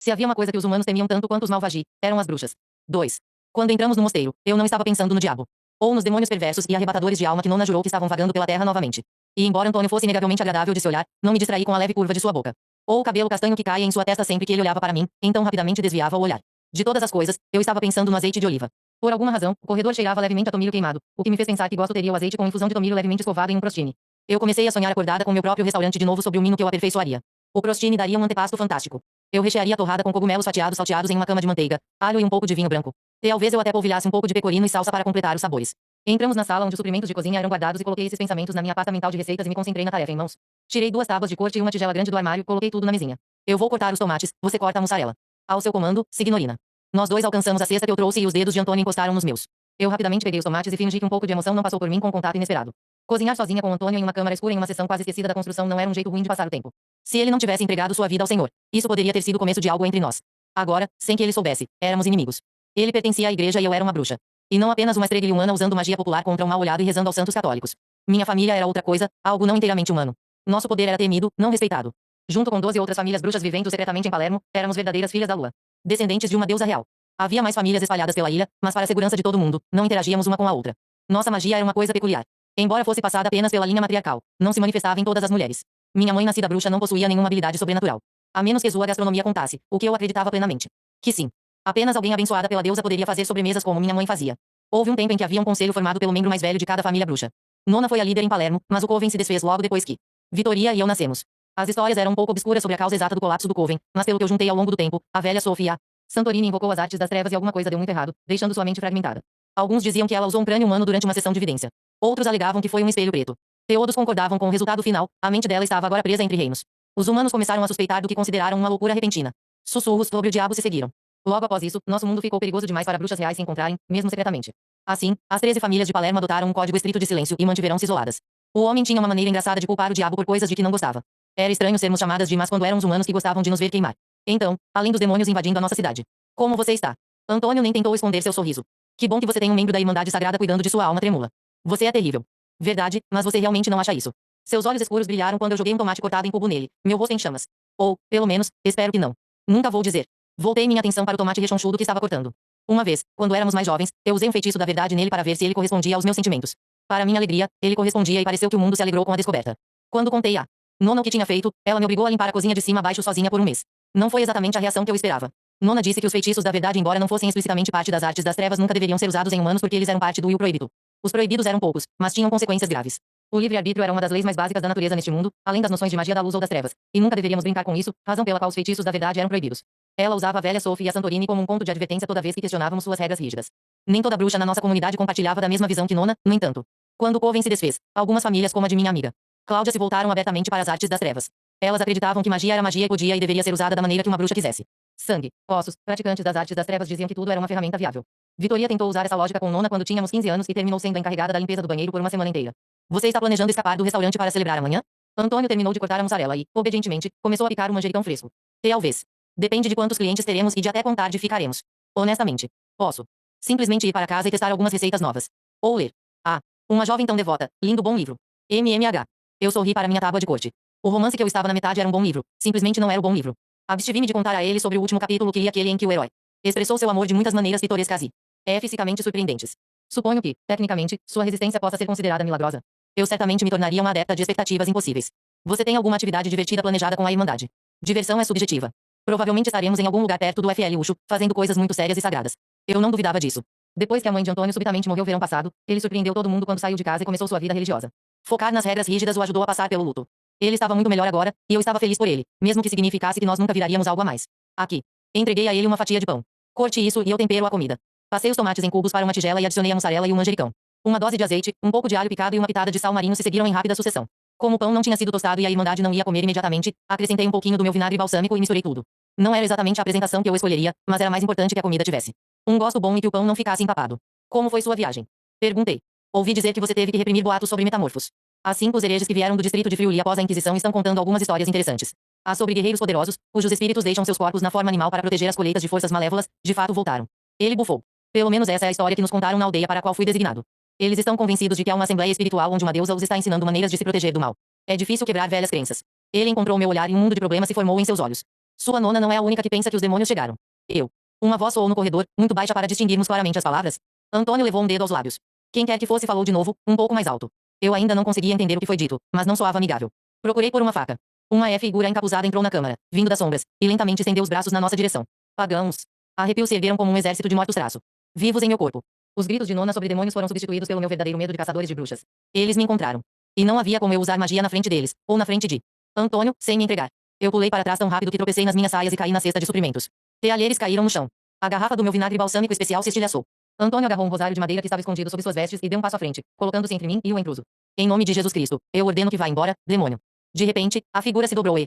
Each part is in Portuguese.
Se havia uma coisa que os humanos temiam tanto quanto os Malvagi, eram as bruxas. 2. Quando entramos no mosteiro, eu não estava pensando no diabo. Ou nos demônios perversos e arrebatadores de alma que Nona jurou que estavam vagando pela terra novamente. E embora Antônio fosse inegavelmente agradável de se olhar, não me distraí com a leve curva de sua boca. Ou o cabelo castanho que caía em sua testa sempre que ele olhava para mim, então rapidamente desviava o olhar. De todas as coisas, eu estava pensando no azeite de oliva. Por alguma razão, o corredor cheirava levemente a tomilho queimado, o que me fez pensar que gosto teria o azeite com infusão de tomilho levemente escovado em um crostini. Eu comecei a sonhar acordada com meu próprio restaurante de novo sobre o mino que eu aperfeiçoaria. O crostini daria um antepasto fantástico. Eu rechearia a torrada com cogumelos fatiados salteados em uma cama de manteiga, alho e um pouco de vinho branco. Talvez eu até polvilhasse um pouco de pecorino e salsa para completar os sabores. Entramos na sala onde os suprimentos de cozinha eram guardados e coloquei esses pensamentos na minha pasta mental de receitas e me concentrei na tarefa em mãos. Tirei 2 tábuas de corte e uma tigela grande do armário e coloquei tudo na mesinha. Eu vou cortar os tomates, você corta a mussarela. Ao seu comando, Signorina. Nós dois alcançamos a cesta que eu trouxe e os dedos de Antônio encostaram nos meus. Eu rapidamente peguei os tomates e fingi que um pouco de emoção não passou por mim com o contato inesperado. Cozinhar sozinha com Antônio em uma câmara escura em uma seção quase esquecida da construção não era um jeito ruim de passar o tempo. Se ele não tivesse entregado sua vida ao Senhor, isso poderia ter sido o começo de algo entre nós. Agora, sem que ele soubesse, éramos inimigos. Ele pertencia à igreja e eu era uma bruxa. E não apenas uma estrega humana usando magia popular contra o mal olhado e rezando aos santos católicos. Minha família era outra coisa, algo não inteiramente humano. Nosso poder era temido, não respeitado. Junto com 12 outras famílias bruxas vivendo secretamente em Palermo, éramos verdadeiras filhas da lua. Descendentes de uma deusa real. Havia mais famílias espalhadas pela ilha, mas para a segurança de todo mundo, não interagíamos uma com a outra. Nossa magia era uma coisa peculiar. Embora fosse passada apenas pela linha matriarcal, não se manifestava em todas as mulheres. Minha mãe nascida bruxa não possuía nenhuma habilidade sobrenatural. A menos que sua gastronomia contasse, o que eu acreditava plenamente. Que sim. Apenas alguém abençoada pela deusa poderia fazer sobremesas como minha mãe fazia. Houve um tempo em que havia um conselho formado pelo membro mais velho de cada família bruxa. Nona foi a líder em Palermo, mas o coven se desfez logo depois que Vitoria e eu nascemos. As histórias eram um pouco obscuras sobre a causa exata do colapso do coven, mas pelo que eu juntei ao longo do tempo, a velha Sofia Santorini invocou as artes das trevas e alguma coisa deu muito errado, deixando sua mente fragmentada. Alguns diziam que ela usou um crânio humano durante uma sessão de vidência. Outros alegavam que foi um espelho preto. Todos concordavam com o resultado final, a mente dela estava agora presa entre reinos. Os humanos começaram a suspeitar do que consideraram uma loucura repentina. Sussurros sobre o diabo se seguiram. Logo após isso, nosso mundo ficou perigoso demais para bruxas reais se encontrarem, mesmo secretamente. Assim, as 13 famílias de Palermo adotaram um código estrito de silêncio e mantiveram-se isoladas. O homem tinha uma maneira engraçada de culpar o diabo por coisas de que não gostava. Era estranho sermos chamadas de más quando éramos humanos que gostavam de nos ver queimar. Então, além dos demônios invadindo a nossa cidade. Como você está? Antônio nem tentou esconder seu sorriso. Que bom que você tem um membro da Irmandade Sagrada cuidando de sua alma trêmula. Você é terrível. Verdade, mas você realmente não acha isso. Seus olhos escuros brilharam quando eu joguei um tomate cortado em cubo nele, meu rosto em chamas. Ou, pelo menos, espero que não. Nunca vou dizer. Voltei minha atenção para o tomate rechonchudo que estava cortando. Uma vez, quando éramos mais jovens, eu usei um feitiço da verdade nele para ver se ele correspondia aos meus sentimentos. Para minha alegria, ele correspondia e pareceu que o mundo se alegrou com a descoberta. Quando contei a Nona o que tinha feito, ela me obrigou a limpar a cozinha de cima a baixo sozinha por um mês. Não foi exatamente a reação que eu esperava. Nona disse que os feitiços da verdade, embora não fossem explicitamente parte das artes das trevas, nunca deveriam ser usados em humanos porque eles eram parte do will proibido. Os proibidos eram poucos, mas tinham consequências graves. O livre-arbítrio era uma das leis mais básicas da natureza neste mundo, além das noções de magia da luz ou das trevas, e nunca deveríamos brincar com isso, razão pela qual os feitiços da verdade eram proibidos. Ela usava a velha Sophie e a Santorini como um ponto de advertência toda vez que questionávamos suas regras rígidas. Nem toda bruxa na nossa comunidade compartilhava da mesma visão que Nona, no entanto. Quando o coven se desfez, algumas famílias como a de minha amiga Cláudia se voltaram abertamente para as artes das trevas. Elas acreditavam que magia era magia e podia e deveria ser usada da maneira que uma bruxa quisesse. Sangue, ossos, praticantes das artes das trevas diziam que tudo era uma ferramenta viável. Vitoria tentou usar essa lógica com Nona quando tínhamos 15 anos e terminou sendo a encarregada da limpeza do banheiro por uma semana inteira. Você está planejando escapar do restaurante para celebrar amanhã? Antônio terminou de cortar a mussarela e, obedientemente, começou a picar um manjericão fresco. Talvez. Depende de quantos clientes teremos e de até quão tarde ficaremos. Honestamente, posso simplesmente ir para casa e testar algumas receitas novas. Ou ler. Ah, uma jovem tão devota, lindo bom livro. MMH. Eu sorri para minha tábua de corte. O romance que eu estava na metade era um bom livro, simplesmente não era o bom livro. Abstive-me de contar a ele sobre o último capítulo que li aquele em que o herói expressou seu amor de muitas maneiras pitorescas e fisicamente surpreendentes. Suponho que, tecnicamente, sua resistência possa ser considerada milagrosa. Eu certamente me tornaria uma adepta de expectativas impossíveis. Você tem alguma atividade divertida planejada com a Irmandade? Diversão é subjetiva. Provavelmente estaremos em algum lugar perto do FL Ucho, fazendo coisas muito sérias e sagradas. Eu não duvidava disso. Depois que a mãe de Antônio subitamente morreu verão passado, ele surpreendeu todo mundo quando saiu de casa e começou sua vida religiosa. Focar nas regras rígidas o ajudou a passar pelo luto. Ele estava muito melhor agora, e eu estava feliz por ele, mesmo que significasse que nós nunca viraríamos algo a mais. Aqui. Entreguei a ele uma fatia de pão. Corte isso e eu tempero a comida. Passei os tomates em cubos para uma tigela e adicionei a mussarela e o manjericão. Uma dose de azeite, um pouco de alho picado e uma pitada de sal marinho se seguiram em rápida sucessão. Como o pão não tinha sido tostado e a Irmandade não ia comer imediatamente, acrescentei um pouquinho do meu vinagre balsâmico e misturei tudo. Não era exatamente a apresentação que eu escolheria, mas era mais importante que a comida tivesse um gosto bom e que o pão não ficasse empapado. Como foi sua viagem? Perguntei. Ouvi dizer que você teve que reprimir boatos sobre metamorfos. As 5 hereges que vieram do distrito de Friuli após a Inquisição estão contando algumas histórias interessantes. Há sobre guerreiros poderosos, cujos espíritos deixam seus corpos na forma animal para proteger as colheitas de forças malévolas, de fato voltaram. Ele bufou. Pelo menos essa é a história que nos contaram na aldeia para a qual fui designado. Eles estão convencidos de que há uma assembleia espiritual onde uma deusa os está ensinando maneiras de se proteger do mal. É difícil quebrar velhas crenças. Ele encontrou meu olhar e um mundo de problemas se formou em seus olhos. Sua nona não é a única que pensa que os demônios chegaram. Eu. Uma voz soou no corredor, muito baixa para distinguirmos claramente as palavras. Antônio levou um dedo aos lábios. Quem quer que fosse falou de novo, um pouco mais alto. Eu ainda não conseguia entender o que foi dito, mas não soava amigável. Procurei por uma faca. Uma figura encapuzada entrou na câmara, vindo das sombras, e lentamente estendeu os braços na nossa direção. Pagãos. Arrepios se ergueram como um exército de mortos traço. Vivos em meu corpo. Os gritos de nona sobre demônios foram substituídos pelo meu verdadeiro medo de caçadores de bruxas. Eles me encontraram. E não havia como eu usar magia na frente deles, ou na frente de Antônio, sem me entregar. Eu pulei para trás tão rápido que tropecei nas minhas saias e caí na cesta de suprimentos. Tealheres caíram no chão. A garrafa do meu vinagre balsâmico especial se estilhaçou. Antônio agarrou um rosário de madeira que estava escondido sob suas vestes e deu um passo à frente, colocando-se entre mim e o intruso. Em nome de Jesus Cristo, eu ordeno que vá embora, demônio. De repente, a figura se dobrou e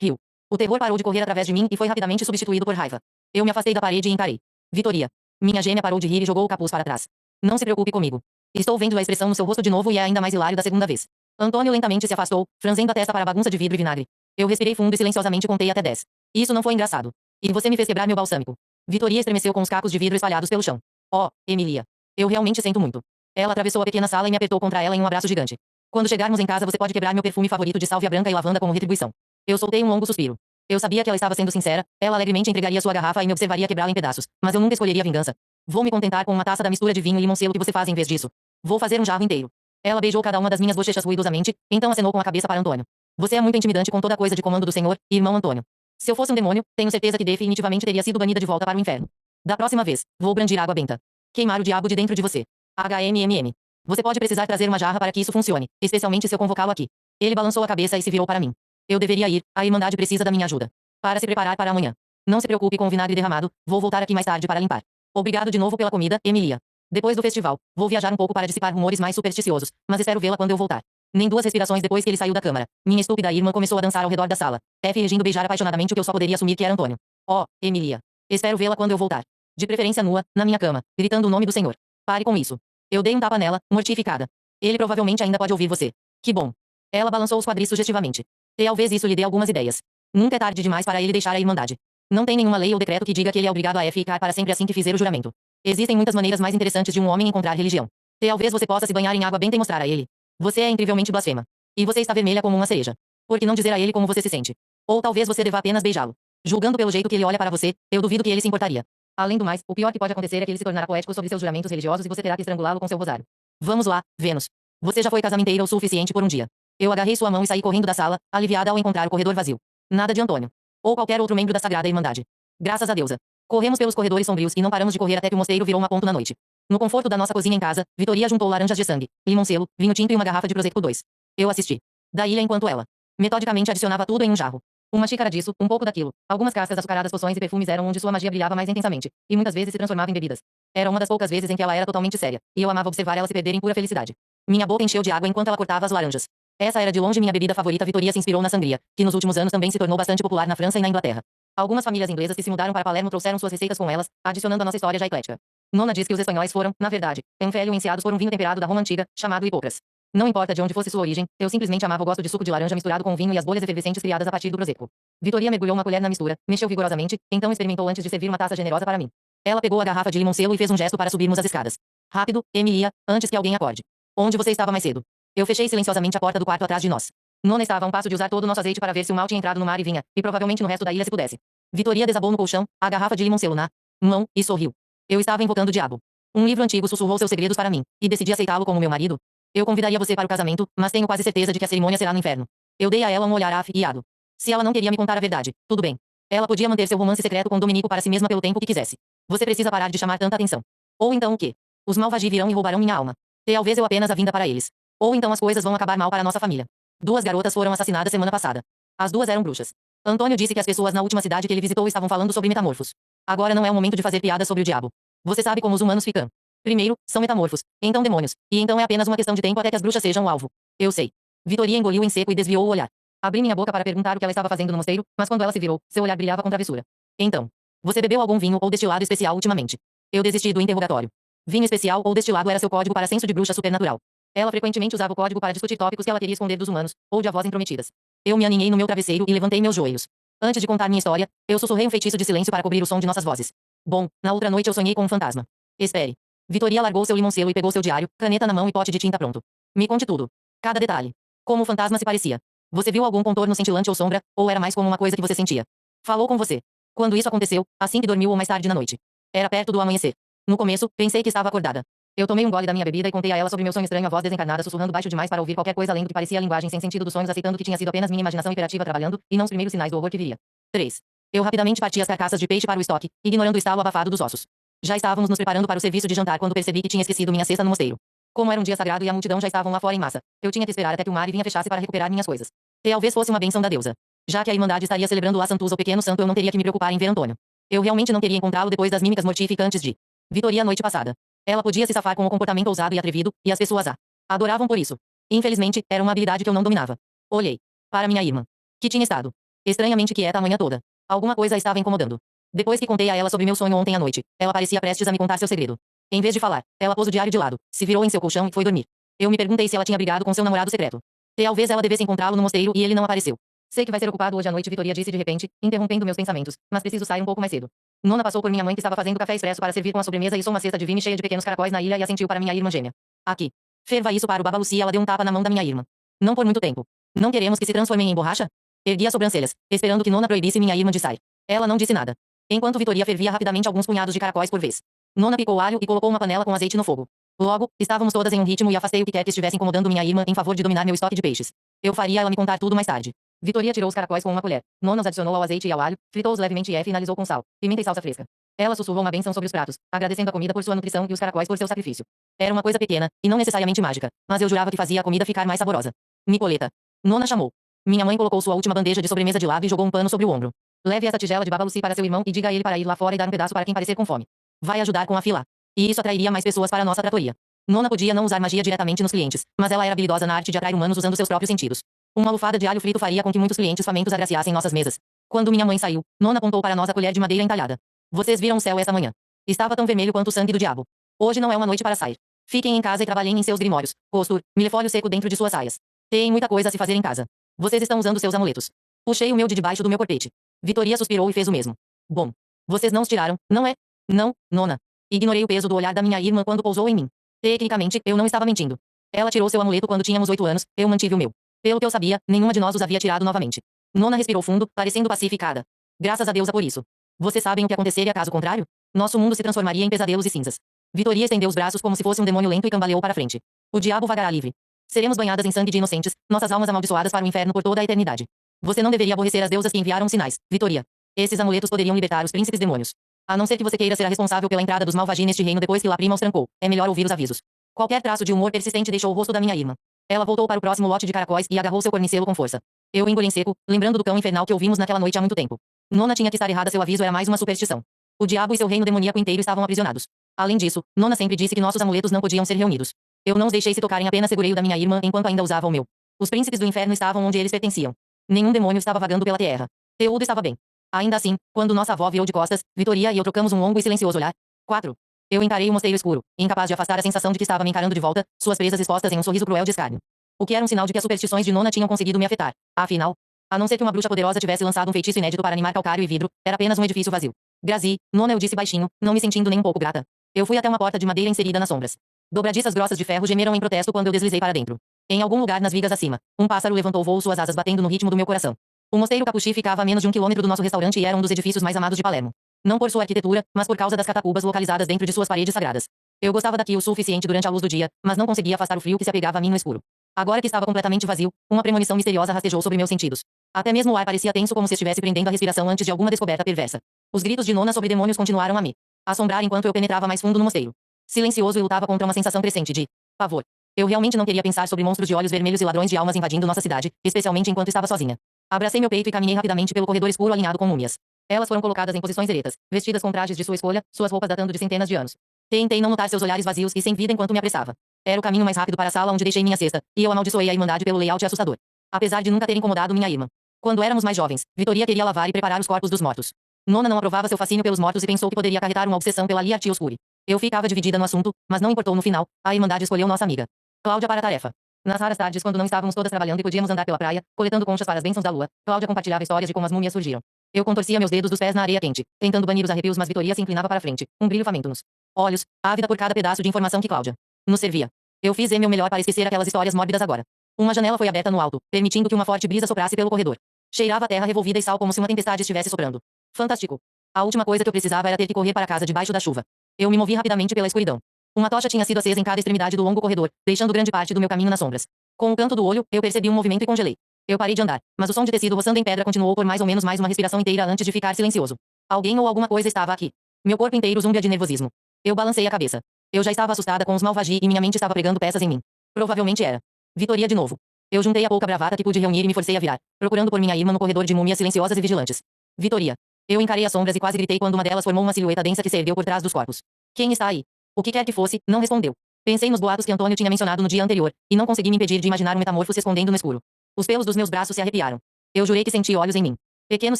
riu. O terror parou de correr através de mim e foi rapidamente substituído por raiva. Eu me afastei da parede e encarei. Vitoria. Minha gêmea parou de rir e jogou o capuz para trás. Não se preocupe comigo. Estou vendo a expressão no seu rosto de novo e é ainda mais hilário da segunda vez. Antônio lentamente se afastou, franzendo a testa para a bagunça de vidro e vinagre. Eu respirei fundo e silenciosamente contei até 10. Isso não foi engraçado. E você me fez quebrar meu balsâmico. Vitoria estremeceu com os cacos de vidro espalhados pelo chão. Oh, Emilia. Eu realmente sinto muito. Ela atravessou a pequena sala e me apertou contra ela em um abraço gigante. Quando chegarmos em casa você pode quebrar meu perfume favorito de sálvia branca e lavanda como retribuição. Eu soltei um longo suspiro. Eu sabia que ela estava sendo sincera, ela alegremente entregaria sua garrafa e me observaria quebrá-la em pedaços, mas eu nunca escolheria vingança. Vou me contentar com uma taça da mistura de vinho e limão selo que você faz em vez disso. Vou fazer um jarro inteiro. Ela beijou cada uma das minhas bochechas ruidosamente, então acenou com a cabeça para Antônio. Você é muito intimidante com toda a coisa de comando do senhor, irmão Antônio. Se eu fosse um demônio, tenho certeza que definitivamente teria sido banida de volta para o inferno. Da próxima vez, vou brandir água benta. Queimar o diabo de dentro de você. HMMM. Você pode precisar trazer uma jarra para que isso funcione, especialmente se eu convocá-lo aqui. Ele balançou a cabeça e se virou para mim. Eu deveria ir, a Irmandade precisa da minha ajuda. Para se preparar para amanhã. Não se preocupe com o vinagre derramado, vou voltar aqui mais tarde para limpar. Obrigado de novo pela comida, Emilia. Depois do festival, vou viajar um pouco para dissipar rumores mais supersticiosos, mas espero vê-la quando eu voltar. Nem 2 respirações depois que ele saiu da câmara, minha estúpida irmã começou a dançar ao redor da sala, fingindo beijar apaixonadamente o que eu só poderia assumir que era Antônio. Oh, Emilia. Espero vê-la quando eu voltar. De preferência nua, na minha cama, gritando o nome do Senhor. Pare com isso. Eu dei um tapa nela, mortificada. Ele provavelmente ainda pode ouvir você. Que bom. Ela balançou os quadris sugestivamente. Talvez isso lhe dê algumas ideias. Nunca é tarde demais para ele deixar a Irmandade. Não tem nenhuma lei ou decreto que diga que ele é obrigado a ficar para sempre assim que fizer o juramento. Existem muitas maneiras mais interessantes de um homem encontrar religião. Talvez você possa se banhar em água benta e mostrar a ele. Você é incrivelmente blasfema. E você está vermelha como uma cereja. Por que não dizer a ele como você se sente? Ou talvez você deva apenas beijá-lo. Julgando pelo jeito que ele olha para você, eu duvido que ele se importaria. Além do mais, o pior que pode acontecer é que ele se tornará poético sobre seus juramentos religiosos e você terá que estrangulá-lo com seu rosário. Vamos lá, Vênus. Você já foi casamenteira o suficiente por um dia. Eu agarrei sua mão e saí correndo da sala, aliviada ao encontrar o corredor vazio. Nada de Antônio. Ou qualquer outro membro da Sagrada Irmandade. Graças a deusa. Corremos pelos corredores sombrios e não paramos de correr até que o mosteiro virou uma ponto na noite. No conforto da nossa cozinha em casa, Vitoria juntou laranjas de sangue, limão selo, vinho tinto e uma garrafa de Prosecco 2. Eu assisti. Da ilha enquanto ela, metodicamente adicionava tudo em um jarro. Uma xícara disso, um pouco daquilo. Algumas cascas açucaradas, poções e perfumes eram onde sua magia brilhava mais intensamente, e muitas vezes se transformava em bebidas. Era uma das poucas vezes em que ela era totalmente séria, e eu amava observar ela se perder em pura felicidade. Minha boca encheu de água enquanto ela cortava as laranjas. Essa era de longe minha bebida favorita. Vitoria se inspirou na sangria, que nos últimos anos também se tornou bastante popular na França e na Inglaterra. Algumas famílias inglesas que se mudaram para Palermo trouxeram suas receitas com elas, adicionando a nossa história já eclética. Nona diz que os espanhóis foram, na verdade, influenciados por um vinho temperado da Roma antiga, chamado hipocras. Não importa de onde fosse sua origem, eu simplesmente amava o gosto de suco de laranja misturado com vinho e as bolhas efervescentes criadas a partir do prosecco. Vitoria mergulhou uma colher na mistura, mexeu vigorosamente, então experimentou antes de servir uma taça generosa para mim. Ela pegou a garrafa de limão selo e fez um gesto para subirmos as escadas. Rápido, Emilia, antes que alguém acorde. Onde você estava mais cedo? Eu fechei silenciosamente a porta do quarto atrás de nós. Nona estava a um passo de usar todo o nosso azeite para ver se o mal tinha entrado no mar e vinha, e provavelmente no resto da ilha se pudesse. Vitoria desabou no colchão, a garrafa de limão selo na mão, e sorriu. Eu estava invocando o diabo. Um livro antigo sussurrou seus segredos para mim, e decidi aceitá-lo como meu marido. Eu convidaria você para o casamento, mas tenho quase certeza de que a cerimônia será no inferno. Eu dei a ela um olhar afiado. Se ela não queria me contar a verdade, tudo bem. Ela podia manter seu romance secreto com Dominico para si mesma pelo tempo que quisesse. Você precisa parar de chamar tanta atenção. Ou então o quê? Os Malvagi virão e roubarão minha alma. Talvez eu apenas a vinda para eles. Ou então as coisas vão acabar mal para nossa família. 2 garotas foram assassinadas semana passada. As 2 eram bruxas. Antônio disse que as pessoas na última cidade que ele visitou estavam falando sobre metamorfos. Agora não é o momento de fazer piadas sobre o diabo. Você sabe como os humanos ficam. Primeiro, são metamorfos, então demônios, e então é apenas uma questão de tempo até que as bruxas sejam o alvo. Eu sei. Vitoria engoliu em seco e desviou o olhar. Abri minha boca para perguntar o que ela estava fazendo no mosteiro, mas quando ela se virou, seu olhar brilhava com travessura. Então, você bebeu algum vinho ou destilado especial ultimamente? Eu desisti do interrogatório. Vinho especial ou destilado era seu código para senso de bruxa supernatural. Ela frequentemente usava o código para discutir tópicos que ela queria esconder dos humanos, ou de avós intrometidas. Eu me aninhei no meu travesseiro e levantei meus joelhos. Antes de contar minha história, eu sussurrei um feitiço de silêncio para cobrir o som de nossas vozes. Bom, na outra noite eu sonhei com um fantasma. Espere. Vitoria largou seu limão selo e pegou seu diário, caneta na mão e pote de tinta pronto. Me conte tudo. Cada detalhe. Como o fantasma se parecia. Você viu algum contorno cintilante ou sombra, ou era mais como uma coisa que você sentia? Falou com você. Quando isso aconteceu, assim que dormiu ou mais tarde na noite. Era perto do amanhecer. No começo, pensei que estava acordada. Eu tomei um gole da minha bebida e contei a ela sobre meu sonho estranho, a voz desencarnada sussurrando baixo demais para ouvir qualquer coisa além do que parecia a linguagem sem sentido dos sonhos, aceitando que tinha sido apenas minha imaginação hiperativa trabalhando, e não os primeiros sinais do horror que viria. 3. Eu rapidamente parti as carcaças de peixe para o estoque, ignorando o estalo abafado dos ossos. Já estávamos nos preparando para o serviço de jantar quando percebi que tinha esquecido minha cesta no mosteiro. Como era um dia sagrado e a multidão já estavam lá fora em massa, eu tinha que esperar até que o mar e vinha fechasse para recuperar minhas coisas. Talvez fosse uma bênção da deusa. Já que a Irmandade estaria celebrando a Santus, o pequeno santo, eu não teria que me preocupar em ver Antônio. Eu realmente não queria encontrá-lo depois das mímicas mortificantes de Vitoria a noite passada. Ela podia se safar com o comportamento ousado e atrevido, e as pessoas a adoravam por isso. Infelizmente, era uma habilidade que eu não dominava. Olhei para minha irmã, que tinha estado estranhamente quieta a manhã toda. Alguma coisa a estava incomodando. Depois que contei a ela sobre meu sonho ontem à noite, ela parecia prestes a me contar seu segredo. Em vez de falar, ela pôs o diário de lado, se virou em seu colchão e foi dormir. Eu me perguntei se ela tinha brigado com seu namorado secreto. Talvez ela devesse encontrá-lo no mosteiro e ele não apareceu. Sei que vai ser ocupado hoje à noite, Vitoria disse de repente, interrompendo meus pensamentos, mas preciso sair um pouco mais cedo. Nona passou por minha mãe que estava fazendo café expresso para servir com a sobremesa e uma cesta de vinho cheia de pequenos caracóis na ilha e assentiu para minha irmã gêmea. Aqui. Ferva isso para o Babaluci, ela deu um tapa na mão da minha irmã. Não por muito tempo. Não queremos que se transformem em borracha? Ergui as sobrancelhas, esperando que Nona proibisse minha irmã de sair. Ela não disse nada. Enquanto Vitoria fervia rapidamente alguns punhados de caracóis por vez. Nona picou alho e colocou uma panela com azeite no fogo. Logo, estávamos todas em um ritmo e afastei o que quer que estivesse incomodando minha irmã em favor de dominar meu estoque de peixes. Eu faria ela me contar tudo mais tarde. Vitoria tirou os caracóis com uma colher. Nona os adicionou ao azeite e ao alho, fritou-os levemente e finalizou com sal, pimenta e salsa fresca. Ela sussurrou uma bênção sobre os pratos, agradecendo a comida por sua nutrição e os caracóis por seu sacrifício. Era uma coisa pequena, e não necessariamente mágica, mas eu jurava que fazia a comida ficar mais saborosa. Nicoleta. Nona chamou. Minha mãe colocou sua última bandeja de sobremesa de lado e jogou um pano sobre o ombro. Leve essa tigela de Babaluci para seu irmão e diga a ele para ir lá fora e dar um pedaço para quem parecer com fome. Vai ajudar com a fila. E isso atrairia mais pessoas para a nossa tratoria. Nona podia não usar magia diretamente nos clientes, mas ela era habilidosa na arte de atrair humanos usando seus próprios sentidos. Uma lufada de alho frito faria com que muitos clientes famintos agraciassem nossas mesas. Quando minha mãe saiu, Nona apontou para nós a colher de madeira entalhada. Vocês viram o céu esta manhã. Estava tão vermelho quanto o sangue do diabo. Hoje não é uma noite para sair. Fiquem em casa e trabalhem em seus grimórios. Costur, milefólio seco dentro de suas saias. Tem muita coisa a se fazer em casa. Vocês estão usando seus amuletos. Puxei o meu de debaixo do meu corpete. Vitoria suspirou e fez o mesmo. Bom. Vocês não os tiraram, não é? Não, Nona. Ignorei o peso do olhar da minha irmã quando pousou em mim. Tecnicamente, eu não estava mentindo. Ela tirou seu amuleto quando tínhamos 8 anos, eu mantive o meu. Pelo que eu sabia, nenhuma de nós os havia tirado novamente. Nona respirou fundo, parecendo pacificada. Graças a Deus por isso. Vocês sabem o que aconteceria caso contrário? Nosso mundo se transformaria em pesadelos e cinzas. Vitoria estendeu os braços como se fosse um demônio lento e cambaleou para frente. O diabo vagará livre. Seremos banhadas em sangue de inocentes, nossas almas amaldiçoadas para o inferno por toda a eternidade. Você não deveria aborrecer as deusas que enviaram sinais, Vitoria. Esses amuletos poderiam libertar os príncipes demônios. A não ser que você queira ser a responsável pela entrada dos Malvagi neste reino depois que La Prima os trancou, é melhor ouvir os avisos. Qualquer traço de humor persistente deixou o rosto da minha irmã. Ela voltou para o próximo lote de caracóis e agarrou seu cornicelo com força. Eu engoli em seco, lembrando do cão infernal que ouvimos naquela noite há muito tempo. Nona tinha que estar errada, seu aviso era mais uma superstição. O diabo e seu reino demoníaco inteiro estavam aprisionados. Além disso, Nona sempre disse que nossos amuletos não podiam ser reunidos. Eu não os deixei se tocarem, apenas segurei o da minha irmã enquanto ainda usava o meu. Os príncipes do inferno estavam onde eles pertenciam. Nenhum demônio estava vagando pela terra. Teudo estava bem. Ainda assim, quando nossa avó virou de costas, Vitoria e eu trocamos um longo e silencioso olhar. 4. Eu encarei o mosteiro escuro, incapaz de afastar a sensação de que estava me encarando de volta, suas presas expostas em um sorriso cruel de escárnio. O que era um sinal de que as superstições de Nona tinham conseguido me afetar. Afinal, a não ser que uma bruxa poderosa tivesse lançado um feitiço inédito para animar calcário e vidro, era apenas um edifício vazio. Grazi, Nona, eu disse baixinho, não me sentindo nem um pouco grata. Eu fui até uma porta de madeira inserida nas sombras. Dobradiças grossas de ferro gemeram em protesto quando eu deslizei para dentro. Em algum lugar nas vigas acima, um pássaro levantou voo, suas asas batendo no ritmo do meu coração. O mosteiro Capuchi ficava a menos de 1 quilômetro do nosso restaurante e era um dos edifícios mais amados de Palermo. Não por sua arquitetura, mas por causa das catacubas localizadas dentro de suas paredes sagradas. Eu gostava daqui o suficiente durante a luz do dia, mas não conseguia afastar o frio que se apegava a mim no escuro. Agora que estava completamente vazio, uma premonição misteriosa rastejou sobre meus sentidos. Até mesmo o ar parecia tenso, como se estivesse prendendo a respiração antes de alguma descoberta perversa. Os gritos de Nona sobre demônios continuaram a me assombrar enquanto eu penetrava mais fundo no mosteiro. Silencioso, eu lutava contra uma sensação crescente de pavor. Eu realmente não queria pensar sobre monstros de olhos vermelhos e ladrões de almas invadindo nossa cidade, especialmente enquanto estava sozinha. Abracei meu peito e caminhei rapidamente pelo corredor escuro alinhado com múmias. Elas foram colocadas em posições eretas, vestidas com trajes de sua escolha, suas roupas datando de centenas de anos. Tentei não notar seus olhares vazios e sem vida enquanto me apressava. Era o caminho mais rápido para a sala onde deixei minha cesta, e eu amaldiçoei a Irmandade pelo layout assustador. Apesar de nunca ter incomodado minha irmã. Quando éramos mais jovens, Vitoria queria lavar e preparar os corpos dos mortos. Nona não aprovava seu fascínio pelos mortos e pensou que poderia acarretar uma obsessão pela Liartia Oscuri. Eu ficava dividida no assunto, mas não importou no final, a Irmandade escolheu nossa amiga Cláudia para a tarefa. Nas raras tardes quando não estávamos todas trabalhando e podíamos andar pela praia, coletando conchas para as bênçãos da lua, Cláudia compartilhava histórias de como as múmias surgiram. Eu contorcia meus dedos dos pés na areia quente, tentando banir os arrepios, mas Vitoria se inclinava para frente, um brilho faminto nos olhos, ávida por cada pedaço de informação que Cláudia nos servia. Eu fiz meu melhor para esquecer aquelas histórias mórbidas agora. Uma janela foi aberta no alto, permitindo que uma forte brisa soprasse pelo corredor. Cheirava a terra revolvida e sal como se uma tempestade estivesse soprando. Fantástico. A última coisa que eu precisava era ter que correr para casa debaixo da chuva. Eu me movi rapidamente pela escuridão. Uma tocha tinha sido acesa em cada extremidade do longo corredor, deixando grande parte do meu caminho nas sombras. Com o canto do olho, eu percebi um movimento e congelei. Eu parei de andar, mas o som de tecido roçando em pedra continuou por mais ou menos mais uma respiração inteira antes de ficar silencioso. Alguém ou alguma coisa estava aqui. Meu corpo inteiro zumbia de nervosismo. Eu balancei a cabeça. Eu já estava assustada com os Malvagi e minha mente estava pregando peças em mim. Provavelmente era. Vitoria de novo. Eu juntei a pouca bravata que pude reunir e me forcei a virar, procurando por minha irmã no corredor de múmias silenciosas e vigilantes. Vitoria. Eu encarei as sombras e quase gritei quando uma delas formou uma silhueta densa que se ergueu por trás dos corpos. Quem está aí? O que quer que fosse, não respondeu. Pensei nos boatos que Antônio tinha mencionado no dia anterior, e não consegui me impedir de imaginar um metamorfo se escondendo no escuro. Os pelos dos meus braços se arrepiaram. Eu jurei que senti olhos em mim. Pequenos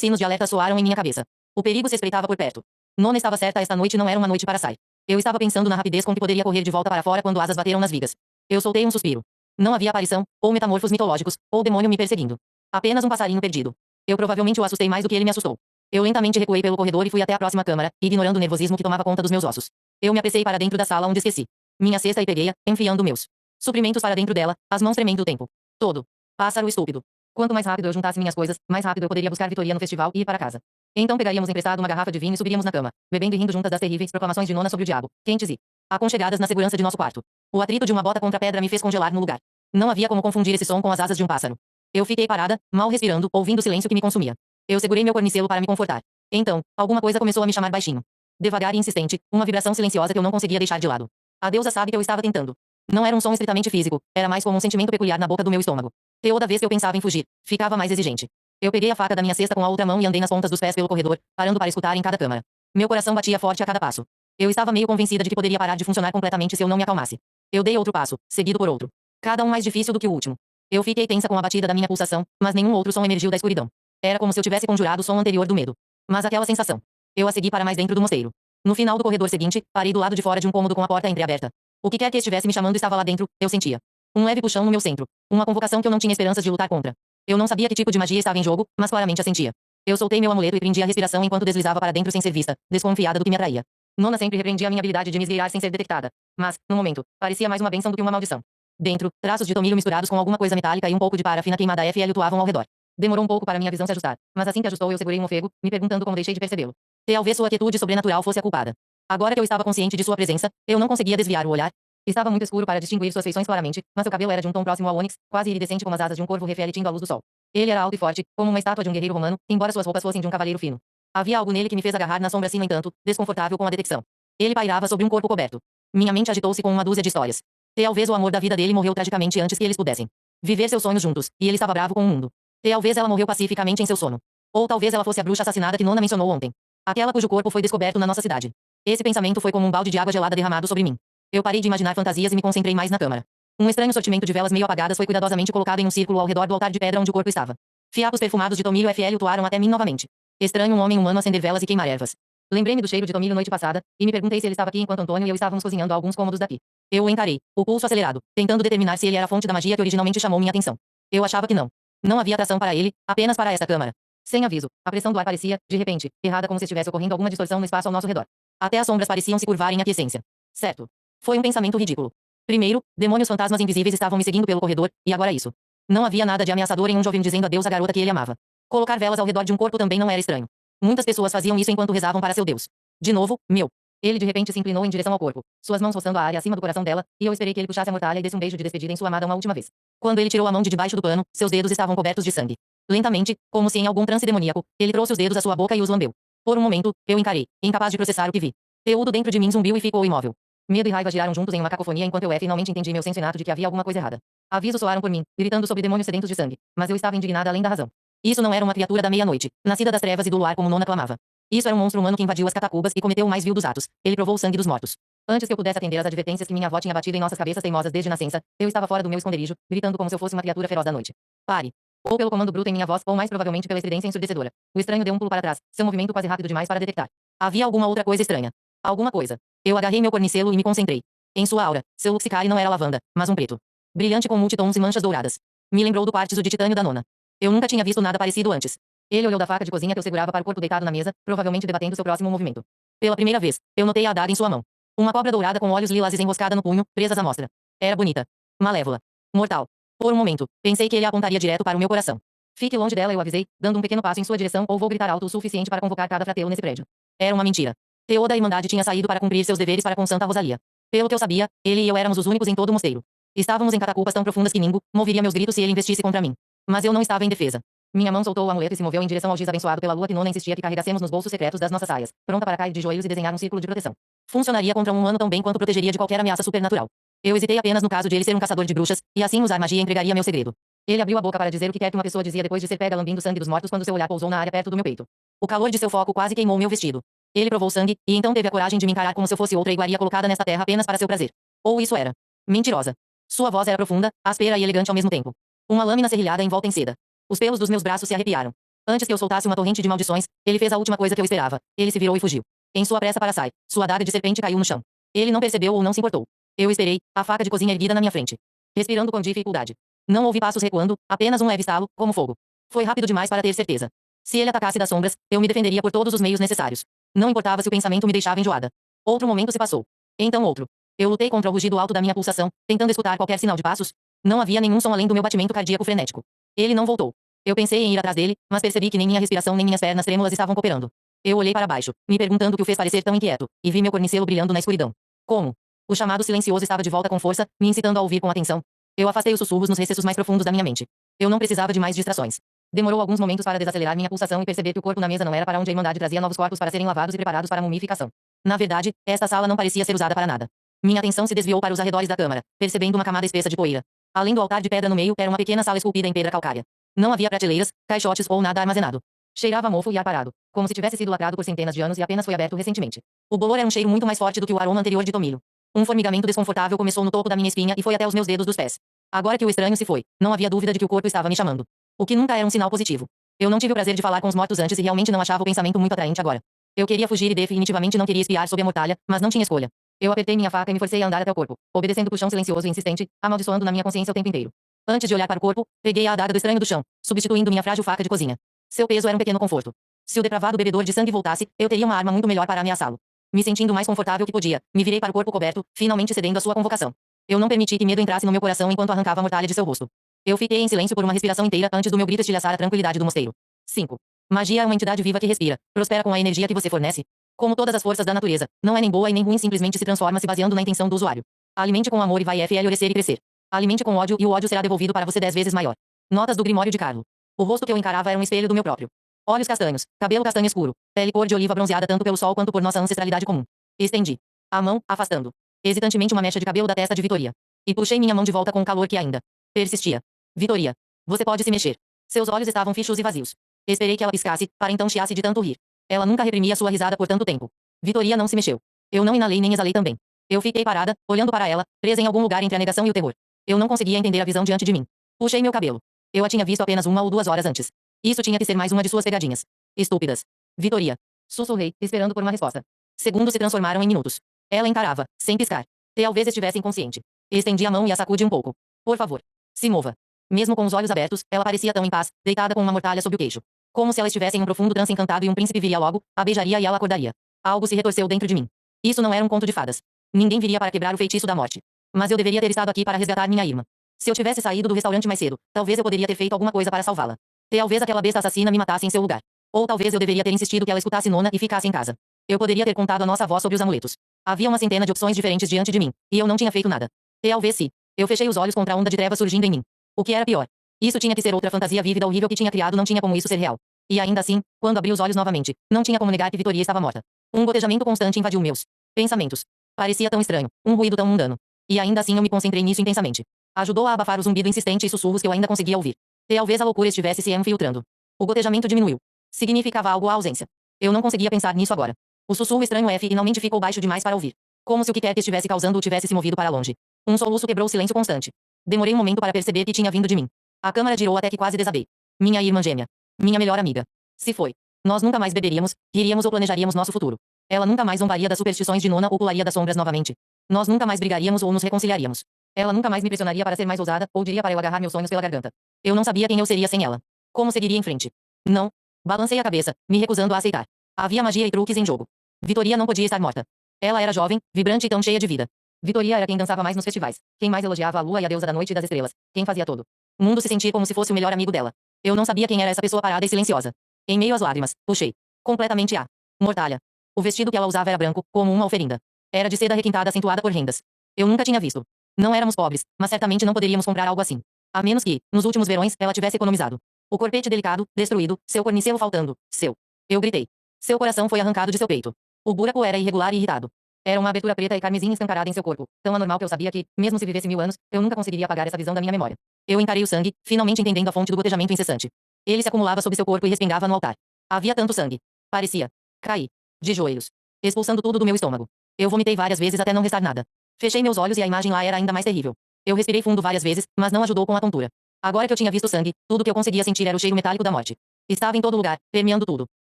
sinos de alerta soaram em minha cabeça. O perigo se espreitava por perto. Nona estava certa, esta noite não era uma noite para Sai. Eu estava pensando na rapidez com que poderia correr de volta para fora quando asas bateram nas vigas. Eu soltei um suspiro. Não havia aparição, ou metamorfos mitológicos, ou demônio me perseguindo. Apenas um passarinho perdido. Eu provavelmente o assustei mais do que ele me assustou. Eu lentamente recuei pelo corredor e fui até a próxima câmara, ignorando o nervosismo que tomava conta dos meus ossos. Eu me apressei para dentro da sala onde esqueci minha cesta e peguei-a, enfiando meus suprimentos para dentro dela, as mãos tremendo o tempo todo. Pássaro estúpido. Quanto mais rápido eu juntasse minhas coisas, mais rápido eu poderia buscar Vitoria no festival e ir para casa. Então pegaríamos emprestado uma garrafa de vinho e subiríamos na cama, bebendo e rindo juntas das terríveis proclamações de Nona sobre o diabo, quentes e aconchegadas na segurança de nosso quarto. O atrito de uma bota contra a pedra me fez congelar no lugar. Não havia como confundir esse som com as asas de um pássaro. Eu fiquei parada, mal respirando, ouvindo o silêncio que me consumia. Eu segurei meu cornicelo para me confortar. Então, alguma coisa começou a me chamar baixinho. Devagar e insistente, uma vibração silenciosa que eu não conseguia deixar de lado. A deusa sabe que eu estava tentando. Não era um som estritamente físico, era mais como um sentimento peculiar na boca do meu estômago. Toda vez que eu pensava em fugir, ficava mais exigente. Eu peguei a faca da minha cesta com a outra mão e andei nas pontas dos pés pelo corredor, parando para escutar em cada câmara. Meu coração batia forte a cada passo. Eu estava meio convencida de que poderia parar de funcionar completamente se eu não me acalmasse. Eu dei outro passo, seguido por outro. Cada um mais difícil do que o último. Eu fiquei tensa com a batida da minha pulsação, mas nenhum outro som emergiu da escuridão. Era como se eu tivesse conjurado o som anterior do medo. Mas aquela sensação. Eu a segui para mais dentro do mosteiro. No final do corredor seguinte, parei do lado de fora de um cômodo com a porta entreaberta. O que quer que estivesse me chamando estava lá dentro, eu sentia. Um leve puxão no meu centro. Uma convocação que eu não tinha esperanças de lutar contra. Eu não sabia que tipo de magia estava em jogo, mas claramente a sentia. Eu soltei meu amuleto e prendi a respiração enquanto deslizava para dentro sem ser vista, desconfiada do que me atraía. Nona sempre repreendia a minha habilidade de me esgueirar sem ser detectada. Mas, no momento, parecia mais uma bênção do que uma maldição. Dentro, traços de tomilho misturados com alguma coisa metálica e um pouco de parafina queimada FL atuavam ao redor. Demorou um pouco para minha visão se ajustar, mas assim que ajustou eu segurei um ofego, me perguntando como deixei de percebê-lo. Talvez sua quietude sobrenatural fosse a culpada. Agora que eu estava consciente de sua presença, eu não conseguia desviar o olhar. Estava muito escuro para distinguir suas feições claramente, mas seu cabelo era de um tom próximo ao ônix, quase iridescente como as asas de um corvo refletindo a luz do sol. Ele era alto e forte, como uma estátua de um guerreiro romano, embora suas roupas fossem de um cavaleiro fino. Havia algo nele que me fez agarrar na sombra no entanto, desconfortável com a detecção. Ele pairava sobre um corpo coberto. Minha mente agitou-se com uma dúzia de histórias. Talvez o amor da vida dele morreu tragicamente antes que eles pudessem viver seus sonhos juntos, e ele estava bravo com o mundo. Talvez ela morreu pacificamente em seu sono. Ou talvez ela fosse a bruxa assassinada que Nona mencionou ontem. Aquela cujo corpo foi descoberto na nossa cidade. Esse pensamento foi como um balde de água gelada derramado sobre mim. Eu parei de imaginar fantasias e me concentrei mais na câmara. Um estranho sortimento de velas meio apagadas foi cuidadosamente colocado em um círculo ao redor do altar de pedra onde o corpo estava. Fiapos perfumados de tomilho FL utuaram até mim novamente. Estranho um homem humano acender velas e queimar ervas. Lembrei-me do cheiro de tomilho noite passada, e me perguntei se ele estava aqui enquanto Antônio e eu estávamos cozinhando a alguns cômodos daqui. Eu o encarei, o pulso acelerado, tentando determinar se ele era a fonte da magia que originalmente chamou minha atenção. Eu achava que não. Não havia atração para ele, apenas para esta câmara. Sem aviso, a pressão do ar parecia, de repente, errada como se estivesse ocorrendo alguma distorção no espaço ao nosso redor. Até as sombras pareciam se curvar em aquiescência. Certo. Foi um pensamento ridículo. Primeiro, demônios fantasmas invisíveis estavam me seguindo pelo corredor, e agora isso. Não havia nada de ameaçador em um jovem dizendo adeus à garota que ele amava. Colocar velas ao redor de um corpo também não era estranho. Muitas pessoas faziam isso enquanto rezavam para seu Deus. De novo, meu. Ele de repente se inclinou em direção ao corpo, suas mãos roçando a área acima do coração dela, e eu esperei que ele puxasse a mortalha e desse um beijo de despedida em sua amada uma última vez. Quando ele tirou a mão de debaixo do pano, seus dedos estavam cobertos de sangue. Lentamente, como se em algum transe demoníaco, ele trouxe os dedos à sua boca e os lambeu. Por um momento, eu encarei, incapaz de processar o que vi. Teudo dentro de mim zumbiu e ficou imóvel. Medo e raiva giraram juntos em uma cacofonia enquanto eu finalmente entendi meu senso inato de que havia alguma coisa errada. Avisos soaram por mim, gritando sobre demônios sedentos de sangue, mas eu estava indignada além da razão. Isso não era uma criatura da meia-noite, nascida das trevas e do luar como Nona clamava. Isso era um monstro humano que invadiu as catacubas e cometeu o mais vil dos atos. Ele provou o sangue dos mortos. Antes que eu pudesse atender às advertências que minha avó tinha batido em nossas cabeças teimosas desde nascença, eu estava fora do meu esconderijo, gritando como se eu fosse uma criatura feroz da noite. Pare. Ou pelo comando bruto em minha voz, ou mais provavelmente pela estridência ensurdecedora. O estranho deu um pulo para trás, seu movimento quase rápido demais para detectar. Havia alguma outra coisa estranha. Alguma coisa. Eu agarrei meu cornicelo e me concentrei. Em sua aura, seu luxicale não era lavanda, mas um preto. Brilhante com multitons e manchas douradas. Me lembrou do quartzo de titânio da Nona. Eu nunca tinha visto nada parecido antes. Ele olhou da faca de cozinha que eu segurava para o corpo deitado na mesa, provavelmente debatendo seu próximo movimento. Pela primeira vez, eu notei a adaga em sua mão. Uma cobra dourada com olhos lilás enroscada no punho, presas à mostra. Era bonita. Malévola. Mortal. Por um momento, pensei que ele a apontaria direto para o meu coração. Fique longe dela, eu avisei, dando um pequeno passo em sua direção, ou vou gritar alto o suficiente para convocar cada fratelo nesse prédio. Era uma mentira. Teoda da Irmandade tinha saído para cumprir seus deveres para com Santa Rosalia. Pelo que eu sabia, ele e eu éramos os únicos em todo o mosteiro. Estávamos em cataculpas tão profundas que Mingo moveria meus gritos se ele investisse contra mim. Mas eu não estava em defesa. Minha mão soltou o amuleto e se moveu em direção ao giz abençoado pela lua que Nona insistia que carregássemos nos bolsos secretos das nossas saias, pronta para cair de joelhos e desenhar um círculo de proteção. Funcionaria contra um humano tão bem quanto protegeria de qualquer ameaça supernatural. Eu hesitei apenas no caso de ele ser um caçador de bruxas, e assim usar magia entregaria meu segredo. Ele abriu a boca para dizer o que quer que uma pessoa dizia depois de ser pega lambendo o sangue dos mortos quando seu olhar pousou na área perto do meu peito. O calor de seu foco quase queimou meu vestido. Ele provou sangue, e então teve a coragem de me encarar como se eu fosse outra iguaria colocada nesta terra apenas para seu prazer. Ou isso era. Mentirosa. Sua voz era profunda, áspera e elegante ao mesmo tempo. Uma lâmina serrilhada envolta em seda. Os pelos dos meus braços se arrepiaram. Antes que eu soltasse uma torrente de maldições, ele fez a última coisa que eu esperava. Ele se virou e fugiu. Em sua pressa para sair, sua adaga de serpente caiu no chão. Ele não percebeu ou não se importou. Eu esperei, a faca de cozinha erguida na minha frente. Respirando com dificuldade. Não ouvi passos recuando, apenas um leve estalo, como fogo. Foi rápido demais para ter certeza. Se ele atacasse das sombras, eu me defenderia por todos os meios necessários. Não importava se o pensamento me deixava enjoada. Outro momento se passou. Então outro. Eu lutei contra o rugido alto da minha pulsação, tentando escutar qualquer sinal de passos. Não havia nenhum som além do meu batimento cardíaco frenético. Ele não voltou. Eu pensei em ir atrás dele, mas percebi que nem minha respiração nem minhas pernas trêmulas estavam cooperando. Eu olhei para baixo, me perguntando o que o fez parecer tão inquieto, e vi meu cornicelo brilhando na escuridão. Como? O chamado silencioso estava de volta com força, me incitando a ouvir com atenção. Eu afastei os sussurros nos recessos mais profundos da minha mente. Eu não precisava de mais distrações. Demorou alguns momentos para desacelerar minha pulsação e perceber que o corpo na mesa não era para onde a Irmandade trazia novos corpos para serem lavados e preparados para a mumificação. Na verdade, esta sala não parecia ser usada para nada. Minha atenção se desviou para os arredores da câmara, percebendo uma camada espessa de poeira. Além do altar de pedra no meio, era uma pequena sala esculpida em pedra calcária. Não havia prateleiras, caixotes ou nada armazenado. Cheirava a mofo e ar parado, como se tivesse sido lacrado por centenas de anos e apenas foi aberto recentemente. O bolor era um cheiro muito mais forte do que o aroma anterior de tomilho. Um formigamento desconfortável começou no topo da minha espinha e foi até os meus dedos dos pés. Agora que o estranho se foi, não havia dúvida de que o corpo estava me chamando. O que nunca era um sinal positivo. Eu não tive o prazer de falar com os mortos antes e realmente não achava o pensamento muito atraente agora. Eu queria fugir e definitivamente não queria espiar sob a mortalha, mas não tinha escolha. Eu apertei minha faca e me forcei a andar até o corpo, obedecendo o puxão silencioso e insistente, amaldiçoando na minha consciência o tempo inteiro. Antes de olhar para o corpo, peguei a adaga do estranho do chão, substituindo minha frágil faca de cozinha. Seu peso era um pequeno conforto. Se o depravado bebedor de sangue voltasse, eu teria uma arma muito melhor para ameaçá-lo. Me sentindo o mais confortável que podia, me virei para o corpo coberto, finalmente cedendo à sua convocação. Eu não permiti que medo entrasse no meu coração enquanto arrancava a mortalha de seu rosto. Eu fiquei em silêncio por uma respiração inteira antes do meu grito estilhaçar a tranquilidade do mosteiro. 5. Magia é uma entidade viva que respira, prospera com a energia que você fornece. Como todas as forças da natureza, não é nem boa e nem ruim, simplesmente se transforma se baseando na intenção do usuário. Alimente com amor e vai florescer e crescer. Alimente com ódio e o ódio será devolvido para você 10 vezes maior. Notas do Grimório de Carlo. O rosto que eu encarava era um espelho do meu próprio. Olhos castanhos, cabelo castanho escuro, pele cor de oliva bronzeada tanto pelo sol quanto por nossa ancestralidade comum. Estendi a mão, afastando hesitantemente uma mecha de cabelo da testa de Vitoria. E puxei minha mão de volta com o calor que ainda persistia. Vitoria, você pode se mexer. Seus olhos estavam fixos e vazios. Esperei que ela piscasse, para então chiasse de tanto rir. Ela nunca reprimia sua risada por tanto tempo. Vitoria não se mexeu. Eu não inalei nem exalei também. Eu fiquei parada, olhando para ela, presa em algum lugar entre a negação e o terror. Eu não conseguia entender a visão diante de mim. Puxei meu cabelo. Eu a tinha visto apenas 1 ou 2 horas antes. Isso tinha que ser mais uma de suas pegadinhas. Estúpidas. Vitoria. Sussurrei, esperando por uma resposta. Segundos se transformaram em minutos. Ela encarava, sem piscar. Talvez estivesse inconsciente. Estendi a mão e a sacudi um pouco. Por favor. Se mova. Mesmo com os olhos abertos, ela parecia tão em paz, deitada com uma mortalha sob o queixo. Como se ela estivesse em um profundo transe encantado e um príncipe viria logo, a beijaria e ela acordaria. Algo se retorceu dentro de mim. Isso não era um conto de fadas. Ninguém viria para quebrar o feitiço da morte. Mas eu deveria ter estado aqui para resgatar minha irmã. Se eu tivesse saído do restaurante mais cedo, talvez eu poderia ter feito alguma coisa para salvá-la. Talvez aquela besta assassina me matasse em seu lugar. Ou talvez eu deveria ter insistido que ela escutasse Nona e ficasse em casa. Eu poderia ter contado a nossa avó sobre os amuletos. Havia uma centena de opções diferentes diante de mim, e eu não tinha feito nada. Talvez se. Eu fechei os olhos contra a onda de trevas surgindo em mim. O que era pior? Isso tinha que ser outra fantasia vívida horrível que tinha criado, não tinha como isso ser real. E ainda assim, quando abri os olhos novamente, não tinha como negar que Vitoria estava morta. Um gotejamento constante invadiu meus pensamentos. Parecia tão estranho, um ruído tão mundano. E ainda assim eu me concentrei nisso intensamente. Ajudou a abafar o zumbido insistente e sussurros que eu ainda conseguia ouvir. Talvez a loucura estivesse se infiltrando. O gotejamento diminuiu. Significava algo a ausência. Eu não conseguia pensar nisso agora. O sussurro estranho finalmente ficou baixo demais para ouvir. Como se o que quer que estivesse causando o tivesse se movido para longe. Um soluço quebrou o silêncio constante. Demorei um momento para perceber que tinha vindo de mim. A câmara girou até que quase desabei. Minha irmã gêmea. Minha melhor amiga. Se foi. Nós nunca mais beberíamos, riríamos ou planejaríamos nosso futuro. Ela nunca mais zombaria das superstições de Nona ou pularia das sombras novamente. Nós nunca mais brigaríamos ou nos reconciliaríamos. Ela nunca mais me pressionaria para ser mais ousada, ou diria para eu agarrar meus sonhos pela garganta. Eu não sabia quem eu seria sem ela. Como seguiria em frente? Não. Balancei a cabeça, me recusando a aceitar. Havia magia e truques em jogo. Vitoria não podia estar morta. Ela era jovem, vibrante e tão cheia de vida. Vitoria era quem dançava mais nos festivais, quem mais elogiava a lua e a deusa da noite e das estrelas, quem fazia todo o mundo se sentir como se fosse o melhor amigo dela. Eu não sabia quem era essa pessoa parada e silenciosa. Em meio às lágrimas, puxei. Completamente a mortalha. O vestido que ela usava era branco, como uma oferenda. Era de seda requintada acentuada por rendas. Eu nunca tinha visto. Não éramos pobres, mas certamente não poderíamos comprar algo assim. A menos que, nos últimos verões, ela tivesse economizado. O corpete delicado, destruído, seu cornicelo faltando, seu. Eu gritei. Seu coração foi arrancado de seu peito. O buraco era irregular e irritado. Era uma abertura preta e carmesim escancarada em seu corpo, tão anormal que eu sabia que, mesmo se vivesse 1000 anos, eu nunca conseguiria apagar essa visão da minha memória. Eu encarei o sangue, finalmente entendendo a fonte do gotejamento incessante. Ele se acumulava sob seu corpo e respingava no altar. Havia tanto sangue. Parecia. Caí. De joelhos. Expulsando tudo do meu estômago. Eu vomitei várias vezes até não restar nada. Fechei meus olhos e a imagem lá era ainda mais terrível. Eu respirei fundo várias vezes, mas não ajudou com a tontura. Agora que eu tinha visto sangue, tudo que eu conseguia sentir era o cheiro metálico da morte. Estava em todo lugar, permeando tudo.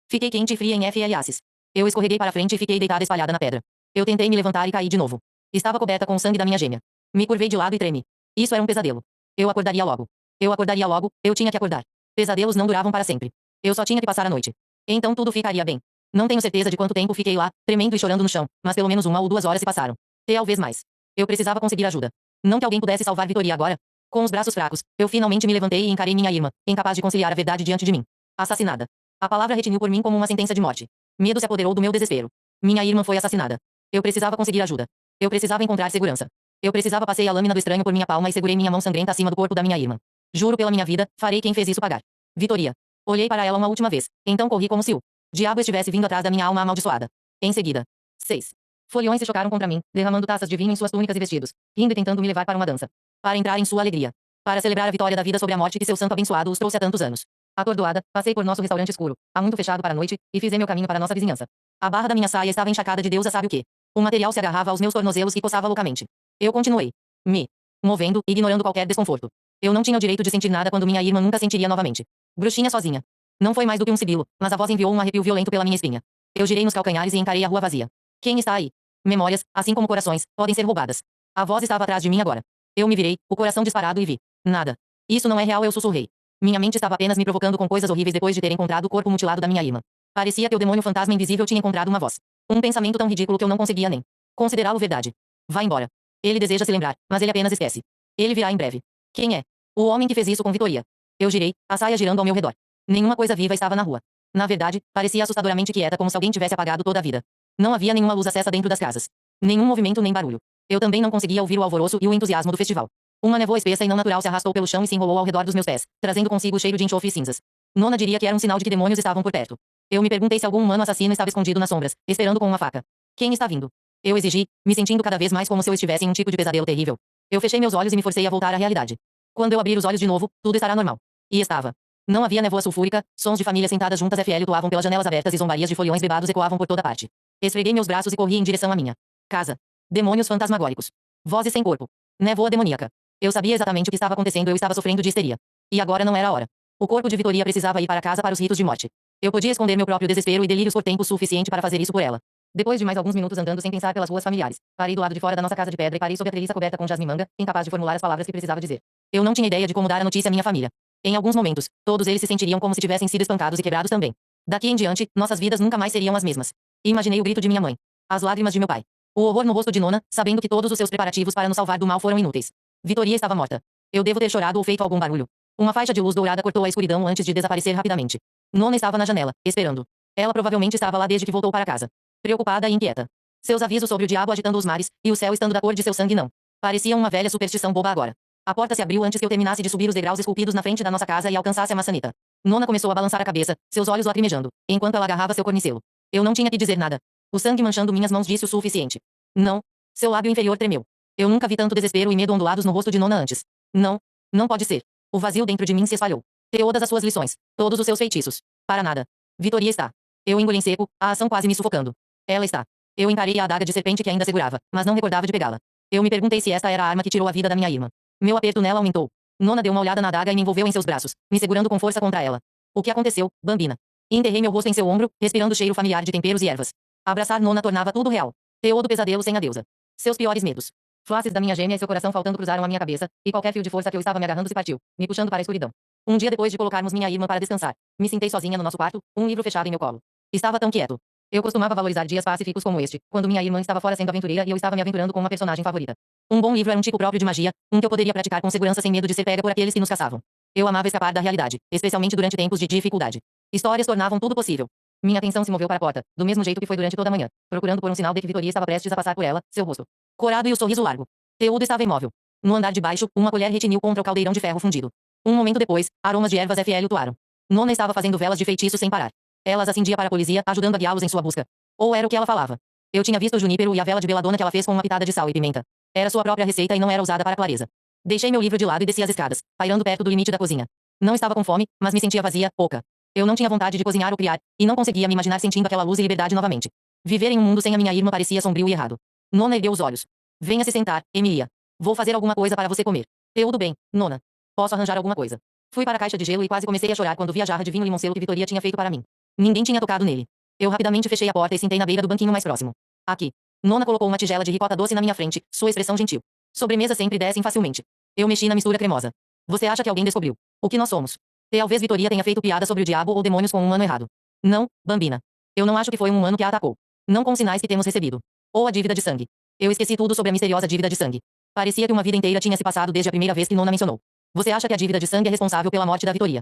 Fiquei quente e fria em FLACs. Eu escorreguei para frente e fiquei deitada espalhada na pedra. Eu tentei me levantar e caí de novo. Estava coberta com o sangue da minha gêmea. Me curvei de lado e tremi. Isso era um pesadelo. Eu acordaria logo. Eu acordaria logo, eu tinha que acordar. Pesadelos não duravam para sempre. Eu só tinha que passar a noite. Então tudo ficaria bem. Não tenho certeza de quanto tempo fiquei lá, tremendo e chorando no chão, mas pelo menos 1 ou 2 horas se passaram. Talvez mais. Eu precisava conseguir ajuda. Não que alguém pudesse salvar Vitória agora. Com os braços fracos, eu finalmente me levantei e encarei minha irmã, incapaz de conciliar a verdade diante de mim. Assassinada. A palavra retiniu por mim como uma sentença de morte. Medo se apoderou do meu desespero. Minha irmã foi assassinada. Eu precisava conseguir ajuda. Eu precisava encontrar segurança. Eu precisava passei a lâmina do estranho por minha palma e segurei minha mão sangrenta acima do corpo da minha irmã. Juro pela minha vida, farei quem fez isso pagar. Vitória. Olhei para ela uma última vez. Então corri como se o diabo estivesse vindo atrás da minha alma amaldiçoada. Em seguida. 6. Foliões se chocaram contra mim, derramando taças de vinho em suas túnicas e vestidos, rindo e tentando me levar para uma dança. Para entrar em sua alegria. Para celebrar a vitória da vida sobre a morte que seu santo abençoado os trouxe há tantos anos. Atordoada, passei por nosso restaurante escuro, há muito fechado para a noite, e fiz meu caminho para nossa vizinhança. A barra da minha saia estava encharcada de Deus sabe o quê. O material se agarrava aos meus tornozelos e coçava loucamente. Eu continuei. Me movendo, ignorando qualquer desconforto. Eu não tinha o direito de sentir nada quando minha irmã nunca sentiria novamente. Bruxinha sozinha. Não foi mais do que um sibilo, mas a voz enviou um arrepio violento pela minha espinha. Eu girei nos calcanhares e encarei a rua vazia. Quem está aí? Memórias, assim como corações, podem ser roubadas. A voz estava atrás de mim agora. Eu me virei, o coração disparado e vi. Nada. Isso não é real, eu sussurrei. Minha mente estava apenas me provocando com coisas horríveis depois de ter encontrado o corpo mutilado da minha irmã. Parecia que o demônio fantasma invisível tinha encontrado uma voz. Um pensamento tão ridículo que eu não conseguia nem considerá-lo verdade. Vá embora. Ele deseja se lembrar, mas ele apenas esquece. Ele virá em breve. Quem é? O homem que fez isso com Vitória. Eu girei, a saia girando ao meu redor. Nenhuma coisa viva estava na rua. Na verdade, parecia assustadoramente quieta como se alguém tivesse apagado toda a vida. Não havia nenhuma luz acesa dentro das casas. Nenhum movimento nem barulho. Eu também não conseguia ouvir o alvoroço e o entusiasmo do festival. Uma névoa espessa e não natural se arrastou pelo chão e se enrolou ao redor dos meus pés, trazendo consigo o cheiro de enxofre e cinzas. Nona diria que era um sinal de que demônios estavam por perto. Eu me perguntei se algum humano assassino estava escondido nas sombras, esperando com uma faca. Quem está vindo? Eu exigi, me sentindo cada vez mais como se eu estivesse em um tipo de pesadelo terrível. Eu fechei meus olhos e me forcei a voltar à realidade. Quando eu abrir os olhos de novo, tudo estará normal. E estava. Não havia névoa sulfúrica, sons de famílias sentadas juntas FL toavam pelas janelas abertas e zombarias de foliões bebados ecoavam por toda parte. Esfreguei meus braços e corri em direção à minha casa. Demônios fantasmagóricos. Vozes sem corpo. Névoa demoníaca. Eu sabia exatamente o que estava acontecendo, eu estava sofrendo de histeria. E agora não era a hora. O corpo de Vitória precisava ir para casa para os ritos de morte. Eu podia esconder meu próprio desespero e delírios por tempo suficiente para fazer isso por ela. Depois de mais alguns minutos andando sem pensar pelas ruas familiares, parei do lado de fora da nossa casa de pedra e parei sob a treliça coberta com jasmim-manga, incapaz de formular as palavras que precisava dizer. Eu não tinha ideia de como dar a notícia à minha família. Em alguns momentos, todos eles se sentiriam como se tivessem sido espancados e quebrados também. Daqui em diante, nossas vidas nunca mais seriam as mesmas. Imaginei o grito de minha mãe. As lágrimas de meu pai. O horror no rosto de Nona, sabendo que todos os seus preparativos para nos salvar do mal foram inúteis. Vitória estava morta. Eu devo ter chorado ou feito algum barulho. Uma faixa de luz dourada cortou a escuridão antes de desaparecer rapidamente. Nona estava na janela, esperando. Ela provavelmente estava lá desde que voltou para casa. Preocupada e inquieta. Seus avisos sobre o diabo agitando os mares, e o céu estando da cor de seu sangue não. Pareciam uma velha superstição boba agora. A porta se abriu antes que eu terminasse de subir os degraus esculpidos na frente da nossa casa e alcançasse a maçaneta. Nona começou a balançar a cabeça, seus olhos lacrimejando, enquanto ela agarrava seu cornicelo. Eu não tinha que dizer nada. O sangue manchando minhas mãos disse o suficiente. Não. Seu lábio inferior tremeu. Eu nunca vi tanto desespero e medo ondulados no rosto de Nona antes. Não. Não pode ser. O vazio dentro de mim se espalhou. Todas as suas lições. Todos os seus feitiços. Para nada. Vitória está. Eu engoli em seco, a ação quase me sufocando. Ela está. Eu encarei a adaga de serpente que ainda segurava, mas não recordava de pegá-la. Eu me perguntei se esta era a arma que tirou a vida da minha irmã. Meu aperto nela aumentou. Nona deu uma olhada na adaga e me envolveu em seus braços, me segurando com força contra ela. O que aconteceu, Bambina? Enterrei meu rosto em seu ombro, respirando o cheiro familiar de temperos e ervas. Abraçar Nona tornava tudo real. Teô do pesadelo sem a deusa. Seus piores medos. Flashes da minha gêmea e seu coração faltando cruzaram a minha cabeça, e qualquer fio de força que eu estava me agarrando se partiu, me puxando para a escuridão. Um dia depois de colocarmos minha irmã para descansar, me sentei sozinha no nosso quarto, um livro fechado em meu colo. Estava tão quieto. Eu costumava valorizar dias pacíficos como este, quando minha irmã estava fora sendo aventureira e eu estava me aventurando com uma personagem favorita. Um bom livro era um tipo próprio de magia, um que eu poderia praticar com segurança sem medo de ser pega por aqueles que nos caçavam. Eu amava escapar da realidade, especialmente durante tempos de dificuldade. Histórias tornavam tudo possível. Minha atenção se moveu para a porta, do mesmo jeito que foi durante toda a manhã, procurando por um sinal de que Vitoria estava prestes a passar por ela, seu rosto corado e o sorriso largo. Teudo estava imóvel. No andar de baixo, uma colher retiniu contra o caldeirão de ferro fundido. Um momento depois, aromas de ervas flutuaram. Nona estava fazendo velas de feitiço sem parar. Elas acendia para a polisia, ajudando a guiá-los em sua busca. Ou era o que ela falava. Eu tinha visto o junípero e a vela de beladona que ela fez com uma pitada de sal e pimenta. Era sua própria receita e não era usada para clareza. Deixei meu livro de lado e desci as escadas, pairando perto do limite da cozinha. Não estava com fome, mas me sentia vazia, oca. Eu não tinha vontade de cozinhar ou criar, e não conseguia me imaginar sentindo aquela luz e liberdade novamente. Viver em um mundo sem a minha irmã parecia sombrio e errado. Nona ergueu os olhos. Venha se sentar, Emilia. Vou fazer alguma coisa para você comer. Tudo bem, Nona. Posso arranjar alguma coisa. Fui para a caixa de gelo e quase comecei a chorar quando vi a jarra de vinho limoncelo que Vitoria tinha feito para mim. Ninguém tinha tocado nele. Eu rapidamente fechei a porta e sentei na beira do banquinho mais próximo. Aqui. Nona colocou uma tigela de ricota doce na minha frente, sua expressão gentil. Sobremesas sempre descem facilmente. Eu mexi na mistura cremosa. Você acha que alguém descobriu o que nós somos? Talvez Vitoria tenha feito piada sobre o diabo ou demônios com um humano errado. Não, Bambina. Eu não acho que foi um humano que a atacou. Não com os sinais que temos recebido. Ou a dívida de sangue. Eu esqueci tudo sobre a misteriosa dívida de sangue. Parecia que uma vida inteira tinha se passado desde a primeira vez que Nona mencionou. Você acha que a dívida de sangue é responsável pela morte da Vitoria?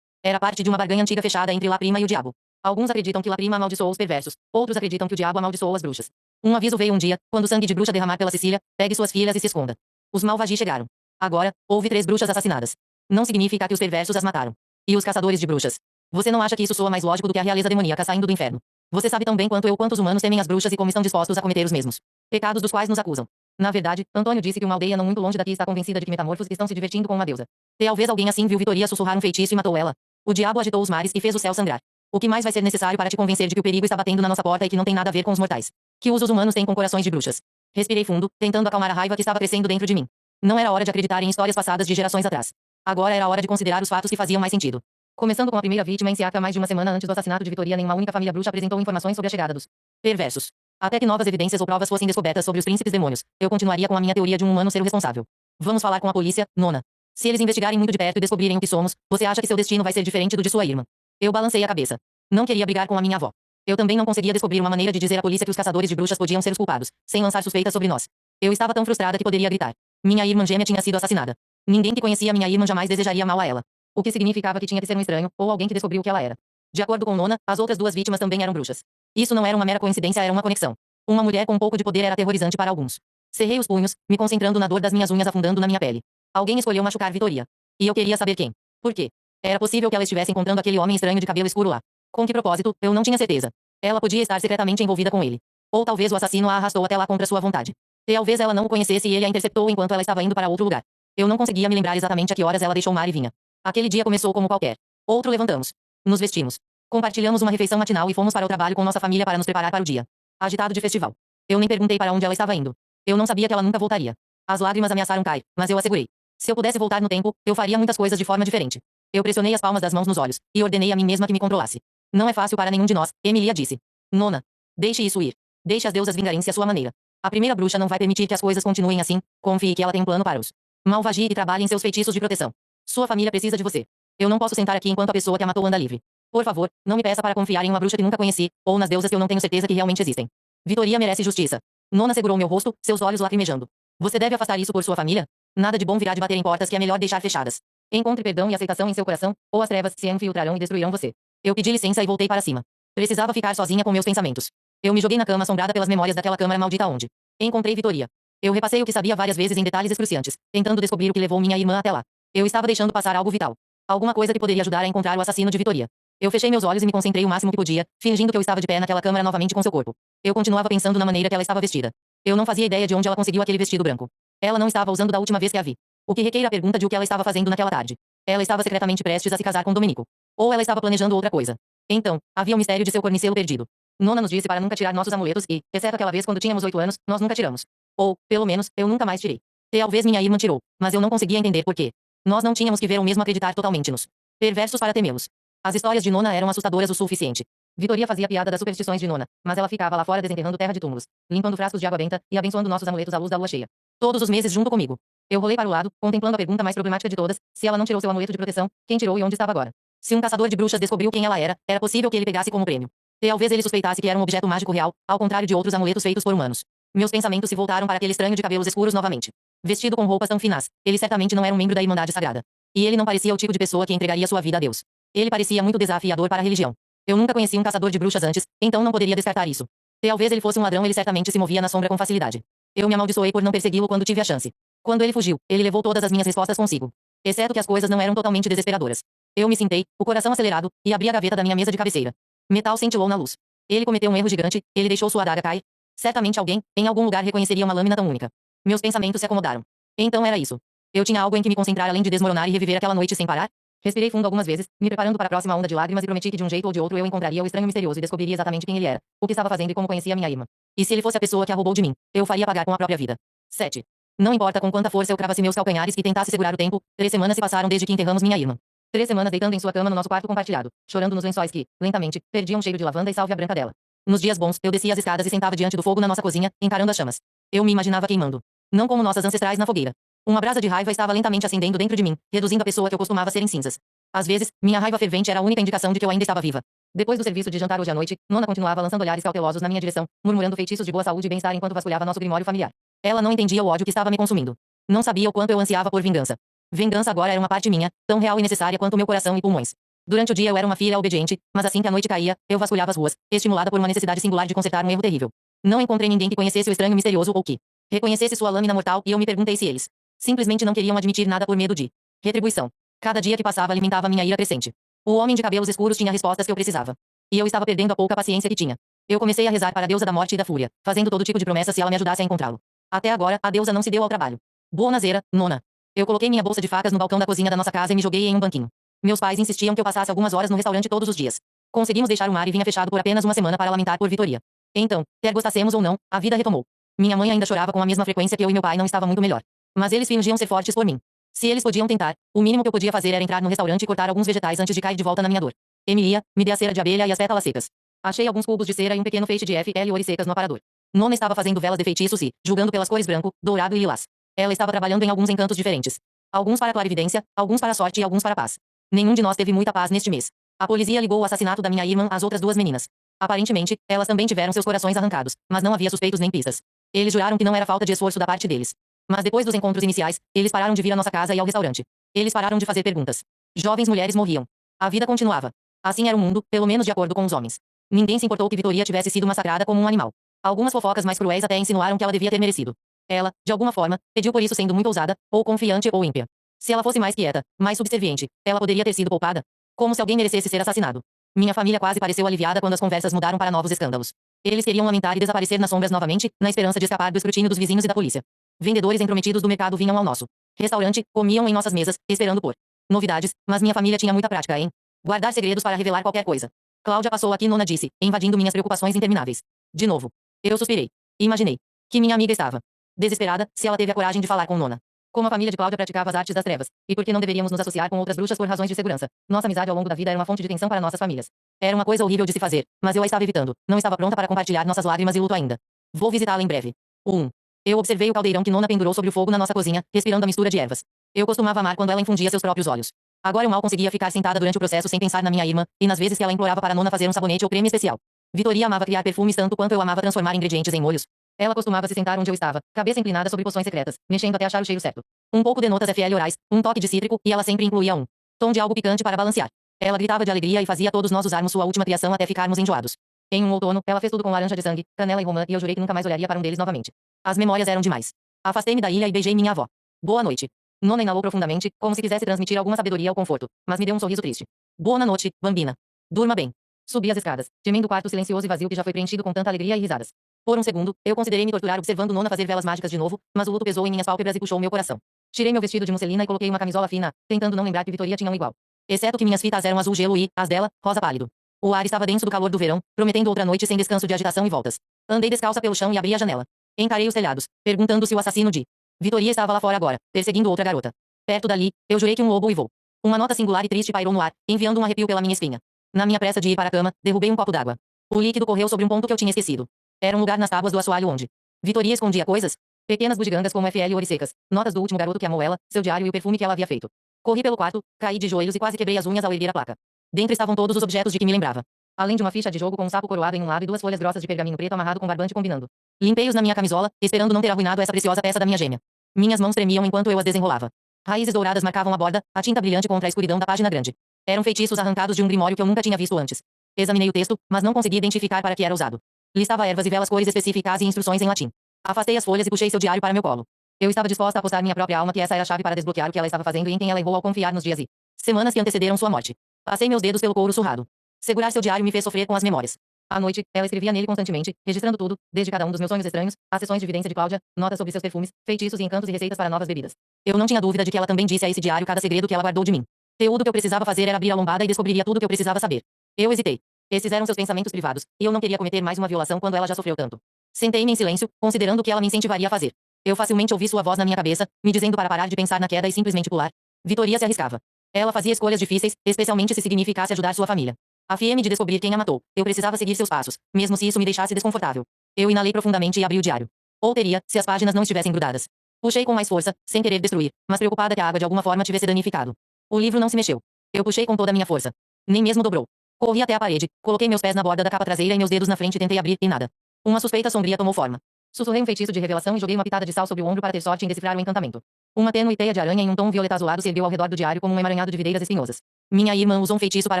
Era parte de uma barganha antiga fechada entre La Prima e o diabo. Alguns acreditam que La Prima amaldiçoou os perversos, outros acreditam que o diabo amaldiçoou as bruxas. Um aviso veio um dia, quando o sangue de bruxa derramar pela Sicília, pegue suas filhas e se esconda. Os Malvagi chegaram. Agora, houve 3 bruxas assassinadas. Não significa que os perversos as mataram. E os caçadores de bruxas? Você não acha que isso soa mais lógico do que a realeza demoníaca saindo do inferno? Você sabe tão bem quanto eu quantos humanos temem as bruxas e como estão dispostos a cometer os mesmos pecados dos quais nos acusam. Na verdade, Antônio disse que uma aldeia não muito longe daqui está convencida de que metamorfos estão se divertindo com uma deusa. Talvez alguém assim viu Vitoria sussurrar um feitiço e matou ela. O diabo agitou os mares e fez o céu sangrar. O que mais vai ser necessário para te convencer de que o perigo está batendo na nossa porta e que não tem nada a ver com os mortais? Que usos humanos têm com corações de bruxas? Respirei fundo, tentando acalmar a raiva que estava crescendo dentro de mim. Não era hora de acreditar em histórias passadas de gerações atrás. Agora era hora de considerar os fatos que faziam mais sentido. Começando com a primeira vítima em Siaka mais de uma semana antes do assassinato de Vitoria, nenhuma única família bruxa apresentou informações sobre a chegada dos perversos. Até que novas evidências ou provas fossem descobertas sobre os príncipes demônios, eu continuaria com a minha teoria de um humano ser o responsável. Vamos falar com a polícia, Nona. Se eles investigarem muito de perto e descobrirem o que somos, você acha que seu destino vai ser diferente do de sua irmã? Eu balancei a cabeça. Não queria brigar com a minha avó. Eu também não conseguia descobrir uma maneira de dizer à polícia que os caçadores de bruxas podiam ser os culpados, sem lançar suspeitas sobre nós. Eu estava tão frustrada que poderia gritar. Minha irmã gêmea tinha sido assassinada. Ninguém que conhecia minha irmã jamais desejaria mal a ela. O que significava que tinha que ser um estranho, ou alguém que descobriu o que ela era. De acordo com Nona, as outras 2 vítimas também eram bruxas. Isso não era uma mera coincidência, era uma conexão. Uma mulher com um pouco de poder era aterrorizante para alguns. Cerrei os punhos, me concentrando na dor das minhas unhas afundando na minha pele. Alguém escolheu machucar Vitoria. E eu queria saber quem. Por quê? Era possível que ela estivesse encontrando aquele homem estranho de cabelo escuro lá. Com que propósito, eu não tinha certeza. Ela podia estar secretamente envolvida com ele. Ou talvez o assassino a arrastou até lá contra sua vontade. Talvez ela não o conhecesse e ele a interceptou enquanto ela estava indo para outro lugar. Eu não conseguia me lembrar exatamente a que horas ela deixou o mar e vinha. Aquele dia começou como qualquer outro. Levantamos. Nos vestimos. Compartilhamos uma refeição matinal e fomos para o trabalho com nossa família para nos preparar para o dia agitado de festival. Eu nem perguntei para onde ela estava indo. Eu não sabia que ela nunca voltaria. As lágrimas ameaçaram cair, mas eu assegurei. Se eu pudesse voltar no tempo, eu faria muitas coisas de forma diferente. Eu pressionei as palmas das mãos nos olhos, e ordenei a mim mesma que me controlasse. Não é fácil para nenhum de nós, Emilia disse. Nona. Deixe isso ir. Deixe as deusas vingarem-se à sua maneira. A primeira bruxa não vai permitir que as coisas continuem assim. Confie que ela tem um plano para os Malvagi e trabalhe em seus feitiços de proteção. Sua família precisa de você. Eu não posso sentar aqui enquanto a pessoa que a matou anda livre. Por favor, não me peça para confiar em uma bruxa que nunca conheci, ou nas deusas que eu não tenho certeza que realmente existem. Vitoria merece justiça. Nona segurou meu rosto, seus olhos lacrimejando. Você deve afastar isso por sua família? Nada de bom virá de bater em portas que é melhor deixar fechadas. Encontre perdão e aceitação em seu coração, ou as trevas se infiltrarão e destruirão você. Eu pedi licença e voltei para cima. Precisava ficar sozinha com meus pensamentos. Eu me joguei na cama assombrada pelas memórias daquela câmara maldita onde encontrei Vitoria. Eu repassei o que sabia várias vezes em detalhes excruciantes, tentando descobrir o que levou minha irmã até lá. Eu estava deixando passar algo vital. Alguma coisa que poderia ajudar a encontrar o assassino de Vitoria. Eu fechei meus olhos e me concentrei o máximo que podia, fingindo que eu estava de pé naquela câmara novamente com seu corpo. Eu continuava pensando na maneira que ela estava vestida. Eu não fazia ideia de onde ela conseguiu aquele vestido branco. Ela não estava usando da última vez que a vi. O que requer a pergunta de o que ela estava fazendo naquela tarde. Ela estava secretamente prestes a se casar com Domenico. Ou ela estava planejando outra coisa. Então, havia o mistério de seu cornicelo perdido. Nona nos disse para nunca tirar nossos amuletos e, exceto aquela vez quando tínhamos 8 anos, nós nunca tiramos. Ou, pelo menos, eu nunca mais tirei. Talvez minha irmã tirou, mas eu não conseguia entender por quê. Nós não tínhamos que ver o mesmo acreditar totalmente nos perversos para temê-los. As histórias de Nona eram assustadoras o suficiente. Vitoria fazia piada das superstições de Nona, mas ela ficava lá fora desenterrando terra de túmulos, limpando frascos de água benta e abençoando nossos amuletos à luz da lua cheia. Todos os meses junto comigo. Eu rolei para o lado, contemplando a pergunta mais problemática de todas: se ela não tirou seu amuleto de proteção, quem tirou e onde estava agora? Se um caçador de bruxas descobriu quem ela era possível que ele pegasse como prêmio. Talvez ele suspeitasse que era um objeto mágico real, ao contrário de outros amuletos feitos por humanos. Meus pensamentos se voltaram para aquele estranho de cabelos escuros novamente. Vestido com roupas tão finas, ele certamente não era um membro da Irmandade Sagrada. E ele não parecia o tipo de pessoa que entregaria sua vida a Deus. Ele parecia muito desafiador para a religião. Eu nunca conheci um caçador de bruxas antes, então não poderia descartar isso. Talvez ele fosse um ladrão, ele certamente se movia na sombra com facilidade. Eu me amaldiçoei por não persegui-lo quando tive a chance. Quando ele fugiu, ele levou todas as minhas respostas consigo. Exceto que as coisas não eram totalmente desesperadoras. Eu me sentei, o coração acelerado, e abri a gaveta da minha mesa de cabeceira. Metal cintilou na luz. Ele cometeu um erro gigante, ele deixou sua adaga cair. Certamente alguém, em algum lugar, reconheceria uma lâmina tão única. Meus pensamentos se acomodaram. Então era isso. Eu tinha algo em que me concentrar além de desmoronar e reviver aquela noite sem parar? Respirei fundo algumas vezes, me preparando para a próxima onda de lágrimas e prometi que de um jeito ou de outro eu encontraria o estranho misterioso e descobriria exatamente quem ele era, o que estava fazendo e como conhecia minha irmã. E se ele fosse a pessoa que a roubou de mim, eu faria pagar com a própria vida. 7. Não importa com quanta força eu cravasse meus calcanhares e tentasse segurar o tempo, 3 semanas se passaram desde que enterramos minha irmã. 3 semanas deitando em sua cama no nosso quarto compartilhado, chorando nos lençóis que, lentamente, perdiam um cheiro de lavanda e sálvia branca dela. Nos dias bons, eu descia as escadas e sentava diante do fogo na nossa cozinha, encarando as chamas. Eu me imaginava queimando. Não como nossas ancestrais na fogueira. Uma brasa de raiva estava lentamente acendendo dentro de mim, reduzindo a pessoa que eu costumava ser em cinzas. Às vezes, minha raiva fervente era a única indicação de que eu ainda estava viva. Depois do serviço de jantar hoje à noite, Nona continuava lançando olhares cautelosos na minha direção, murmurando feitiços de boa saúde e bem-estar enquanto vasculhava nosso grimório familiar. Ela não entendia o ódio que estava me consumindo. Não sabia o quanto eu ansiava por vingança. Vingança agora era uma parte minha, tão real e necessária quanto meu coração e pulmões. Durante o dia eu era uma filha obediente, mas assim que a noite caía, eu vasculhava as ruas, estimulada por uma necessidade singular de consertar um erro terrível. Não encontrei ninguém que conhecesse o estranho misterioso ou que reconhecesse sua lâmina mortal e eu me perguntei se eles simplesmente não queriam admitir nada por medo de retribuição. Cada dia que passava alimentava minha ira crescente. O homem de cabelos escuros tinha respostas que eu precisava. E eu estava perdendo a pouca paciência que tinha. Eu comecei a rezar para a deusa da morte e da fúria, fazendo todo tipo de promessas se ela me ajudasse a encontrá-lo. Até agora, a deusa não se deu ao trabalho. Boa nazeira, Nona. Eu coloquei minha bolsa de facas no balcão da cozinha da nossa casa e me joguei em um banquinho. Meus pais insistiam que eu passasse algumas horas no restaurante todos os dias. Conseguimos deixar o mar e vinha fechado por apenas uma semana para lamentar por Vitoria. Então, quer gostássemos ou não, a vida retomou. Minha mãe ainda chorava com a mesma frequência que eu e meu pai não estava muito melhor. Mas eles fingiam ser fortes por mim. Se eles podiam tentar, o mínimo que eu podia fazer era entrar no restaurante e cortar alguns vegetais antes de cair de volta na minha dor. Emilia, me dê a cera de abelha e as pétalas secas. Achei alguns cubos de cera e um pequeno feixe de FL ouro secas no aparador. Nona estava fazendo velas de feitiços e, julgando pelas cores branco, dourado e lilás. Ela estava trabalhando em alguns encantos diferentes. Alguns para clarividência, alguns para sorte e alguns para paz. Nenhum de nós teve muita paz neste mês. A polícia ligou o assassinato da minha irmã às outras 2 meninas. Aparentemente, elas também tiveram seus corações arrancados, mas não havia suspeitos nem pistas. Eles juraram que não era falta de esforço da parte deles. Mas depois dos encontros iniciais, eles pararam de vir à nossa casa e ao restaurante. Eles pararam de fazer perguntas. Jovens mulheres morriam. A vida continuava. Assim era o mundo, pelo menos de acordo com os homens. Ninguém se importou que Vitoria tivesse sido massacrada como um animal. Algumas fofocas mais cruéis até insinuaram que ela devia ter merecido. Ela, de alguma forma, pediu por isso sendo muito ousada, ou confiante ou ímpia. Se ela fosse mais quieta, mais subserviente, ela poderia ter sido poupada. Como se alguém merecesse ser assassinado. Minha família quase pareceu aliviada quando as conversas mudaram para novos escândalos. Eles queriam lamentar e desaparecer nas sombras novamente, na esperança de escapar do escrutínio dos vizinhos e da polícia. Vendedores intrometidos do mercado vinham ao nosso restaurante, comiam em nossas mesas, esperando por novidades, mas minha família tinha muita prática em guardar segredos para revelar qualquer coisa. Cláudia passou aqui, Nona disse, invadindo minhas preocupações intermináveis. De novo. Eu suspirei. Imaginei que minha amiga estava desesperada, se ela teve a coragem de falar com Nona. Como a família de Cláudia praticava as artes das trevas, e por que não deveríamos nos associar com outras bruxas por razões de segurança? Nossa amizade ao longo da vida era uma fonte de tensão para nossas famílias. Era uma coisa horrível de se fazer, mas eu a estava evitando. Não estava pronta para compartilhar nossas lágrimas e luto ainda. Vou visitá-la em breve. 1. Eu observei o caldeirão que Nona pendurou sobre o fogo na nossa cozinha, respirando a mistura de ervas. Eu costumava amar quando ela infundia seus próprios olhos. Agora eu mal conseguia ficar sentada durante o processo sem pensar na minha irmã, e nas vezes que ela implorava para Nona fazer um sabonete ou creme especial. Vitoria amava criar perfumes tanto quanto eu amava transformar ingredientes em molhos. Ela costumava se sentar onde eu estava, cabeça inclinada sobre poções secretas, mexendo até achar o cheiro certo. Um pouco de notas FL orais, um toque de cítrico, e ela sempre incluía um tom de algo picante para balancear. Ela gritava de alegria e fazia todos nós usarmos sua última criação até ficarmos enjoados. Em um outono, ela fez tudo com laranja de sangue, canela e romã, e eu jurei que nunca mais olharia para um deles novamente. As memórias eram demais. Afastei-me da ilha e beijei minha avó. Boa noite. Nona inalou profundamente, como se quisesse transmitir alguma sabedoria ou conforto, mas me deu um sorriso triste. Boa noite, bambina. Durma bem. Subi as escadas, temendo o quarto silencioso e vazio que já foi preenchido com tanta alegria e risadas. Por um segundo, eu considerei me torturar observando Nona fazer velas mágicas de novo, mas o luto pesou em minhas pálpebras e puxou meu coração. Tirei meu vestido de musselina e coloquei uma camisola fina, tentando não lembrar que Vitoria tinha um igual. Exceto que minhas fitas eram azul gelo e, as dela, rosa pálido. O ar estava denso do calor do verão, prometendo outra noite sem descanso de agitação e voltas. Andei descalça pelo chão e abri a janela. Encarei os telhados, perguntando se o assassino de Vitoria estava lá fora agora, perseguindo outra garota. Perto dali, eu jurei que um lobo uivou. Uma nota singular e triste pairou no ar, enviando um arrepio pela minha espinha. Na minha pressa de ir para a cama, derrubei um copo d'água. O líquido correu sobre um ponto que eu tinha esquecido. Era um lugar nas tábuas do assoalho onde Vitoria escondia coisas. Pequenas bugigangas como FL orissecas, notas do último garoto que amou ela, seu diário e o perfume que ela havia feito. Corri pelo quarto, caí de joelhos e quase quebrei as unhas ao erguer a placa. Dentro estavam todos os objetos de que me lembrava. Além de uma ficha de jogo com um sapo coroado em um lado e 2 folhas grossas de pergaminho preto amarrado com barbante combinando. Limpei-os na minha camisola, esperando não ter arruinado essa preciosa peça da minha gêmea. Minhas mãos tremiam enquanto eu as desenrolava. Raízes douradas marcavam a borda, a tinta brilhante contra a escuridão da página grande. Eram feitiços arrancados de um grimório que eu nunca tinha visto antes. Examinei o texto, mas não consegui identificar para que era usado. Listava ervas e velas, cores específicas e instruções em latim. Afastei as folhas e puxei seu diário para meu colo. Eu estava disposta a apostar minha própria alma que essa era a chave para desbloquear o que ela estava fazendo e em quem ela errou ao confiar nos dias e semanas que antecederam sua morte. Passei meus dedos pelo couro surrado. Segurar seu diário me fez sofrer com as memórias. À noite, ela escrevia nele constantemente, registrando tudo, desde cada um dos meus sonhos estranhos, as sessões de vidência de Cláudia, notas sobre seus perfumes, feitiços e encantos e receitas para novas bebidas. Eu não tinha dúvida de que ela também disse a esse diário cada segredo que ela guardou de mim. Tudo que eu precisava fazer era abrir a lombada e descobriria tudo que eu precisava saber. Eu hesitei. Esses eram seus pensamentos privados, e eu não queria cometer mais uma violação quando ela já sofreu tanto. Sentei-me em silêncio, considerando o que ela me incentivaria a fazer. Eu facilmente ouvi sua voz na minha cabeça, me dizendo para parar de pensar na queda e simplesmente pular. Vitoria se arriscava. Ela fazia escolhas difíceis, especialmente se significasse ajudar sua família. Afie-me de descobrir quem a matou. Eu precisava seguir seus passos, mesmo se isso me deixasse desconfortável. Eu inalei profundamente e abri o diário. Ou teria, se as páginas não estivessem grudadas. Puxei com mais força, sem querer destruir, mas preocupada que a água de alguma forma tivesse danificado. O livro não se mexeu. Eu puxei com toda a minha força. Nem mesmo dobrou. Corri até a parede, coloquei meus pés na borda da capa traseira e meus dedos na frente e tentei abrir, e nada. Uma suspeita sombria tomou forma. Sussurrei um feitiço de revelação e joguei uma pitada de sal sobre o ombro para ter sorte em decifrar o encantamento. Uma tênue teia de aranha em um tom violeta azulado se ergueu ao redor do diário como um emaranhado de videiras espinhosas. Minha irmã usou um feitiço para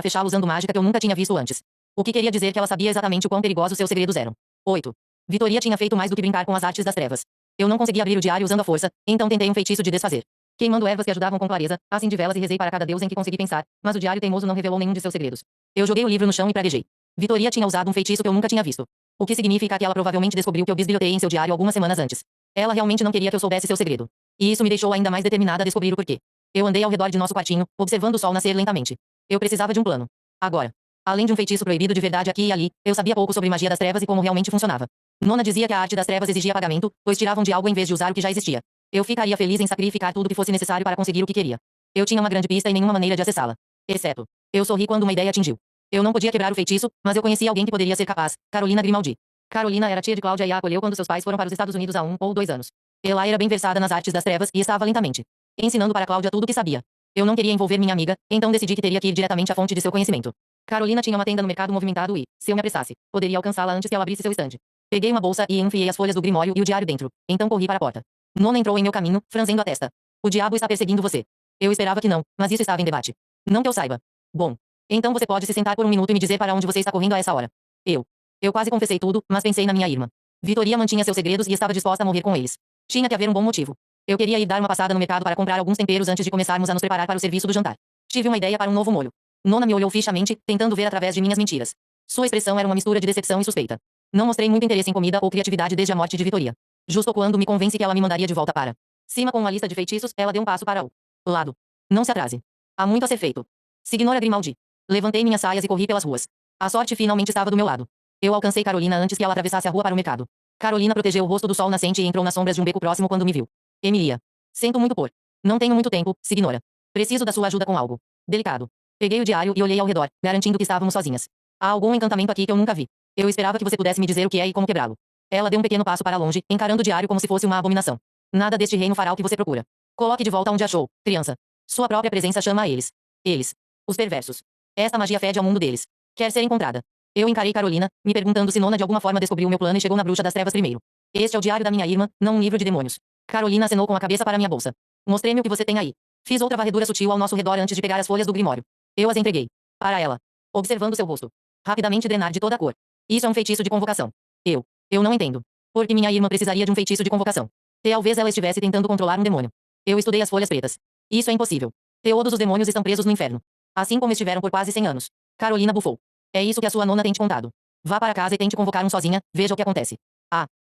fechá-lo usando mágica que eu nunca tinha visto antes. O que queria dizer que ela sabia exatamente o quão perigosos seus segredos eram. 8. Vitoria tinha feito mais do que brincar com as artes das trevas. Eu não conseguia abrir o diário usando a força, então tentei um feitiço de desfazer. Queimando ervas que ajudavam com clareza, assim de velas e rezei para cada deus em que consegui pensar, mas o diário teimoso não revelou nenhum de seus segredos. Eu joguei o livro no chão e praguejei. Vitoria tinha usado um feitiço que eu nunca tinha visto. O que significa que ela provavelmente descobriu que eu bisbilhotei em seu diário algumas semanas antes. Ela realmente não queria que eu soubesse seu segredo. E isso me deixou ainda mais determinada a descobrir o porquê. Eu andei ao redor de nosso quartinho, observando o sol nascer lentamente. Eu precisava de um plano. Agora. Além de um feitiço proibido de verdade aqui e ali, eu sabia pouco sobre magia das trevas e como realmente funcionava. Nona dizia que a arte das trevas exigia pagamento, pois tiravam de algo em vez de usar o que já existia. Eu ficaria feliz em sacrificar tudo que fosse necessário para conseguir o que queria. Eu tinha uma grande pista e nenhuma maneira de acessá-la. Exceto. Eu sorri quando uma ideia atingiu. Eu não podia quebrar o feitiço, mas eu conhecia alguém que poderia ser capaz, Carolina Grimaldi. Carolina era tia de Cláudia e a acolheu quando seus pais foram para os Estados Unidos há 1 ou 2 anos. Ela era bem versada nas artes das trevas e estava lentamente ensinando para Cláudia tudo o que sabia. Eu não queria envolver minha amiga, então decidi que teria que ir diretamente à fonte de seu conhecimento. Carolina tinha uma tenda no mercado movimentado e, se eu me apressasse, poderia alcançá-la antes que ela abrisse seu estande. Peguei uma bolsa e enfiei as folhas do grimório e o diário dentro, então corri para a porta. Nona entrou em meu caminho, franzindo a testa. O diabo está perseguindo você. Eu esperava que não, mas isso estava em debate. Não que eu saiba. Bom. Então você pode se sentar por um minuto e me dizer para onde você está correndo a essa hora. Eu quase confessei tudo, mas pensei na minha irmã. Vitoria mantinha seus segredos e estava disposta a morrer com eles. Tinha que haver um bom motivo. Eu queria ir dar uma passada no mercado para comprar alguns temperos antes de começarmos a nos preparar para o serviço do jantar. Tive uma ideia para um novo molho. Nona me olhou fixamente, tentando ver através de minhas mentiras. Sua expressão era uma mistura de decepção e suspeita. Não mostrei muito interesse em comida ou criatividade desde a morte de Vitoria. Justo quando me convence que ela me mandaria de volta para cima com uma lista de feitiços, ela deu um passo para o lado. Não se atrase. Há muito a ser feito. Signora Grimaldi. Levantei minhas saias e corri pelas ruas. A sorte finalmente estava do meu lado. Eu alcancei Carolina antes que ela atravessasse a rua para o mercado. Carolina protegeu o rosto do sol nascente e entrou nas sombras de um beco próximo quando me viu. Emilia. Sinto muito por. Não tenho muito tempo, signora. Preciso da sua ajuda com algo delicado. Peguei o diário e olhei ao redor, garantindo que estávamos sozinhas. Há algum encantamento aqui que eu nunca vi. Eu esperava que você pudesse me dizer o que é e como quebrá-lo. Ela deu um pequeno passo para longe, encarando o diário como se fosse uma abominação. Nada deste reino fará o que você procura. Coloque de volta onde achou, criança. Sua própria presença chama a eles. Eles. Os perversos. Esta magia fede ao mundo deles. Quer ser encontrada. Eu encarei Carolina, me perguntando se Nona de alguma forma descobriu meu plano e chegou na bruxa das trevas primeiro. Este é o diário da minha irmã, não um livro de demônios. Carolina acenou com a cabeça para minha bolsa. Mostrei-me o que você tem aí. Fiz outra varredura sutil ao nosso redor antes de pegar as folhas do grimório. Eu as entreguei. Para ela. Observando seu rosto. Rapidamente drenar de toda a cor. Isso é um feitiço de convocação. Eu não entendo. Porque minha irmã precisaria de um feitiço de convocação. Talvez ela estivesse tentando controlar um demônio. Eu estudei as folhas pretas. Isso é impossível. Todos os demônios estão presos no inferno. Assim como estiveram por quase 100 anos. Carolina bufou. É isso que a sua nona tem te contado. Vá para casa e tente convocar um sozinha, veja o que acontece.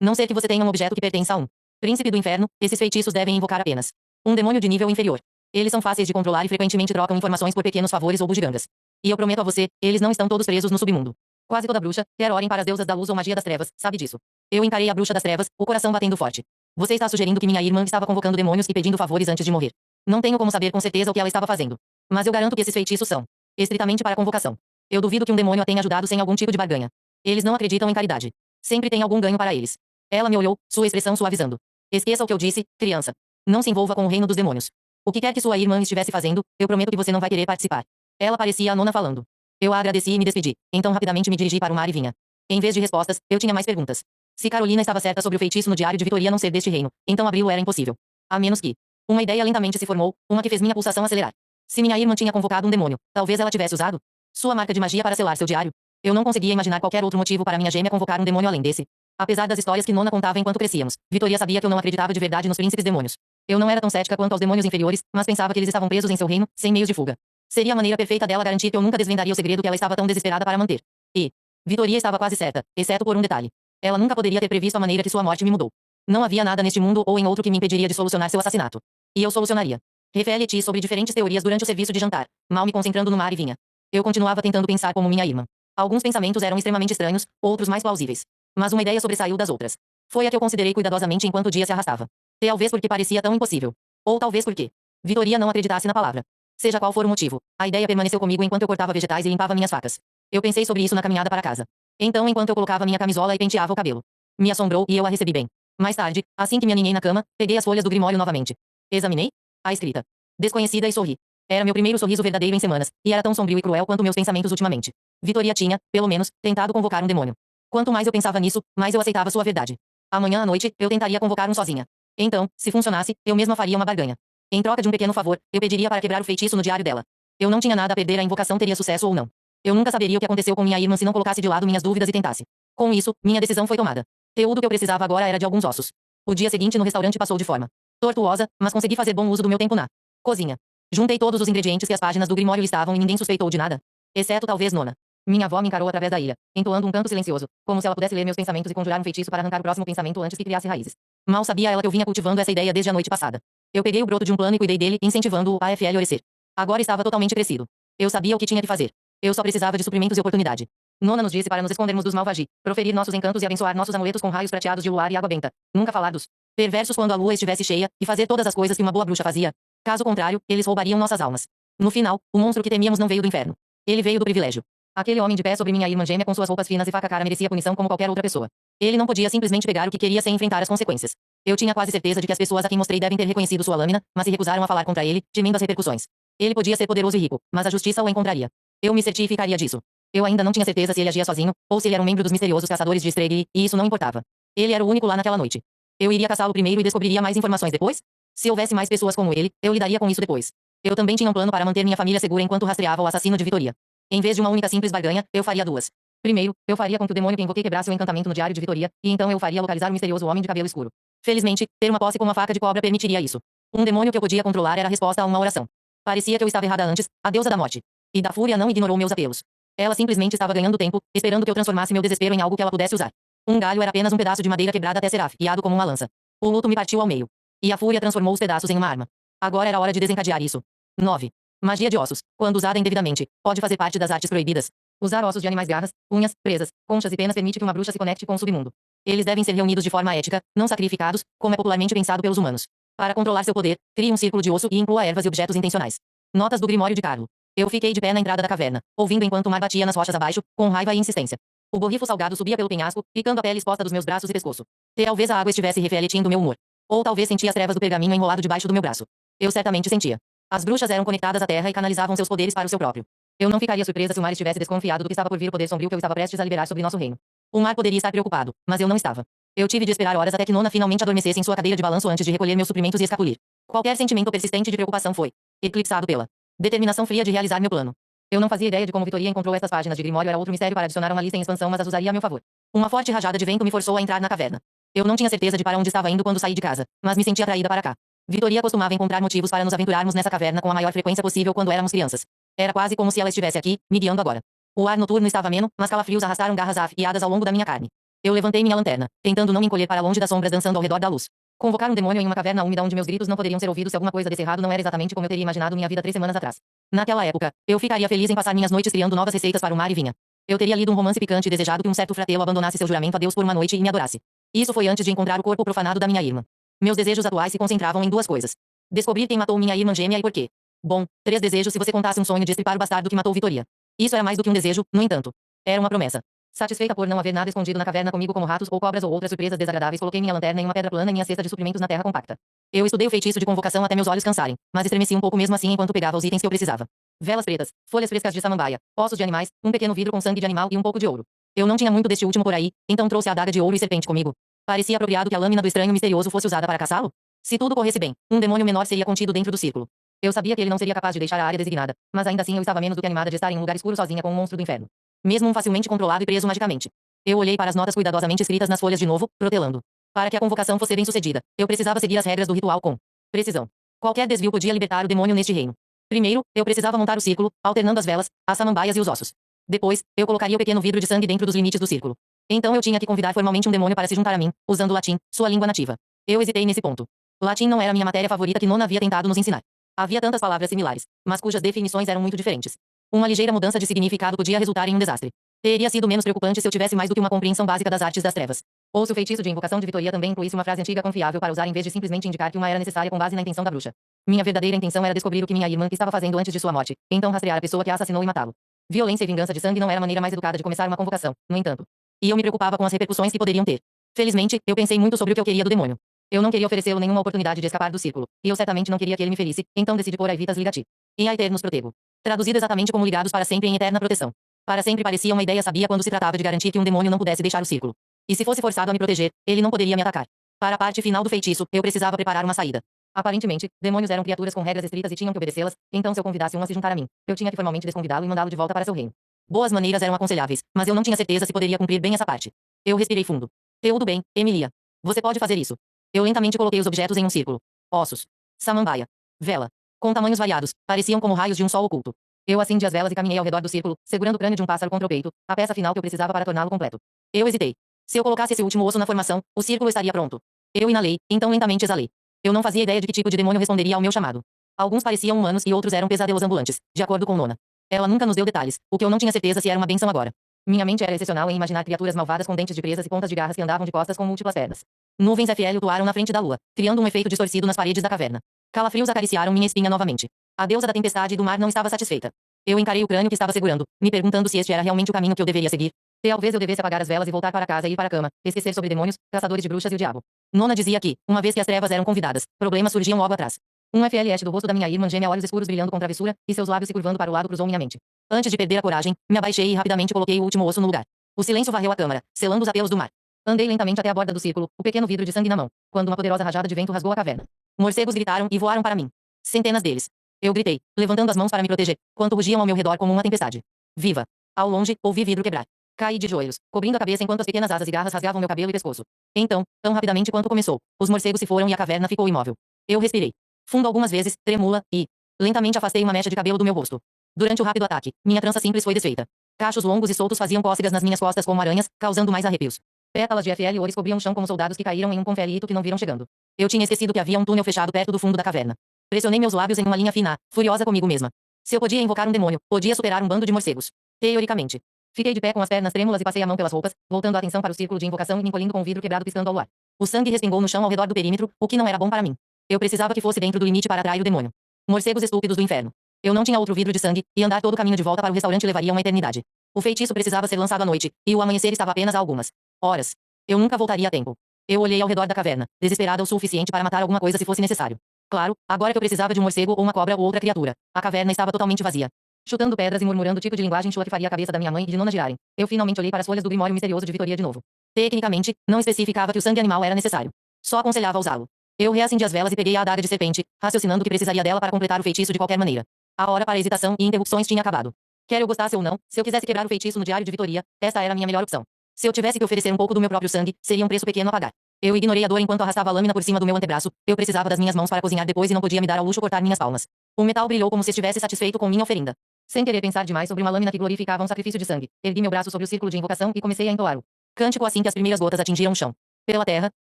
Não ser que você tenha um objeto que pertença a um príncipe do inferno, esses feitiços devem invocar apenas um demônio de nível inferior. Eles são fáceis de controlar e frequentemente trocam informações por pequenos favores ou bugigangas. E eu prometo a você, eles não estão todos presos no submundo. Quase toda bruxa quer orem para as deusas da luz ou magia das trevas, sabe disso. Eu encarei a bruxa das trevas, o coração batendo forte. Você está sugerindo que minha irmã estava convocando demônios e pedindo favores antes de morrer. Não tenho como saber com certeza o que ela estava fazendo. Mas eu garanto que esses feitiços são estritamente para convocação. Eu duvido que um demônio a tenha ajudado sem algum tipo de barganha. Eles não acreditam em caridade. Sempre tem algum ganho para eles. Ela me olhou, sua expressão suavizando. Esqueça o que eu disse, criança. Não se envolva com o reino dos demônios. O que quer que sua irmã estivesse fazendo, eu prometo que você não vai querer participar. Ela parecia a nona falando. Eu a agradeci e me despedi. Então rapidamente me dirigi para o mar e vinha. Em vez de respostas, eu tinha mais perguntas. Se Carolina estava certa sobre o feitiço no diário de Vitoria não ser deste reino, então abri-lo era impossível. A menos que Uma ideia lentamente se formou, uma que fez minha pulsação acelerar. Se minha irmã tinha convocado um demônio, talvez ela tivesse usado sua marca de magia para selar seu diário. Eu não conseguia imaginar qualquer outro motivo para minha gêmea convocar um demônio além desse. Apesar das histórias que Nona contava enquanto crescíamos, Vitoria sabia que eu não acreditava de verdade nos príncipes demônios. Eu não era tão cética quanto aos demônios inferiores, mas pensava que eles estavam presos em seu reino, sem meios de fuga. Seria a maneira perfeita dela garantir que eu nunca desvendaria o segredo que ela estava tão desesperada para manter. E Vitoria estava quase certa, exceto por um detalhe. Ela nunca poderia ter previsto a maneira que sua morte me mudou. Não havia nada neste mundo ou em outro que me impediria de solucionar seu assassinato. E eu solucionaria. Refleti sobre diferentes teorias durante o serviço de jantar, mal me concentrando no mar e vinha. Eu continuava tentando pensar como minha irmã. Alguns pensamentos eram extremamente estranhos, outros mais plausíveis. Mas uma ideia sobressaiu das outras. Foi a que eu considerei cuidadosamente enquanto o dia se arrastava. Talvez porque parecia tão impossível. Ou talvez porque Vitoria não acreditasse na palavra. Seja qual for o motivo, a ideia permaneceu comigo enquanto eu cortava vegetais e limpava minhas facas. Eu pensei sobre isso na caminhada para casa. Então, enquanto eu colocava minha camisola e penteava o cabelo. Me assombrou e eu a recebi bem. Mais tarde, assim que me aninhei na cama, peguei as folhas do grimório novamente. Examinei a escrita. Desconhecida e sorri. Era meu primeiro sorriso verdadeiro em semanas, e era tão sombrio e cruel quanto meus pensamentos ultimamente. Vitoria tinha, pelo menos, tentado convocar um demônio. Quanto mais eu pensava nisso, mais eu aceitava sua verdade. Amanhã à noite, eu tentaria convocar um sozinha. Então, se funcionasse, eu mesma faria uma barganha. Em troca de um pequeno favor, eu pediria para quebrar o feitiço no diário dela. Eu não tinha nada a perder, a invocação teria sucesso ou não. Eu nunca saberia o que aconteceu com minha irmã se não colocasse de lado minhas dúvidas e tentasse. Com isso, minha decisão foi tomada. Tudo que eu precisava agora era de alguns ossos. O dia seguinte no restaurante passou de forma tortuosa, mas consegui fazer bom uso do meu tempo na cozinha. Juntei todos os ingredientes que as páginas do grimório listavam e ninguém suspeitou de nada. Exceto talvez Nona. Minha avó me encarou através da ilha, entoando um canto silencioso, como se ela pudesse ler meus pensamentos e conjurar um feitiço para arrancar o próximo pensamento antes que criasse raízes. Mal sabia ela que eu vinha cultivando essa ideia desde a noite passada. Eu peguei o broto de um plano e cuidei dele, incentivando-o a florescer. Agora estava totalmente crescido. Eu sabia o que tinha que fazer. Eu só precisava de suprimentos e oportunidade. Nona nos disse para nos escondermos dos malvagi, proferir nossos encantos e abençoar nossos amuletos com raios prateados de luar e água benta. Nunca falar dos perversos quando a lua estivesse cheia, e fazer todas as coisas que uma boa bruxa fazia. Caso contrário, eles roubariam nossas almas. No final, o monstro que temíamos não veio do inferno. Ele veio do privilégio. Aquele homem de pé sobre minha irmã gêmea com suas roupas finas e faca cara merecia punição como qualquer outra pessoa. Ele não podia simplesmente pegar o que queria sem enfrentar as consequências. Eu tinha quase certeza de que as pessoas a quem mostrei devem ter reconhecido sua lâmina, mas se recusaram a falar contra ele, temendo as repercussões. Ele podia ser poderoso e rico, mas a justiça o encontraria. Eu me certificaria disso. Eu ainda não tinha certeza se ele agia sozinho, ou se ele era um membro dos misteriosos caçadores de Stregui, e isso não importava. Ele era o único lá naquela noite. Eu iria caçá-lo primeiro e descobriria mais informações depois? Se houvesse mais pessoas como ele, eu lidaria com isso depois. Eu também tinha um plano para manter minha família segura enquanto rastreava o assassino de Vitoria. Em vez de uma única simples barganha, eu faria duas. Primeiro, eu faria com que o demônio que invoquei quebrasse o encantamento no diário de Vitoria, e então eu faria localizar o misterioso homem de cabelo escuro. Felizmente, ter uma posse com uma faca de cobra permitiria isso. Um demônio que eu podia controlar era a resposta a uma oração. Parecia que eu estava errada antes, a deusa da morte. E da fúria não ignorou meus apelos. Ela simplesmente estava ganhando tempo, esperando que eu transformasse meu desespero em algo que ela pudesse usar. Um galho era apenas um pedaço de madeira quebrada até ser afiado como uma lança. O luto me partiu ao meio. E a fúria transformou os pedaços em uma arma. Agora era hora de desencadear isso. 9. Magia de ossos, quando usada indevidamente, pode fazer parte das artes proibidas. Usar ossos de animais, garras, unhas, presas, conchas e penas permite que uma bruxa se conecte com o submundo. Eles devem ser reunidos de forma ética, não sacrificados, como é popularmente pensado pelos humanos. Para controlar seu poder, crie um círculo de osso e inclua ervas e objetos intencionais. Notas do Grimório de Carlo. Eu fiquei de pé na entrada da caverna, ouvindo enquanto o mar batia nas rochas abaixo, com raiva e insistência. O borrifo salgado subia pelo penhasco, picando a pele exposta dos meus braços e pescoço. Talvez a água estivesse refletindo meu humor. Ou talvez sentia as trevas do pergaminho enrolado debaixo do meu braço. Eu certamente sentia. As bruxas eram conectadas à terra e canalizavam seus poderes para o seu próprio. Eu não ficaria surpresa se o mar estivesse desconfiado do que estava por vir, o poder sombrio que eu estava prestes a liberar sobre nosso reino. O mar poderia estar preocupado, mas eu não estava. Eu tive de esperar horas até que Nona finalmente adormecesse em sua cadeira de balanço antes de recolher meus suprimentos e escapulir. Qualquer sentimento persistente de preocupação foi eclipsado pela determinação fria de realizar meu plano. Eu não fazia ideia de como Vitoria encontrou estas páginas de Grimório, era outro mistério para adicionar uma lista em expansão, mas as usaria a meu favor. Uma forte rajada de vento me forçou a entrar na caverna. Eu não tinha certeza de para onde estava indo quando saí de casa, mas me sentia atraída para cá. Vitoria costumava encontrar motivos para nos aventurarmos nessa caverna com a maior frequência possível quando éramos crianças. Era quase como se ela estivesse aqui, me guiando agora. O ar noturno estava ameno, mas calafrios arrastaram garras afiadas ao longo da minha carne. Eu levantei minha lanterna, tentando não me encolher para longe das sombras dançando ao redor da luz. Convocar um demônio em uma caverna úmida onde meus gritos não poderiam ser ouvidos se alguma coisa desse errado não era exatamente como eu teria imaginado minha vida 3 semanas atrás. Naquela época, eu ficaria feliz em passar minhas noites criando novas receitas para o mar e vinha. Eu teria lido um romance picante e desejado que um certo fratelo abandonasse seu juramento a Deus por uma noite e me adorasse. Isso foi antes de encontrar o corpo profanado da minha irmã. Meus desejos atuais se concentravam em duas coisas. Descobrir quem matou minha irmã gêmea e por quê. Bom, 3 desejos se você contasse um sonho de estripar o bastardo que matou Vitoria. Isso era mais do que um desejo, no entanto. Era uma promessa. Satisfeita por não haver nada escondido na caverna comigo como ratos ou cobras ou outras surpresas desagradáveis, coloquei minha lanterna em uma pedra plana e minha cesta de suprimentos na terra compacta. Eu estudei o feitiço de convocação até meus olhos cansarem, mas estremeci um pouco mesmo assim enquanto pegava os itens que eu precisava. Velas pretas, folhas frescas de samambaia, ossos de animais, um pequeno vidro com sangue de animal e um pouco de ouro. Eu não tinha muito deste último por aí, então trouxe a adaga de ouro e serpente comigo. Parecia apropriado que a lâmina do estranho misterioso fosse usada para caçá-lo. Se tudo corresse bem, um demônio menor seria contido dentro do círculo. Eu sabia que ele não seria capaz de deixar a área designada, mas ainda assim eu estava menos do que animada de estar em um lugar escuro sozinha com um monstro do inferno. Mesmo um facilmente controlado e preso magicamente. Eu olhei para as notas cuidadosamente escritas nas folhas de novo, protelando. Para que a convocação fosse bem sucedida, eu precisava seguir as regras do ritual com precisão. Qualquer desvio podia libertar o demônio neste reino. Primeiro, eu precisava montar o círculo, alternando as velas, as samambaias e os ossos. Depois, eu colocaria o pequeno vidro de sangue dentro dos limites do círculo. Então eu tinha que convidar formalmente um demônio para se juntar a mim, usando o latim, sua língua nativa. Eu hesitei nesse ponto. O latim não era minha matéria favorita que Nona havia tentado nos ensinar. Havia tantas palavras similares, mas cujas definições eram muito diferentes. Uma ligeira mudança de significado podia resultar em um desastre. Teria sido menos preocupante se eu tivesse mais do que uma compreensão básica das artes das trevas. Ou se o feitiço de invocação de Vitoria também incluísse uma frase antiga confiável para usar em vez de simplesmente indicar que uma era necessária com base na intenção da bruxa. Minha verdadeira intenção era descobrir o que minha irmã estava fazendo antes de sua morte, então rastrear a pessoa que a assassinou e matá-lo. Violência e vingança de sangue não era a maneira mais educada de começar uma convocação, no entanto. E eu me preocupava com as repercussões que poderiam ter. Felizmente, eu pensei muito sobre o que eu queria do demônio. Eu não queria oferecê-lo nenhuma oportunidade de escapar do círculo, e eu certamente não queria que ele me ferisse, então decidi pôr a Evitas Ligati. E a Eternos Protego. Traduzido exatamente como ligados para sempre em eterna proteção. Para sempre parecia uma ideia sabia quando se tratava de garantir que um demônio não pudesse deixar o círculo. E se fosse forçado a me proteger, ele não poderia me atacar. Para a parte final do feitiço, eu precisava preparar uma saída. Aparentemente, demônios eram criaturas com regras estritas e tinham que obedecê-las, então se eu convidasse um a se juntar a mim, eu tinha que formalmente desconvidá-lo e mandá-lo de volta para seu reino. Boas maneiras eram aconselháveis, mas eu não tinha certeza se poderia cumprir bem essa parte. Eu respirei fundo. Tudo bem, Emilia. Você pode fazer isso. Eu lentamente coloquei os objetos em um círculo. Ossos. Samambaia. Vela. Com tamanhos variados, pareciam como raios de um sol oculto. Eu acendi as velas e caminhei ao redor do círculo, segurando o crânio de um pássaro contra o peito, a peça final que eu precisava para torná-lo completo. Eu hesitei. Se eu colocasse esse último osso na formação, o círculo estaria pronto. Eu inalei, então lentamente exalei. Eu não fazia ideia de que tipo de demônio responderia ao meu chamado. Alguns pareciam humanos e outros eram pesadelos ambulantes, de acordo com Nona. Ela nunca nos deu detalhes, o que eu não tinha certeza se era uma benção agora. Minha mente era excepcional em imaginar criaturas malvadas com dentes de presas e pontas de garras que andavam de costas com múltiplas pernas. Nuvens FL flutuaram na frente da lua, criando um efeito distorcido nas paredes da caverna. Calafrios acariciaram minha espinha novamente. A deusa da tempestade e do mar não estava satisfeita. Eu encarei o crânio que estava segurando, me perguntando se este era realmente o caminho que eu deveria seguir. Talvez eu devesse apagar as velas e voltar para casa e ir para a cama, esquecer sobre demônios, caçadores de bruxas e o diabo. Nona dizia que, uma vez que as trevas eram convidadas, problemas surgiam logo atrás. Um FLS do rosto da minha irmã gêmea, olhos escuros brilhando com travessura, e seus lábios se curvando para o lado cruzou minha mente. Antes de perder a coragem, me abaixei e rapidamente coloquei o último osso no lugar. O silêncio varreu a câmara, selando os apelos do mar. Andei lentamente até a borda do círculo, o pequeno vidro de sangue na mão, quando uma poderosa rajada de vento rasgou a caverna. Morcegos gritaram e voaram para mim. Centenas deles. Eu gritei, levantando as mãos para me proteger, quando rugiam ao meu redor como uma tempestade. Viva! Ao longe, ouvi vidro quebrar. Caí de joelhos, cobrindo a cabeça enquanto as pequenas asas e garras rasgavam meu cabelo e pescoço. Então, tão rapidamente quanto começou, os morcegos se foram e a caverna ficou imóvel. Eu respirei fundo algumas vezes, tremula, e lentamente afastei uma mecha de cabelo do meu rosto. Durante o rápido ataque, minha trança simples foi desfeita. Cachos longos e soltos faziam cócegas nas minhas costas como aranhas, causando mais arrepios. Pétalas de FL oures cobriam o chão como soldados que caíram em um confere-ito que não viram chegando. Eu tinha esquecido que havia um túnel fechado perto do fundo da caverna. Pressionei meus lábios em uma linha fina, furiosa comigo mesma. Se eu podia invocar um demônio, podia superar um bando de morcegos. Teoricamente. Fiquei de pé com as pernas trêmulas e passei a mão pelas roupas, voltando a atenção para o círculo de invocação e me encolhendo com o vidro quebrado piscando ao luar. O sangue respingou no chão ao redor do perímetro, o que não era bom para mim. Eu precisava que fosse dentro do limite para atrair o demônio. Morcegos estúpidos do inferno. Eu não tinha outro vidro de sangue, e andar todo o caminho de volta para o restaurante levaria uma eternidade. O feitiço precisava ser lançado à noite, e o amanhecer estava apenas a algumas horas. Eu nunca voltaria a tempo. Eu olhei ao redor da caverna, desesperada o suficiente para matar alguma coisa se fosse necessário. Claro, agora que eu precisava de um morcego ou uma cobra ou outra criatura, a caverna estava totalmente vazia. Chutando pedras e murmurando o tipo de linguagem chula que faria a cabeça da minha mãe e de Nona girarem, eu finalmente olhei para as folhas do Grimório Misterioso de Vitoria de novo. Tecnicamente, não especificava que o sangue animal era necessário. Só aconselhava usá-lo. Eu reacendi as velas e peguei a adaga de serpente, raciocinando que precisaria dela para completar o feitiço de qualquer maneira. A hora para hesitação e interrupções tinha acabado. Quer eu gostasse ou não, se eu quisesse quebrar o feitiço no Diário de Vitoria, esta era a minha melhor opção. Se eu tivesse que oferecer um pouco do meu próprio sangue, seria um preço pequeno a pagar. Eu ignorei a dor enquanto arrastava a lâmina por cima do meu antebraço. Eu precisava das minhas mãos para cozinhar depois e não podia me dar ao luxo cortar minhas palmas. O metal brilhou como se estivesse satisfeito com minha oferenda. Sem querer pensar demais sobre uma lâmina que glorificava um sacrifício de sangue, ergui meu braço sobre o círculo de invocação e comecei a entoar o cântico assim que as primeiras gotas atingiram o chão. Pela terra,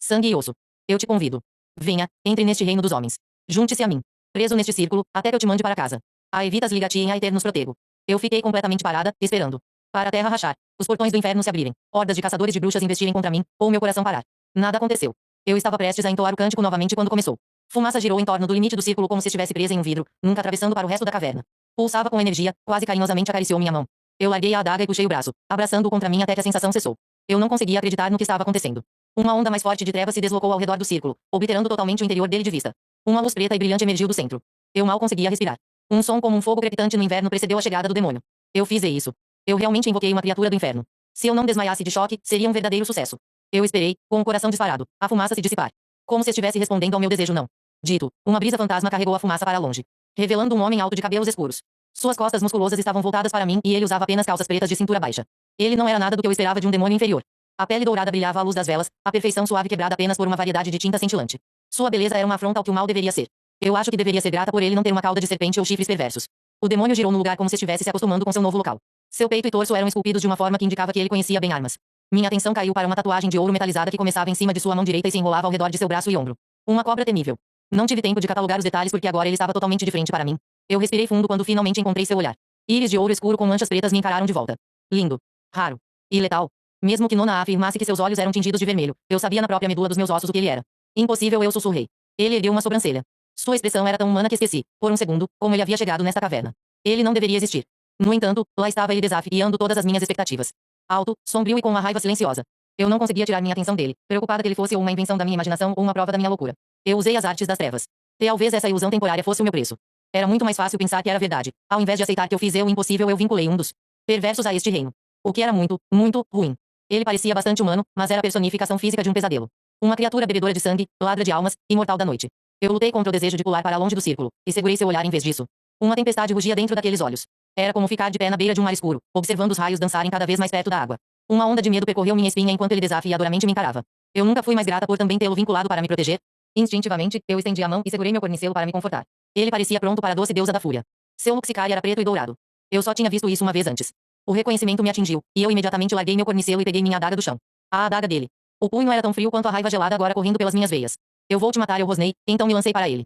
sangue e osso. Eu te convido. Venha, entre neste reino dos homens. Junte-se a mim. Preso neste círculo, até que eu te mande para casa. A Evitas Ligati em a Eternos Protego. Eu fiquei completamente parada, esperando. Para a terra rachar, os portões do inferno se abrirem, hordas de caçadores de bruxas investirem contra mim, ou meu coração parar. Nada aconteceu. Eu estava prestes a entoar o cântico novamente quando começou. Fumaça girou em torno do limite do círculo como se estivesse presa em um vidro, nunca atravessando para o resto da caverna. Pulsava com energia, quase carinhosamente acariciou minha mão. Eu larguei a adaga e puxei o braço, abraçando-o contra mim até que a sensação cessou. Eu não conseguia acreditar no que estava acontecendo. Uma onda mais forte de trevas se deslocou ao redor do círculo, obliterando totalmente o interior dele de vista. Uma luz preta e brilhante emergiu do centro. Eu mal conseguia respirar. Um som como um fogo crepitante no inverno precedeu a chegada do demônio. Eu fiz isso. Eu realmente invoquei uma criatura do inferno. Se eu não desmaiasse de choque, seria um verdadeiro sucesso. Eu esperei, com o coração disparado, a fumaça se dissipar. Como se estivesse respondendo ao meu desejo não. Dito, uma brisa fantasma carregou a fumaça para longe, revelando um homem alto de cabelos escuros. Suas costas musculosas estavam voltadas para mim e ele usava apenas calças pretas de cintura baixa. Ele não era nada do que eu esperava de um demônio inferior. A pele dourada brilhava à luz das velas, a perfeição suave quebrada apenas por uma variedade de tinta cintilante. Sua beleza era uma afronta ao que o mal deveria ser. Eu acho que deveria ser grata por ele não ter uma cauda de serpente ou chifres perversos. O demônio girou no lugar como se estivesse se acostumando com seu novo local. Seu peito e torso eram esculpidos de uma forma que indicava que ele conhecia bem armas. Minha atenção caiu para uma tatuagem de ouro metalizada que começava em cima de sua mão direita e se enrolava ao redor de seu braço e ombro. Uma cobra temível. Não tive tempo de catalogar os detalhes porque agora ele estava totalmente de frente para mim. Eu respirei fundo quando finalmente encontrei seu olhar. Íris de ouro escuro com manchas pretas me encararam de volta. Lindo. Raro. E letal. Mesmo que Nona afirmasse que seus olhos eram tingidos de vermelho, eu sabia na própria medula dos meus ossos o que ele era. Impossível, eu sussurrei. Ele ergueu uma sobrancelha. Sua expressão era tão humana que esqueci, por um segundo, como ele havia chegado nesta caverna. Ele não deveria existir. No entanto, lá estava ele desafiando todas as minhas expectativas. Alto, sombrio e com uma raiva silenciosa. Eu não conseguia tirar minha atenção dele, preocupada que ele fosse ou uma invenção da minha imaginação ou uma prova da minha loucura. Eu usei as artes das trevas. Talvez essa ilusão temporária fosse o meu preço. Era muito mais fácil pensar que era verdade. Ao invés de aceitar que eu fiz o impossível, eu vinculei um dos perversos a este reino. O que era muito, muito ruim. Ele parecia bastante humano, mas era a personificação física de um pesadelo. Uma criatura bebedora de sangue, ladra de almas, imortal da noite. Eu lutei contra o desejo de pular para longe do círculo, e segurei seu olhar em vez disso. Uma tempestade rugia dentro daqueles olhos. Era como ficar de pé na beira de um mar escuro, observando os raios dançarem cada vez mais perto da água. Uma onda de medo percorreu minha espinha enquanto ele desafiadoramente me encarava. Eu nunca fui mais grata por também tê-lo vinculado para me proteger. Instintivamente, eu estendi a mão e segurei meu cornicelo para me confortar. Ele parecia pronto para a doce deusa da fúria. Seu luxicário era preto e dourado. Eu só tinha visto isso uma vez antes. O reconhecimento me atingiu, e eu imediatamente larguei meu cornicelo e peguei minha adaga do chão. A adaga dele. O punho era tão frio quanto a raiva gelada agora correndo pelas minhas veias. Eu vou te matar, eu rosnei, então me lancei para ele.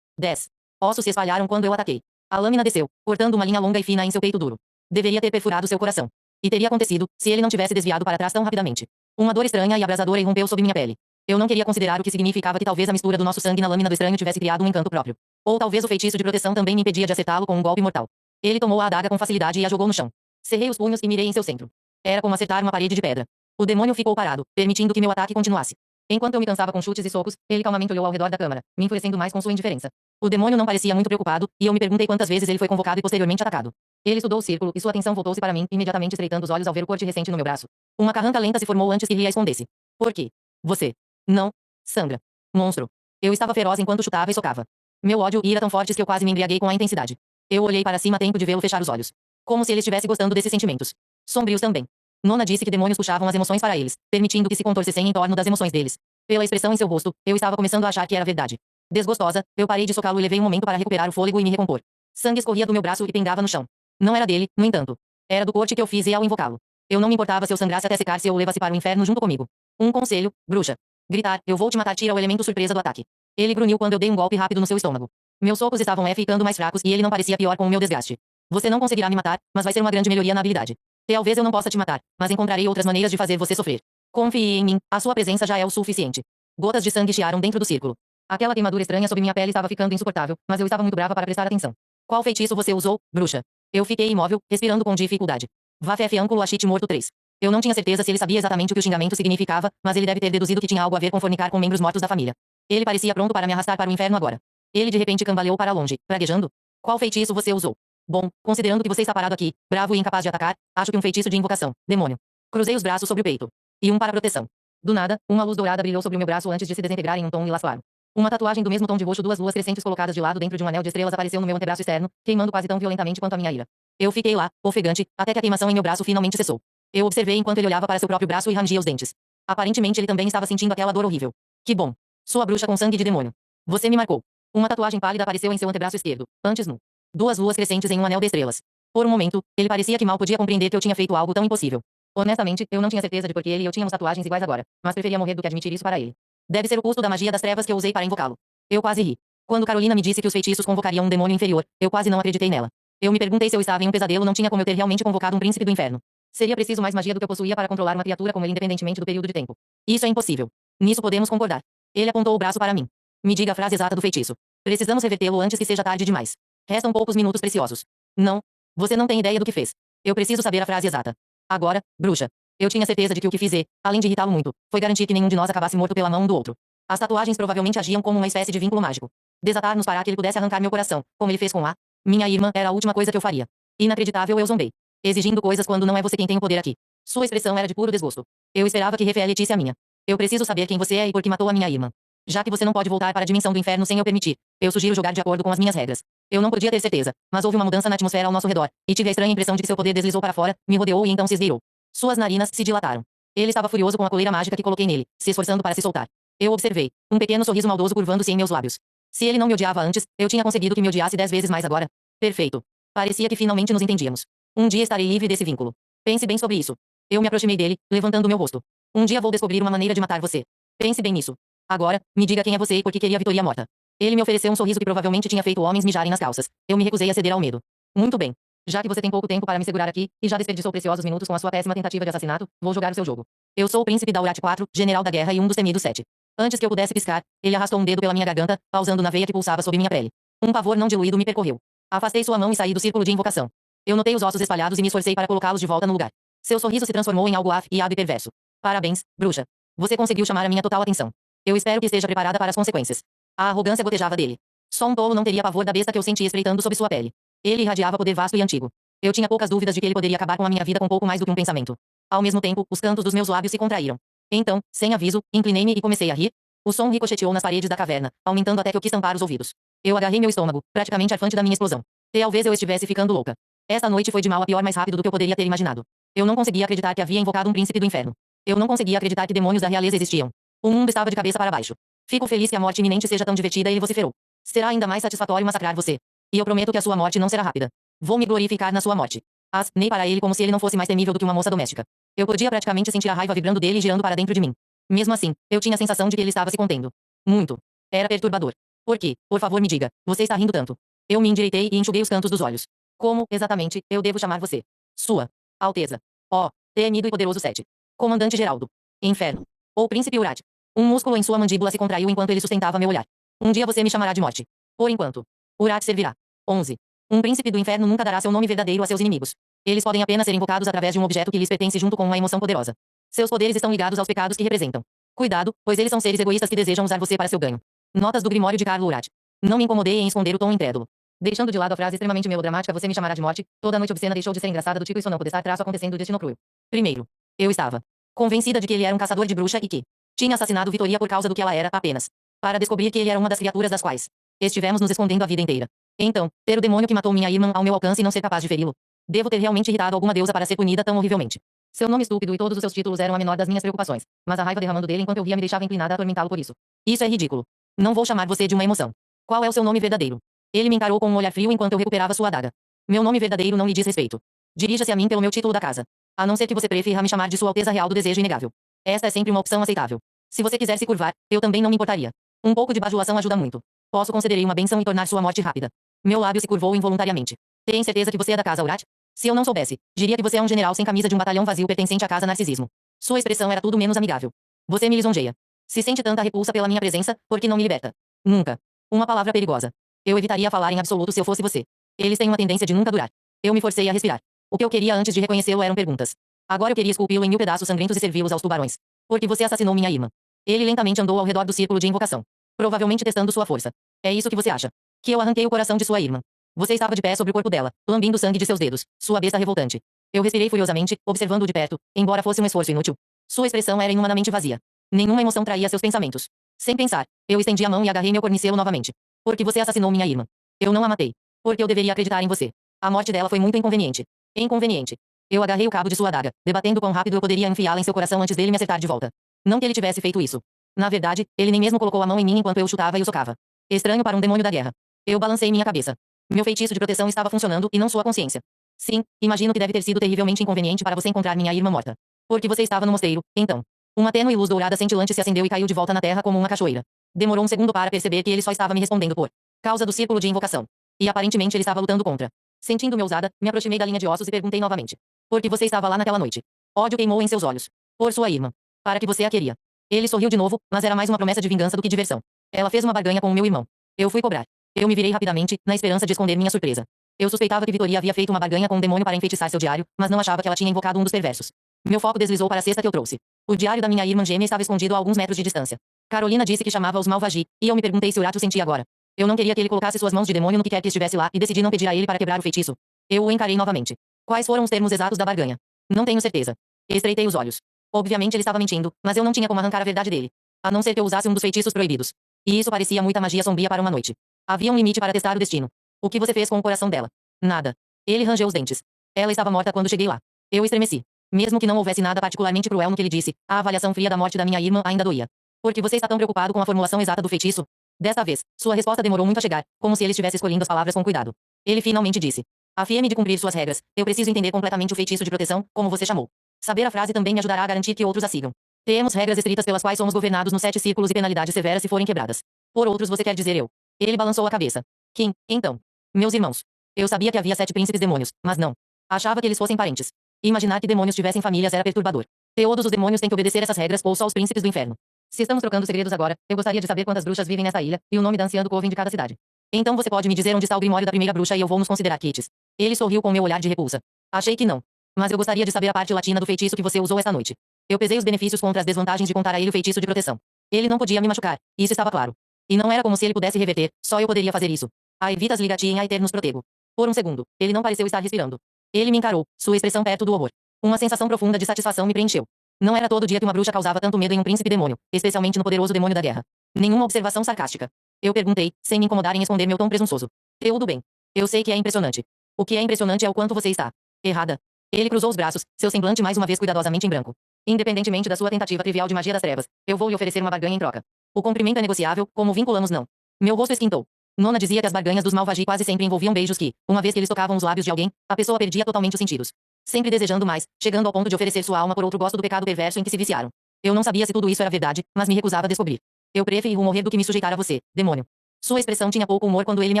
10. Ossos se espalharam quando eu ataquei. A lâmina desceu, cortando uma linha longa e fina em seu peito duro. Deveria ter perfurado seu coração. E teria acontecido, se ele não tivesse desviado para trás tão rapidamente. Uma dor estranha e abrasadora irrompeu sob minha pele. Eu não queria considerar o que significava que talvez a mistura do nosso sangue na lâmina do estranho tivesse criado um encanto próprio. Ou talvez o feitiço de proteção também me impedia de acertá-lo com um golpe mortal. Ele tomou a adaga com facilidade e a jogou no chão. Cerrei os punhos e mirei em seu centro. Era como acertar uma parede de pedra. O demônio ficou parado, permitindo que meu ataque continuasse. Enquanto eu me cansava com chutes e socos, ele calmamente olhou ao redor da câmara, me enfurecendo mais com sua indiferença. O demônio não parecia muito preocupado, e eu me perguntei quantas vezes ele foi convocado e posteriormente atacado. Ele estudou o círculo e sua atenção voltou-se para mim, imediatamente estreitando os olhos ao ver o corte recente no meu braço. Uma carranca lenta se formou antes que ele a escondesse. Por quê? Você. Não. Sangra. Monstro. Eu estava feroz enquanto chutava e socava. Meu ódio e ira tão fortes que eu quase me embriaguei com a intensidade. Eu olhei para cima a tempo de vê-lo fechar os olhos. Como se ele estivesse gostando desses sentimentos. Sombrios também. Nona disse que demônios puxavam as emoções para eles, permitindo que se contorcessem em torno das emoções deles. Pela expressão em seu rosto, eu estava começando a achar que era verdade. Desgostosa, eu parei de socá-lo e levei um momento para recuperar o fôlego e me recompor. Sangue escorria do meu braço e pingava no chão. Não era dele, no entanto. Era do corte que eu fiz e ao invocá-lo. Eu não me importava se eu sangrasse até secar se eu o levasse para o inferno junto comigo. Um conselho, bruxa. Gritar, eu vou te matar tira o elemento surpresa do ataque. Ele grunhiu quando eu dei um golpe rápido no seu estômago. Meus socos estavam ficando mais fracos e ele não parecia pior com o meu desgaste. Você não conseguirá me matar, mas vai ser uma grande melhoria na habilidade. Talvez eu não possa te matar, mas encontrarei outras maneiras de fazer você sofrer. Confie em mim, a sua presença já é o suficiente. Gotas de sangue chiaram dentro do círculo. Aquela queimadura estranha sob minha pele estava ficando insuportável, mas eu estava muito brava para prestar atenção. Qual feitiço você usou, bruxa? Eu fiquei imóvel, respirando com dificuldade. Vafef ânculo achite morto 3. Eu não tinha certeza se ele sabia exatamente o que o xingamento significava, mas ele deve ter deduzido que tinha algo a ver com fornicar com membros mortos da família. Ele parecia pronto para me arrastar para o inferno agora. Ele de repente cambaleou para longe, praguejando. Qual feitiço você usou? Bom, considerando que você está parado aqui, bravo e incapaz de atacar, acho que um feitiço de invocação, demônio. Cruzei os braços sobre o peito. E um para proteção. Do nada, uma luz dourada brilhou sobre o meu braço antes de se desintegrar em um tom lilás claro. Uma tatuagem do mesmo tom de roxo, duas luas crescentes colocadas de lado dentro de um anel de estrelas apareceu no meu antebraço externo, queimando quase tão violentamente quanto a minha ira. Eu fiquei lá, ofegante, até que a queimação em meu braço finalmente cessou. Eu observei enquanto ele olhava para seu próprio braço e rangia os dentes. Aparentemente ele também estava sentindo aquela dor horrível. Que bom. Sua bruxa com sangue de demônio. Você me marcou. Uma tatuagem pálida apareceu em seu antebraço esquerdo, antes nu. Duas luas crescentes em um anel de estrelas. Por um momento, ele parecia que mal podia compreender que eu tinha feito algo tão impossível. Honestamente, eu não tinha certeza de por que ele e eu tínhamos tatuagens iguais agora, mas preferia morrer do que admitir isso para ele. Deve ser o custo da magia das trevas que eu usei para invocá-lo. Eu quase ri. Quando Carolina me disse que os feitiços convocariam um demônio inferior, eu quase não acreditei nela. Eu me perguntei se eu estava em um pesadelo, não tinha como eu ter realmente convocado um príncipe do inferno. Seria preciso mais magia do que eu possuía para controlar uma criatura como ele independentemente do período de tempo. Isso é impossível. Nisso podemos concordar. Ele apontou o braço para mim. Me diga a frase exata do feitiço. Precisamos revertê-lo antes que seja tarde demais. Restam poucos minutos preciosos. Não. Você não tem ideia do que fez. Eu preciso saber a frase exata. Agora, bruxa. Eu tinha certeza de que o que fiz além de irritá-lo muito, foi garantir que nenhum de nós acabasse morto pela mão um do outro. As tatuagens provavelmente agiam como uma espécie de vínculo mágico. Desatar-nos para que ele pudesse arrancar meu coração, como ele fez com a minha irmã, era a última coisa que eu faria. Inacreditável, eu zombei. Exigindo coisas quando não é você quem tem o poder aqui. Sua expressão era de puro desgosto. Eu esperava que refletisse a minha. Eu preciso saber quem você é e por que matou a minha irmã. Já que você não pode voltar para a dimensão do inferno sem eu permitir, eu sugiro jogar de acordo com as minhas regras. Eu não podia ter certeza, mas houve uma mudança na atmosfera ao nosso redor, e tive a estranha impressão de que seu poder deslizou para fora, me rodeou e então se esgueirou. Suas narinas se dilataram. Ele estava furioso com a coleira mágica que coloquei nele, se esforçando para se soltar. Eu observei, um pequeno sorriso maldoso curvando-se em meus lábios. Se ele não me odiava antes, eu tinha conseguido que me odiasse 10 vezes mais agora. Perfeito. Parecia que finalmente nos entendíamos. Um dia estarei livre desse vínculo. Pense bem sobre isso. Eu me aproximei dele, levantando meu rosto. Um dia vou descobrir uma maneira de matar você. Pense bem nisso. Agora, me diga quem é você e por que queria a Vitória morta. Ele me ofereceu um sorriso que provavelmente tinha feito homens mijarem nas calças. Eu me recusei a ceder ao medo. Muito bem. Já que você tem pouco tempo para me segurar aqui, e já desperdiçou preciosos minutos com a sua péssima tentativa de assassinato, vou jogar o seu jogo. Eu sou o príncipe Daurat IV, general da guerra e um dos temidos 7. Antes que eu pudesse piscar, ele arrastou um dedo pela minha garganta, pausando na veia que pulsava sob minha pele. Um pavor não diluído me percorreu. Afastei sua mão e saí do círculo de invocação. Eu notei os ossos espalhados e me esforcei para colocá-los de volta no lugar. Seu sorriso se transformou em algo afiado e perverso. Parabéns, bruxa. Você conseguiu chamar a minha total atenção. Eu espero que esteja preparada para as consequências. A arrogância gotejava dele. Só um tolo não teria pavor da besta que eu senti espreitando sob sua pele. Ele irradiava poder vasto e antigo. Eu tinha poucas dúvidas de que ele poderia acabar com a minha vida com pouco mais do que um pensamento. Ao mesmo tempo, os cantos dos meus lábios se contraíram. Então, sem aviso, inclinei-me e comecei a rir. O som ricocheteou nas paredes da caverna, aumentando até que eu quis tampar os ouvidos. Eu agarrei meu estômago, praticamente arfante da minha explosão. Talvez eu estivesse ficando louca. Esta noite foi de mal a pior mais rápido do que eu poderia ter imaginado. Eu não conseguia acreditar que havia invocado um príncipe do inferno. Eu não conseguia acreditar que demônios da realeza existiam. O mundo estava de cabeça para baixo. Fico feliz que a morte iminente seja tão divertida, ele vociferou. Será ainda mais satisfatório massacrar você. E eu prometo que a sua morte não será rápida. Vou me glorificar na sua morte. Asnei para ele como se ele não fosse mais temível do que uma moça doméstica. Eu podia praticamente sentir a raiva vibrando dele e girando para dentro de mim. Mesmo assim, eu tinha a sensação de que ele estava se contendo. Muito. Era perturbador. Por quê? Por favor, me diga. Você está rindo tanto. Eu me endireitei e enxuguei os cantos dos olhos. Como, exatamente, eu devo chamar você? Sua Alteza. Ó, temido e poderoso 7. Comandante Geraldo. Inferno. Ou Príncipe Urat. Um músculo em sua mandíbula se contraiu enquanto ele sustentava meu olhar. Um dia você me chamará de morte. Por enquanto. Urat servirá. 11. Um príncipe do inferno nunca dará seu nome verdadeiro a seus inimigos. Eles podem apenas ser invocados através de um objeto que lhes pertence junto com uma emoção poderosa. Seus poderes estão ligados aos pecados que representam. Cuidado, pois eles são seres egoístas que desejam usar você para seu ganho. Notas do Grimório de Carlo Urat. Não me incomodei em esconder o tom incrédulo. Deixando de lado a frase extremamente melodramática, você me chamará de morte, toda a noite obscena deixou de ser engraçada do tipo isso não pode estar traço acontecendo destino cruel. Primeiro, eu estava convencida de que ele era um caçador de bruxa e que tinha assassinado Vitória por causa do que ela era, apenas para descobrir que ele era uma das criaturas das quais estivemos nos escondendo a vida inteira. Então, ter o demônio que matou minha irmã ao meu alcance e não ser capaz de feri-lo. Devo ter realmente irritado alguma deusa para ser punida tão horrivelmente. Seu nome estúpido e todos os seus títulos eram a menor das minhas preocupações, mas a raiva derramando dele enquanto eu ria me deixava inclinada a atormentá-lo por isso. Isso é ridículo. Não vou chamar você de uma emoção. Qual é o seu nome verdadeiro? Ele me encarou com um olhar frio enquanto eu recuperava sua adaga. Meu nome verdadeiro não lhe diz respeito. Dirija-se a mim pelo meu título da casa. A não ser que você prefira me chamar de Sua Alteza Real do Desejo Inegável. Esta é sempre uma opção aceitável. Se você quiser se curvar, eu também não me importaria. Um pouco de bajulação ajuda muito. Posso conceder uma bênção e tornar sua morte rápida. Meu lábio se curvou involuntariamente. Tem certeza que você é da casa Urat? Se eu não soubesse, diria que você é um general sem camisa de um batalhão vazio pertencente à casa Narcisismo. Sua expressão era tudo menos amigável. Você me lisonjeia. Se sente tanta repulsa pela minha presença, por que não me liberta? Nunca. Uma palavra perigosa. Eu evitaria falar em absoluto se eu fosse você. Eles têm uma tendência de nunca durar. Eu me forcei a respirar. O que eu queria antes de reconhecê-lo eram perguntas. Agora eu queria esculpi-lo em 1000 pedaços sangrentos e servi-los aos tubarões. Porque você assassinou minha irmã. Ele lentamente andou ao redor do círculo de invocação. Provavelmente testando sua força. É isso que você acha? Que eu arranquei o coração de sua irmã. Você estava de pé sobre o corpo dela, lambindo o sangue de seus dedos, sua besta revoltante. Eu respirei furiosamente, observando-o de perto, embora fosse um esforço inútil. Sua expressão era inumanamente vazia. Nenhuma emoção traía seus pensamentos. Sem pensar, eu estendi a mão e agarrei meu cornicelo novamente. Porque você assassinou minha irmã. Eu não a matei. Porque eu deveria acreditar em você. A morte dela foi muito inconveniente. Inconveniente. Eu agarrei o cabo de sua adaga, debatendo quão rápido eu poderia enfiá-la em seu coração antes dele me acertar de volta. Não que ele tivesse feito isso. Na verdade, ele nem mesmo colocou a mão em mim enquanto eu chutava e o socava. Estranho para um demônio da guerra. Eu balancei minha cabeça. Meu feitiço de proteção estava funcionando e não sua consciência. Sim, imagino que deve ter sido terrivelmente inconveniente para você encontrar minha irmã morta. Porque você estava no mosteiro, então. Uma tênue luz dourada cintilante se acendeu e caiu de volta na terra como uma cachoeira. Demorou um segundo para perceber que ele só estava me respondendo por causa do círculo de invocação. E aparentemente ele estava lutando contra. Sentindo-me ousada, me aproximei da linha de ossos e perguntei novamente. Por que você estava lá naquela noite? Ódio queimou em seus olhos. Por sua irmã. Para que você a queria. Ele sorriu de novo, mas era mais uma promessa de vingança do que diversão. Ela fez uma barganha com o meu irmão. Eu fui cobrar. Eu me virei rapidamente, na esperança de esconder minha surpresa. Eu suspeitava que Vitória havia feito uma barganha com um demônio para enfeitiçar seu diário, mas não achava que ela tinha invocado um dos perversos. Meu foco deslizou para a cesta que eu trouxe. O diário da minha irmã gêmea estava escondido a alguns metros de distância. Carolina disse que chamava os Malvagi, e eu me perguntei se Urato sentia agora. Eu não queria que ele colocasse suas mãos de demônio no que quer que estivesse lá e decidi não pedir a ele para quebrar o feitiço. Eu o encarei novamente. Quais foram os termos exatos da barganha? Não tenho certeza. Estreitei os olhos. Obviamente ele estava mentindo, mas eu não tinha como arrancar a verdade dele. A não ser que eu usasse um dos feitiços proibidos. E isso parecia muita magia sombria para uma noite. Havia um limite para testar o destino. O que você fez com o coração dela? Nada. Ele rangeu os dentes. Ela estava morta quando cheguei lá. Eu estremeci. Mesmo que não houvesse nada particularmente cruel no que ele disse, a avaliação fria da morte da minha irmã ainda doía. Por que você está tão preocupado com a formulação exata do feitiço? Desta vez, sua resposta demorou muito a chegar, como se ele estivesse escolhendo as palavras com cuidado. Ele finalmente disse: afie-me de cumprir suas regras. Eu preciso entender completamente o feitiço de proteção, como você chamou. Saber a frase também me ajudará a garantir que outros a sigam. Temos regras estritas pelas quais somos governados nos 7 círculos e penalidades severas se forem quebradas. Por outros você quer dizer eu. Ele balançou a cabeça. Kim, então. Meus irmãos. Eu sabia que havia 7 príncipes demônios, mas não. Achava que eles fossem parentes. Imaginar que demônios tivessem famílias era perturbador. Todos os demônios têm que obedecer essas regras ou só os príncipes do inferno. Se estamos trocando segredos agora, eu gostaria de saber quantas bruxas vivem nessa ilha, e o nome da anciã do coven de cada cidade. Então você pode me dizer onde está o grimório da primeira bruxa e eu vou nos considerar quites. Ele sorriu com meu olhar de repulsa. Achei que não. Mas eu gostaria de saber a parte latina do feitiço que você usou esta noite. Eu pesei os benefícios contra as desvantagens de contar a ele o feitiço de proteção. Ele não podia me machucar, isso estava claro. E não era como se ele pudesse reverter, só eu poderia fazer isso. Ai vitas ligatiem ai nos protego. Por um segundo, ele não pareceu estar respirando. Ele me encarou, sua expressão perto do horror. Uma sensação profunda de satisfação me preencheu. Não era todo dia que uma bruxa causava tanto medo em um príncipe demônio, especialmente no poderoso demônio da guerra. Nenhuma observação sarcástica. Eu perguntei, sem me incomodar em esconder meu tom presunçoso. Tudo bem. Eu sei que é impressionante. O que é impressionante é o quanto você está errada. Ele cruzou os braços, seu semblante mais uma vez cuidadosamente em branco. Independentemente da sua tentativa trivial de magia das trevas, eu vou lhe oferecer uma barganha em troca. O cumprimento é negociável, como vinculamos não. Meu rosto esquentou. Nona dizia que as barganhas dos Malvagi quase sempre envolviam beijos que, uma vez que eles tocavam os lábios de alguém, a pessoa perdia totalmente os sentidos. Sempre desejando mais, chegando ao ponto de oferecer sua alma por outro gosto do pecado perverso em que se viciaram. Eu não sabia se tudo isso era verdade, mas me recusava a descobrir. Eu preferi morrer do que me sujeitar a você, demônio. Sua expressão tinha pouco humor quando ele me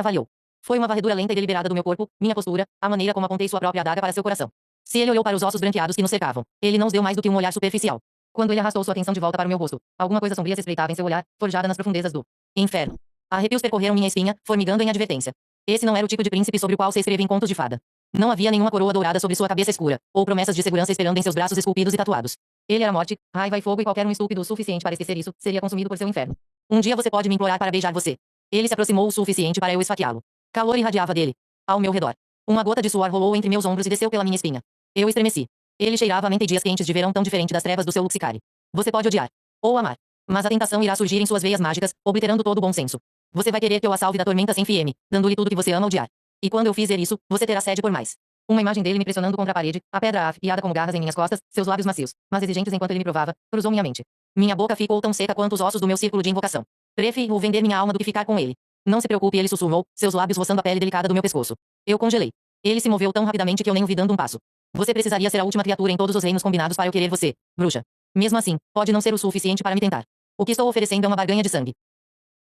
avaliou. Foi uma varredura lenta e deliberada do meu corpo, minha postura, a maneira como apontei sua própria adaga para seu coração. Se ele olhou para os ossos branqueados que nos cercavam, ele não os deu mais do que um olhar superficial. Quando ele arrastou sua atenção de volta para o meu rosto, alguma coisa sombria se espreitava em seu olhar, forjada nas profundezas do inferno. Arrepios percorreram minha espinha, formigando em advertência. Esse não era o tipo de príncipe sobre o qual se escreve em contos de fada. Não havia nenhuma coroa dourada sobre sua cabeça escura, ou promessas de segurança esperando em seus braços esculpidos e tatuados. Ele era morte, raiva e fogo e qualquer um estúpido o suficiente para esquecer isso, seria consumido por seu inferno. Um dia você pode me implorar para beijar você. Ele se aproximou o suficiente para eu esfaqueá-lo. Calor irradiava dele. Ao meu redor. Uma gota de suor rolou entre meus ombros e desceu pela minha espinha. Eu estremeci. Ele cheirava a menta e dias quentes de verão tão diferente das trevas do seu Luxicari. Você pode odiar. Ou amar. Mas a tentação irá surgir em suas veias mágicas, obliterando todo o bom senso. Você vai querer que eu a salve da tormenta sem fie-me, dando-lhe tudo que você ama odiar. E quando eu fizer isso, você terá sede por mais. Uma imagem dele me pressionando contra a parede, a pedra afiada como garras em minhas costas, seus lábios macios, mas exigentes enquanto ele me provava, cruzou minha mente. Minha boca ficou tão seca quanto os ossos do meu círculo de invocação. Prefiro vender minha alma do que ficar com ele. Não se preocupe, ele sussurrou, seus lábios roçando a pele delicada do meu pescoço. Eu congelei. Ele se moveu tão rapidamente que eu nem o vi dando um passo. Você precisaria ser a última criatura em todos os reinos combinados para eu querer você, bruxa. Mesmo assim, pode não ser o suficiente para me tentar. O que estou oferecendo é uma barganha de sangue.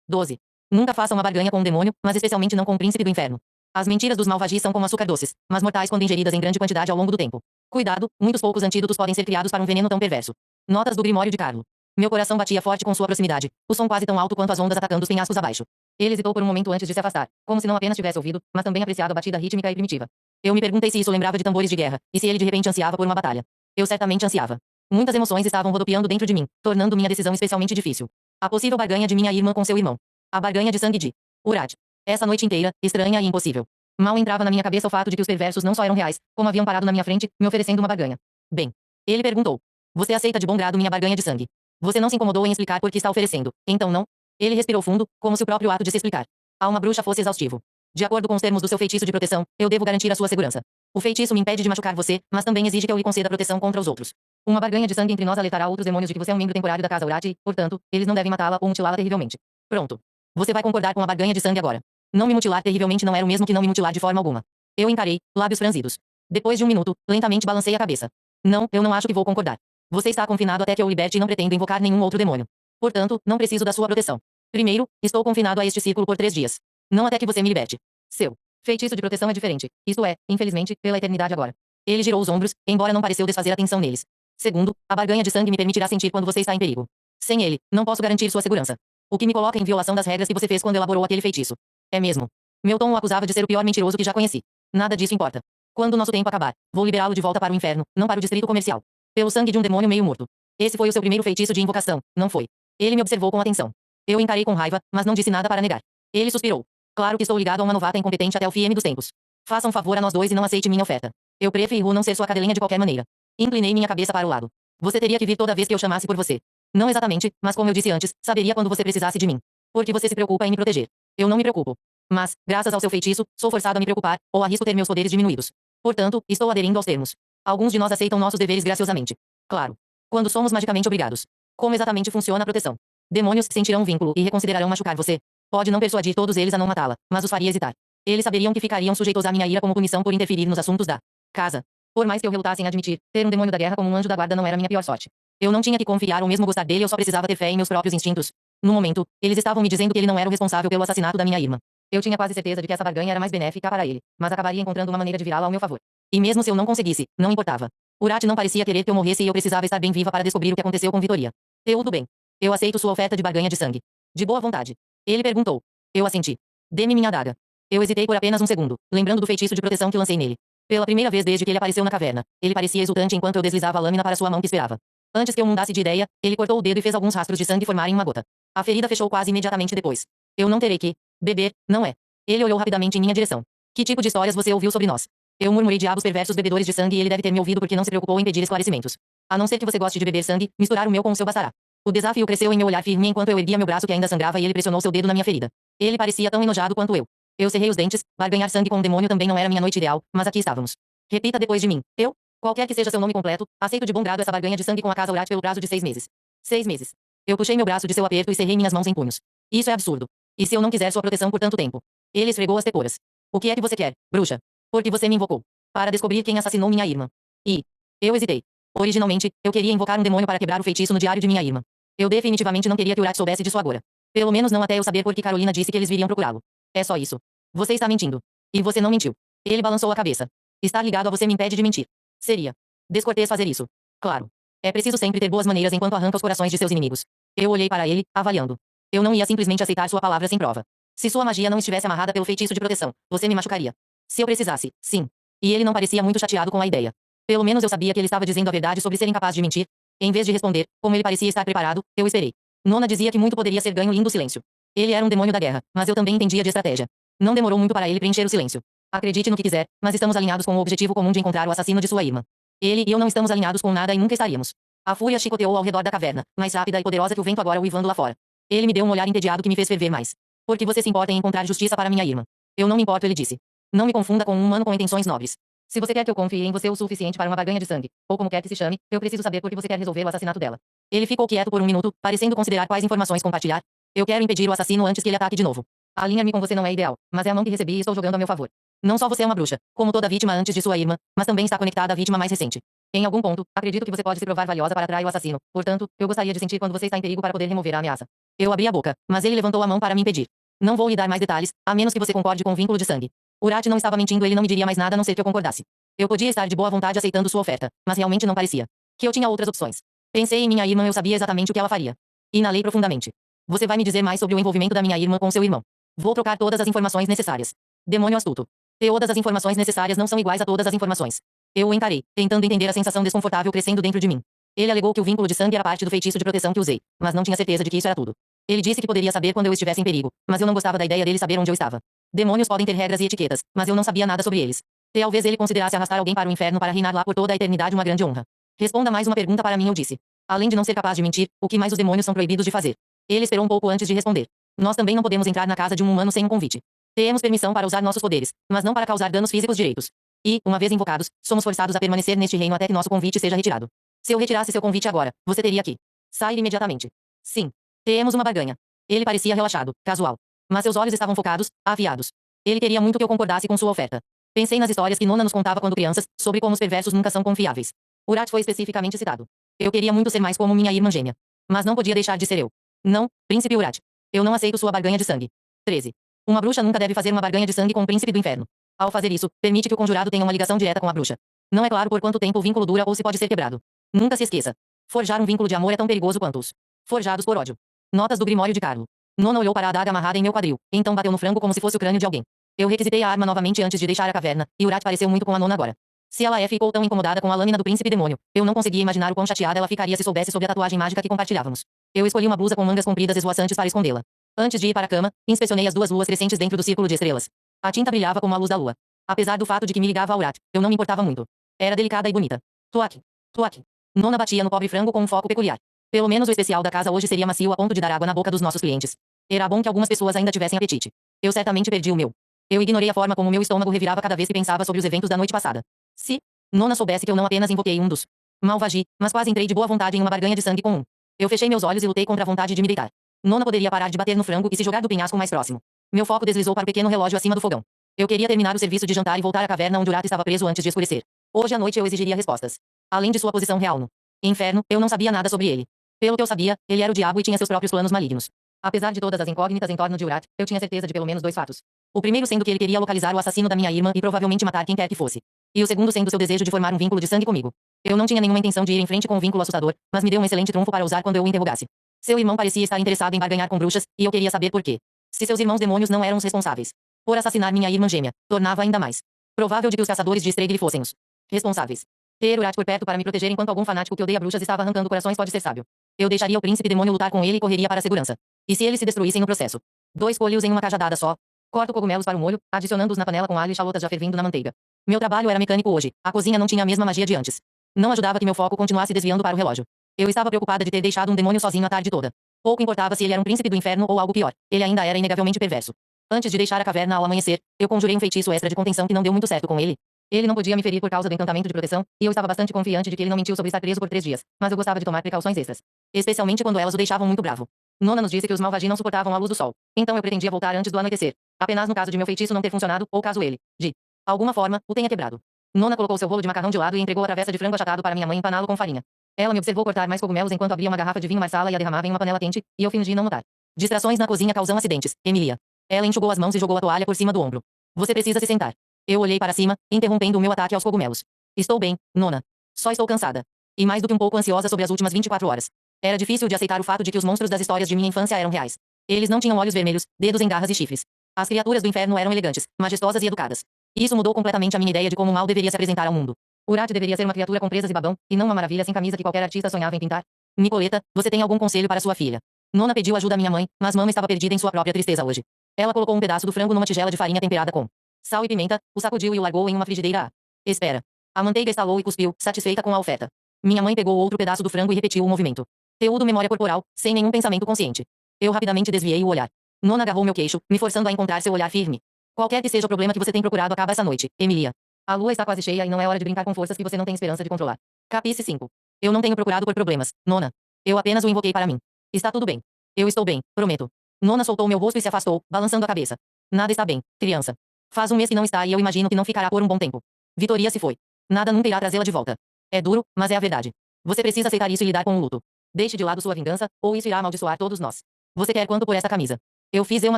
12. Nunca faça uma barganha com um demônio, mas especialmente não com um príncipe do inferno. As mentiras dos Malvagi são como açúcar doces, mas mortais quando ingeridas em grande quantidade ao longo do tempo. Cuidado, muitos poucos antídotos podem ser criados para um veneno tão perverso. Notas do Grimório de Carlo. Meu coração batia forte com sua proximidade, o som quase tão alto quanto as ondas atacando os penhascos abaixo. Ele hesitou por um momento antes de se afastar, como se não apenas tivesse ouvido, mas também apreciado a batida rítmica e primitiva. Eu me perguntei se isso lembrava de tambores de guerra, e se ele de repente ansiava por uma batalha. Eu certamente ansiava. Muitas emoções estavam rodopiando dentro de mim, tornando minha decisão especialmente difícil. A possível barganha de minha irmã com seu irmão. A barganha de sangue de Urad. Essa noite inteira, estranha e impossível. Mal entrava na minha cabeça o fato de que os perversos não só eram reais, como haviam parado na minha frente, me oferecendo uma barganha. Bem. Ele perguntou. Você aceita de bom grado minha barganha de sangue? Você não se incomodou em explicar por que está oferecendo, então não? Ele respirou fundo, como se o próprio ato de se explicar a uma bruxa fosse exaustivo. De acordo com os termos do seu feitiço de proteção, eu devo garantir a sua segurança. O feitiço me impede de machucar você, mas também exige que eu lhe conceda proteção contra os outros. Uma barganha de sangue entre nós alertará outros demônios de que você é um membro temporário da Casa Urati e, portanto, eles não devem matá-la ou mutilá-la terrivelmente. Pronto. Você vai concordar com a barganha de sangue agora. Não me mutilar terrivelmente não era o mesmo que não me mutilar de forma alguma. Eu encarei, lábios franzidos. Depois de um minuto, lentamente balancei a cabeça. Não, eu não acho que vou concordar. Você está confinado até que eu o liberte e não pretendo invocar nenhum outro demônio. Portanto, não preciso da sua proteção. Primeiro, estou confinado a este círculo por 3 dias. Não até que você me liberte. Seu feitiço de proteção é diferente. Isto é, infelizmente, pela eternidade agora. Ele girou os ombros, embora não pareceu desfazer a tensão neles. Segundo, a barganha de sangue me permitirá sentir quando você está em perigo. Sem ele, não posso garantir sua segurança. O que me coloca em violação das regras que você fez quando elaborou aquele feitiço. É mesmo. Meu tom o acusava de ser o pior mentiroso que já conheci. Nada disso importa. Quando nosso tempo acabar, vou liberá-lo de volta para o inferno, não para o distrito comercial. Pelo sangue de um demônio meio morto. Esse foi o seu primeiro feitiço de invocação, não foi? Ele me observou com atenção. Eu encarei com raiva, mas não disse nada para negar. Ele suspirou. Claro que estou ligado a uma novata incompetente até o fim dos tempos. Faça um favor a nós dois e não aceite minha oferta. Eu prefiro não ser sua cadelinha de qualquer maneira. Inclinei minha cabeça para o lado. Você teria que vir toda vez que eu chamasse por você. Não exatamente, mas como eu disse antes, saberia quando você precisasse de mim. Porque você se preocupa em me proteger. Eu não me preocupo. Mas, graças ao seu feitiço, sou forçado a me preocupar, ou arrisco ter meus poderes diminuídos. Portanto, estou aderindo aos termos. Alguns de nós aceitam nossos deveres graciosamente. Claro. Quando somos magicamente obrigados. Como exatamente funciona a proteção? Demônios sentirão um vínculo e reconsiderarão machucar você. Pode não persuadir todos eles a não matá-la, mas os faria hesitar. Eles saberiam que ficariam sujeitos à minha ira como punição por interferir nos assuntos da casa. Por mais que eu relutasse em admitir, ter um demônio da guerra como um anjo da guarda não era minha pior sorte. Eu não tinha que confiar ou mesmo gostar dele, eu só precisava ter fé em meus próprios instintos. No momento, eles estavam me dizendo que ele não era o responsável pelo assassinato da minha irmã. Eu tinha quase certeza de que essa barganha era mais benéfica para ele, mas acabaria encontrando uma maneira de virá-la ao meu favor. E mesmo se eu não conseguisse, não importava. Urat não parecia querer que eu morresse e eu precisava estar bem viva para descobrir o que aconteceu com Vitoria. Tudo bem. Eu aceito sua oferta de barganha de sangue. De boa vontade. Ele perguntou. Eu assenti. Dê-me minha adaga. Eu hesitei por apenas um segundo, lembrando do feitiço de proteção que lancei nele. Pela primeira vez desde que ele apareceu na caverna, ele parecia exultante enquanto eu deslizava a lâmina para sua mão que esperava. Antes que eu mudasse de ideia, ele cortou o dedo e fez alguns rastros de sangue formarem uma gota. A ferida fechou quase imediatamente depois. Eu não terei que beber, não é? Ele olhou rapidamente em minha direção. Que tipo de histórias você ouviu sobre nós? Eu murmurei diabos perversos bebedores de sangue e ele deve ter me ouvido porque não se preocupou em pedir esclarecimentos. A não ser que você goste de beber sangue, misturar o meu com o seu bastará. O desafio cresceu em meu olhar firme enquanto eu erguia meu braço que ainda sangrava e ele pressionou seu dedo na minha ferida. Ele parecia tão enojado quanto eu. Eu cerrei os dentes, barganhar sangue com um demônio também não era minha noite ideal, mas aqui estávamos. Repita depois de mim. Eu, qualquer que seja seu nome completo, aceito de bom grado essa barganha de sangue com a casa Urat pelo prazo de 6 meses. 6 meses. Eu puxei meu braço de seu aperto e cerrei minhas mãos em punhos. Isso é absurdo. E se eu não quiser sua proteção por tanto tempo? Ele esfregou as tecoras. O que é que você quer, bruxa? Porque você me invocou. Para descobrir quem assassinou minha irmã. E eu hesitei. Originalmente, eu queria invocar um demônio para quebrar o feitiço no diário de minha irmã. Eu definitivamente não queria que Urat soubesse disso agora. Pelo menos não até eu saber porque Carolina disse que eles viriam procurá-lo. É só isso. Você está mentindo. E você não mentiu. Ele balançou a cabeça. Estar ligado a você me impede de mentir. Seria descortês fazer isso. Claro. É preciso sempre ter boas maneiras enquanto arranca os corações de seus inimigos. Eu olhei para ele, avaliando. Eu não ia simplesmente aceitar sua palavra sem prova. Se sua magia não estivesse amarrada pelo feitiço de proteção, você me machucaria. Se eu precisasse, sim. E ele não parecia muito chateado com a ideia. Pelo menos eu sabia que ele estava dizendo a verdade sobre ser incapaz de mentir. Em vez de responder, como ele parecia estar preparado, eu esperei. Nona dizia que muito poderia ser ganho lindo silêncio. Ele era um demônio da guerra, mas eu também entendia de estratégia. Não demorou muito para ele preencher o silêncio. Acredite no que quiser, mas estamos alinhados com o objetivo comum de encontrar o assassino de sua irmã. Ele e eu não estamos alinhados com nada e nunca estaríamos. A fúria chicoteou ao redor da caverna, mais rápida e poderosa que o vento agora uivando lá fora. Ele me deu um olhar entediado que me fez ferver mais. Porque você se importa em encontrar justiça para minha irmã. Eu não me importo, ele disse. Não me confunda com um humano com intenções nobres. Se você quer que eu confie em você o suficiente para uma barganha de sangue, ou como quer que se chame, eu preciso saber por que você quer resolver o assassinato dela. Ele ficou quieto por um minuto, parecendo considerar quais informações compartilhar. Eu quero impedir o assassino antes que ele ataque de novo. Alinhar-me com você não é ideal, mas é a mão que recebi e estou jogando a meu favor. Não só você é uma bruxa, como toda vítima antes de sua irmã, mas também está conectada à vítima mais recente. Em algum ponto, acredito que você pode se provar valiosa para atrair o assassino. Portanto, eu gostaria de sentir quando você está em perigo para poder remover a ameaça. Eu abri a boca, mas ele levantou a mão para me impedir. Não vou lhe dar mais detalhes, a menos que você concorde com o vínculo de sangue. Urat não estava mentindo, ele não me diria mais nada a não ser que eu concordasse. Eu podia estar de boa vontade aceitando sua oferta, mas realmente não parecia. Que eu tinha outras opções. Pensei em minha irmã, eu sabia exatamente o que ela faria. Inalei profundamente. Você vai me dizer mais sobre o envolvimento da minha irmã com seu irmão. Vou trocar todas as informações necessárias. Demônio astuto. Todas as informações necessárias não são iguais a todas as informações. Eu o encarei, tentando entender a sensação desconfortável crescendo dentro de mim. Ele alegou que o vínculo de sangue era parte do feitiço de proteção que usei, mas não tinha certeza de que isso era tudo. Ele disse que poderia saber quando eu estivesse em perigo, mas eu não gostava da ideia dele saber onde eu estava. Demônios podem ter regras e etiquetas, mas eu não sabia nada sobre eles. Talvez ele considerasse arrastar alguém para o inferno para reinar lá por toda a eternidade uma grande honra. Responda mais uma pergunta para mim, eu disse. Além de não ser capaz de mentir, o que mais os demônios são proibidos de fazer? Ele esperou um pouco antes de responder. Nós também não podemos entrar na casa de um humano sem um convite. Temos permissão para usar nossos poderes, mas não para causar danos físicos direitos. E, uma vez invocados, somos forçados a permanecer neste reino até que nosso convite seja retirado. Se eu retirasse seu convite agora, você teria que sair imediatamente. Sim. Temos uma barganha. Ele parecia relaxado, casual. Mas seus olhos estavam focados, afiados. Ele queria muito que eu concordasse com sua oferta. Pensei nas histórias que Nona nos contava quando crianças, sobre como os perversos nunca são confiáveis. Urat foi especificamente citado. Eu queria muito ser mais como minha irmã gêmea. Mas não podia deixar de ser eu. Não, príncipe Urat. Eu não aceito sua barganha de sangue. 13. Uma bruxa nunca deve fazer uma barganha de sangue com o príncipe do inferno. Ao fazer isso, permite que o conjurado tenha uma ligação direta com a bruxa. Não é claro por quanto tempo o vínculo dura ou se pode ser quebrado. Nunca se esqueça. Forjar um vínculo de amor é tão perigoso quanto os forjados por ódio. Notas do Grimório de Carlo. Nona olhou para a adaga amarrada em meu quadril, então bateu no frango como se fosse o crânio de alguém. Eu requisitei a arma novamente antes de deixar a caverna, e Urat pareceu muito com a Nona agora. Se ela ficou tão incomodada com a lâmina do príncipe demônio, eu não conseguia imaginar o quão chateada ela ficaria se soubesse sobre a tatuagem mágica que compartilhávamos. Eu escolhi uma blusa com mangas compridas esvoaçantes para escondê-la. Antes de ir para a cama, inspecionei as duas luas crescentes dentro do círculo de estrelas. A tinta brilhava como a luz da lua. Apesar do fato de que me ligava a Urat, eu não me importava muito. Era delicada e bonita. Tuak. Tuak. Nona batia no pobre frango com um foco peculiar. Pelo menos o especial da casa hoje seria macio a ponto de dar água na boca dos nossos clientes. Era bom que algumas pessoas ainda tivessem apetite. Eu certamente perdi o meu. Eu ignorei a forma como meu estômago revirava cada vez que pensava sobre os eventos da noite passada. Se Nona soubesse que eu não apenas invoquei um dos Malvagi, mas quase entrei de boa vontade em uma barganha de sangue com um. Eu fechei meus olhos e lutei contra a vontade de me deitar. Nona poderia parar de bater no frango e se jogar do penhasco mais próximo. Meu foco deslizou para o pequeno relógio acima do fogão. Eu queria terminar o serviço de jantar e voltar à caverna onde Urata estava preso antes de escurecer. Hoje à noite eu exigiria respostas. Além de sua posição real no inferno, eu não sabia nada sobre ele. Pelo que eu sabia, ele era o diabo e tinha seus próprios planos malignos. Apesar de todas as incógnitas em torno de Urat, eu tinha certeza de pelo menos dois fatos. O primeiro sendo que ele queria localizar o assassino da minha irmã e provavelmente matar quem quer que fosse. E o segundo sendo seu desejo de formar um vínculo de sangue comigo. Eu não tinha nenhuma intenção de ir em frente com um vínculo assustador, mas me deu um excelente trunfo para usar quando eu o interrogasse. Seu irmão parecia estar interessado em barganhar com bruxas, e eu queria saber por quê. Se seus irmãos demônios não eram os responsáveis por assassinar minha irmã gêmea, tornava ainda mais provável de que os caçadores de Stregli fossem os responsáveis. Ter Urat por perto para me proteger enquanto algum fanático que odeia bruxas estava arrancando corações pode ser sábio. Eu deixaria o príncipe demônio lutar com ele e correria para a segurança. E se eles se destruíssem no processo? 2 coelhos em uma cajadada só. Corto cogumelos para o molho, adicionando-os na panela com alho e chalotas já fervendo na manteiga. Meu trabalho era mecânico hoje. A cozinha não tinha a mesma magia de antes. Não ajudava que meu foco continuasse desviando para o relógio. Eu estava preocupada de ter deixado um demônio sozinho a tarde toda. Pouco importava se ele era um príncipe do inferno ou algo pior. Ele ainda era inegavelmente perverso. Antes de deixar a caverna ao amanhecer, eu conjurei um feitiço extra de contenção que não deu muito certo com ele. Ele não podia me ferir por causa do encantamento de proteção, e eu estava bastante confiante de que ele não mentiu sobre estar preso por 3 dias, mas eu gostava de tomar precauções extras. Especialmente quando elas o deixavam muito bravo. Nona nos disse que os Malvagi não suportavam a luz do sol, então eu pretendia voltar antes do anoitecer. Apenas no caso de meu feitiço não ter funcionado, ou caso ele, de alguma forma, o tenha quebrado. Nona colocou seu rolo de macarrão de lado e entregou a travessa de frango achatado para minha mãe empaná-lo com farinha. Ela me observou cortar mais cogumelos enquanto abria uma garrafa de vinho marsala e a derramava em uma panela quente, e eu fingi não notar. Distrações na cozinha causam acidentes, Emilia. Ela enxugou as mãos e jogou a toalha por cima do ombro. Você precisa se sentar. Eu olhei para cima, interrompendo o meu ataque aos cogumelos. Estou bem, Nona. Só estou cansada. E mais do que um pouco ansiosa sobre as últimas 24 horas. Era difícil de aceitar o fato de que os monstros das histórias de minha infância eram reais. Eles não tinham olhos vermelhos, dedos em garras e chifres. As criaturas do inferno eram elegantes, majestosas e educadas. E isso mudou completamente a minha ideia de como o mal deveria se apresentar ao mundo. Urat deveria ser uma criatura com presas e babão, e não uma maravilha sem camisa que qualquer artista sonhava em pintar. Nicoleta, você tem algum conselho para sua filha? Nona pediu ajuda à minha mãe, mas Mama estava perdida em sua própria tristeza hoje. Ela colocou um pedaço do frango numa tigela de farinha temperada com sal e pimenta, o sacudiu e o largou em uma frigideira a espera. A manteiga estalou e cuspiu, satisfeita com a oferta. Minha mãe pegou outro pedaço do frango e repetiu o movimento. Teudo memória corporal, sem nenhum pensamento consciente. Eu rapidamente desviei o olhar. Nona agarrou meu queixo, me forçando a encontrar seu olhar firme. Qualquer que seja o problema que você tem procurado acaba essa noite, Emilia. A lua está quase cheia e não é hora de brincar com forças que você não tem esperança de controlar. Capice 5. Eu não tenho procurado por problemas, Nona. Eu apenas o invoquei para mim. Está tudo bem. Eu estou bem, prometo. Nona soltou meu rosto e se afastou, balançando a cabeça. Nada está bem, criança. Faz um mês que não está e eu imagino que não ficará por um bom tempo. Vitoria se foi. Nada nunca irá trazê-la de volta. É duro, mas é a verdade. Você precisa aceitar isso e lidar com o luto. Deixe de lado sua vingança, ou isso irá amaldiçoar todos nós. Você quer quanto por essa camisa? Eu fiz uma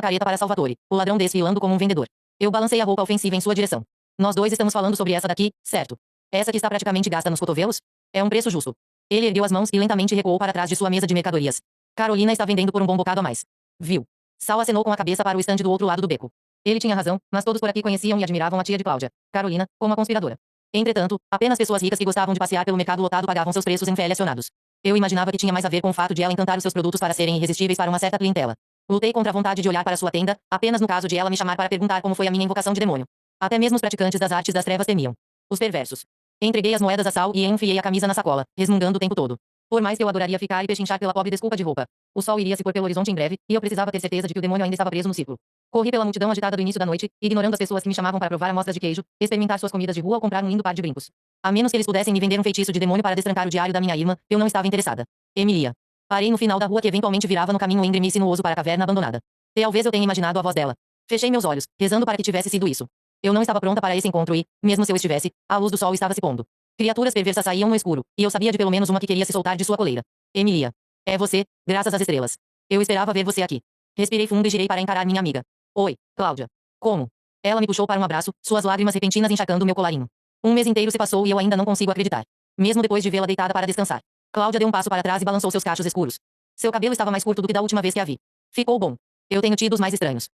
careta para Salvatore, o ladrão desfilando como um vendedor. Eu balancei a roupa ofensiva em sua direção. Nós dois estamos falando sobre essa daqui, certo? Essa que está praticamente gasta nos cotovelos? É um preço justo. Ele ergueu as mãos e lentamente recuou para trás de sua mesa de mercadorias. Carolina está vendendo por um bom bocado a mais. Viu? Sal acenou com a cabeça para o estande do outro lado do beco. Ele tinha razão, mas todos por aqui conheciam e admiravam a tia de Cláudia, Carolina, como a conspiradora. Entretanto, apenas pessoas ricas que gostavam de passear pelo mercado lotado pagavam seus preços inflacionados. Eu imaginava que tinha mais a ver com o fato de ela encantar os seus produtos para serem irresistíveis para uma certa clientela. Lutei contra a vontade de olhar para sua tenda, apenas no caso de ela me chamar para perguntar como foi a minha invocação de demônio. Até mesmo os praticantes das artes das trevas temiam. Os perversos. Entreguei as moedas a Sal e enfiei a camisa na sacola, resmungando o tempo todo. Por mais que eu adoraria ficar e pechinchar pela pobre desculpa de roupa. O sol iria se pôr pelo horizonte em breve, e eu precisava ter certeza de que o demônio ainda estava preso no círculo. Corri pela multidão agitada do início da noite, ignorando as pessoas que me chamavam para provar amostras de queijo, experimentar suas comidas de rua ou comprar um lindo par de brincos. A menos que eles pudessem me vender um feitiço de demônio para destrancar o diário da minha irmã, eu não estava interessada. Emilia. Parei no final da rua que eventualmente virava no caminho íngreme e sinuoso para a caverna abandonada. Talvez eu tenha imaginado a voz dela. Fechei meus olhos, rezando para que tivesse sido isso. Eu não estava pronta para esse encontro e, mesmo se eu estivesse, a luz do sol estava se pondo. Criaturas perversas saíam no escuro, e eu sabia de pelo menos uma que queria se soltar de sua coleira. Emilia. É você, graças às estrelas. Eu esperava ver você aqui. Respirei fundo e girei para encarar minha amiga. Oi, Cláudia. Como? Ela me puxou para um abraço, suas lágrimas repentinas encharcando meu colarinho. Um mês inteiro se passou e eu ainda não consigo acreditar. Mesmo depois de vê-la deitada para descansar. Cláudia deu um passo para trás e balançou seus cachos escuros. Seu cabelo estava mais curto do que da última vez que a vi. Ficou bom. Eu tenho tido os mais estranhos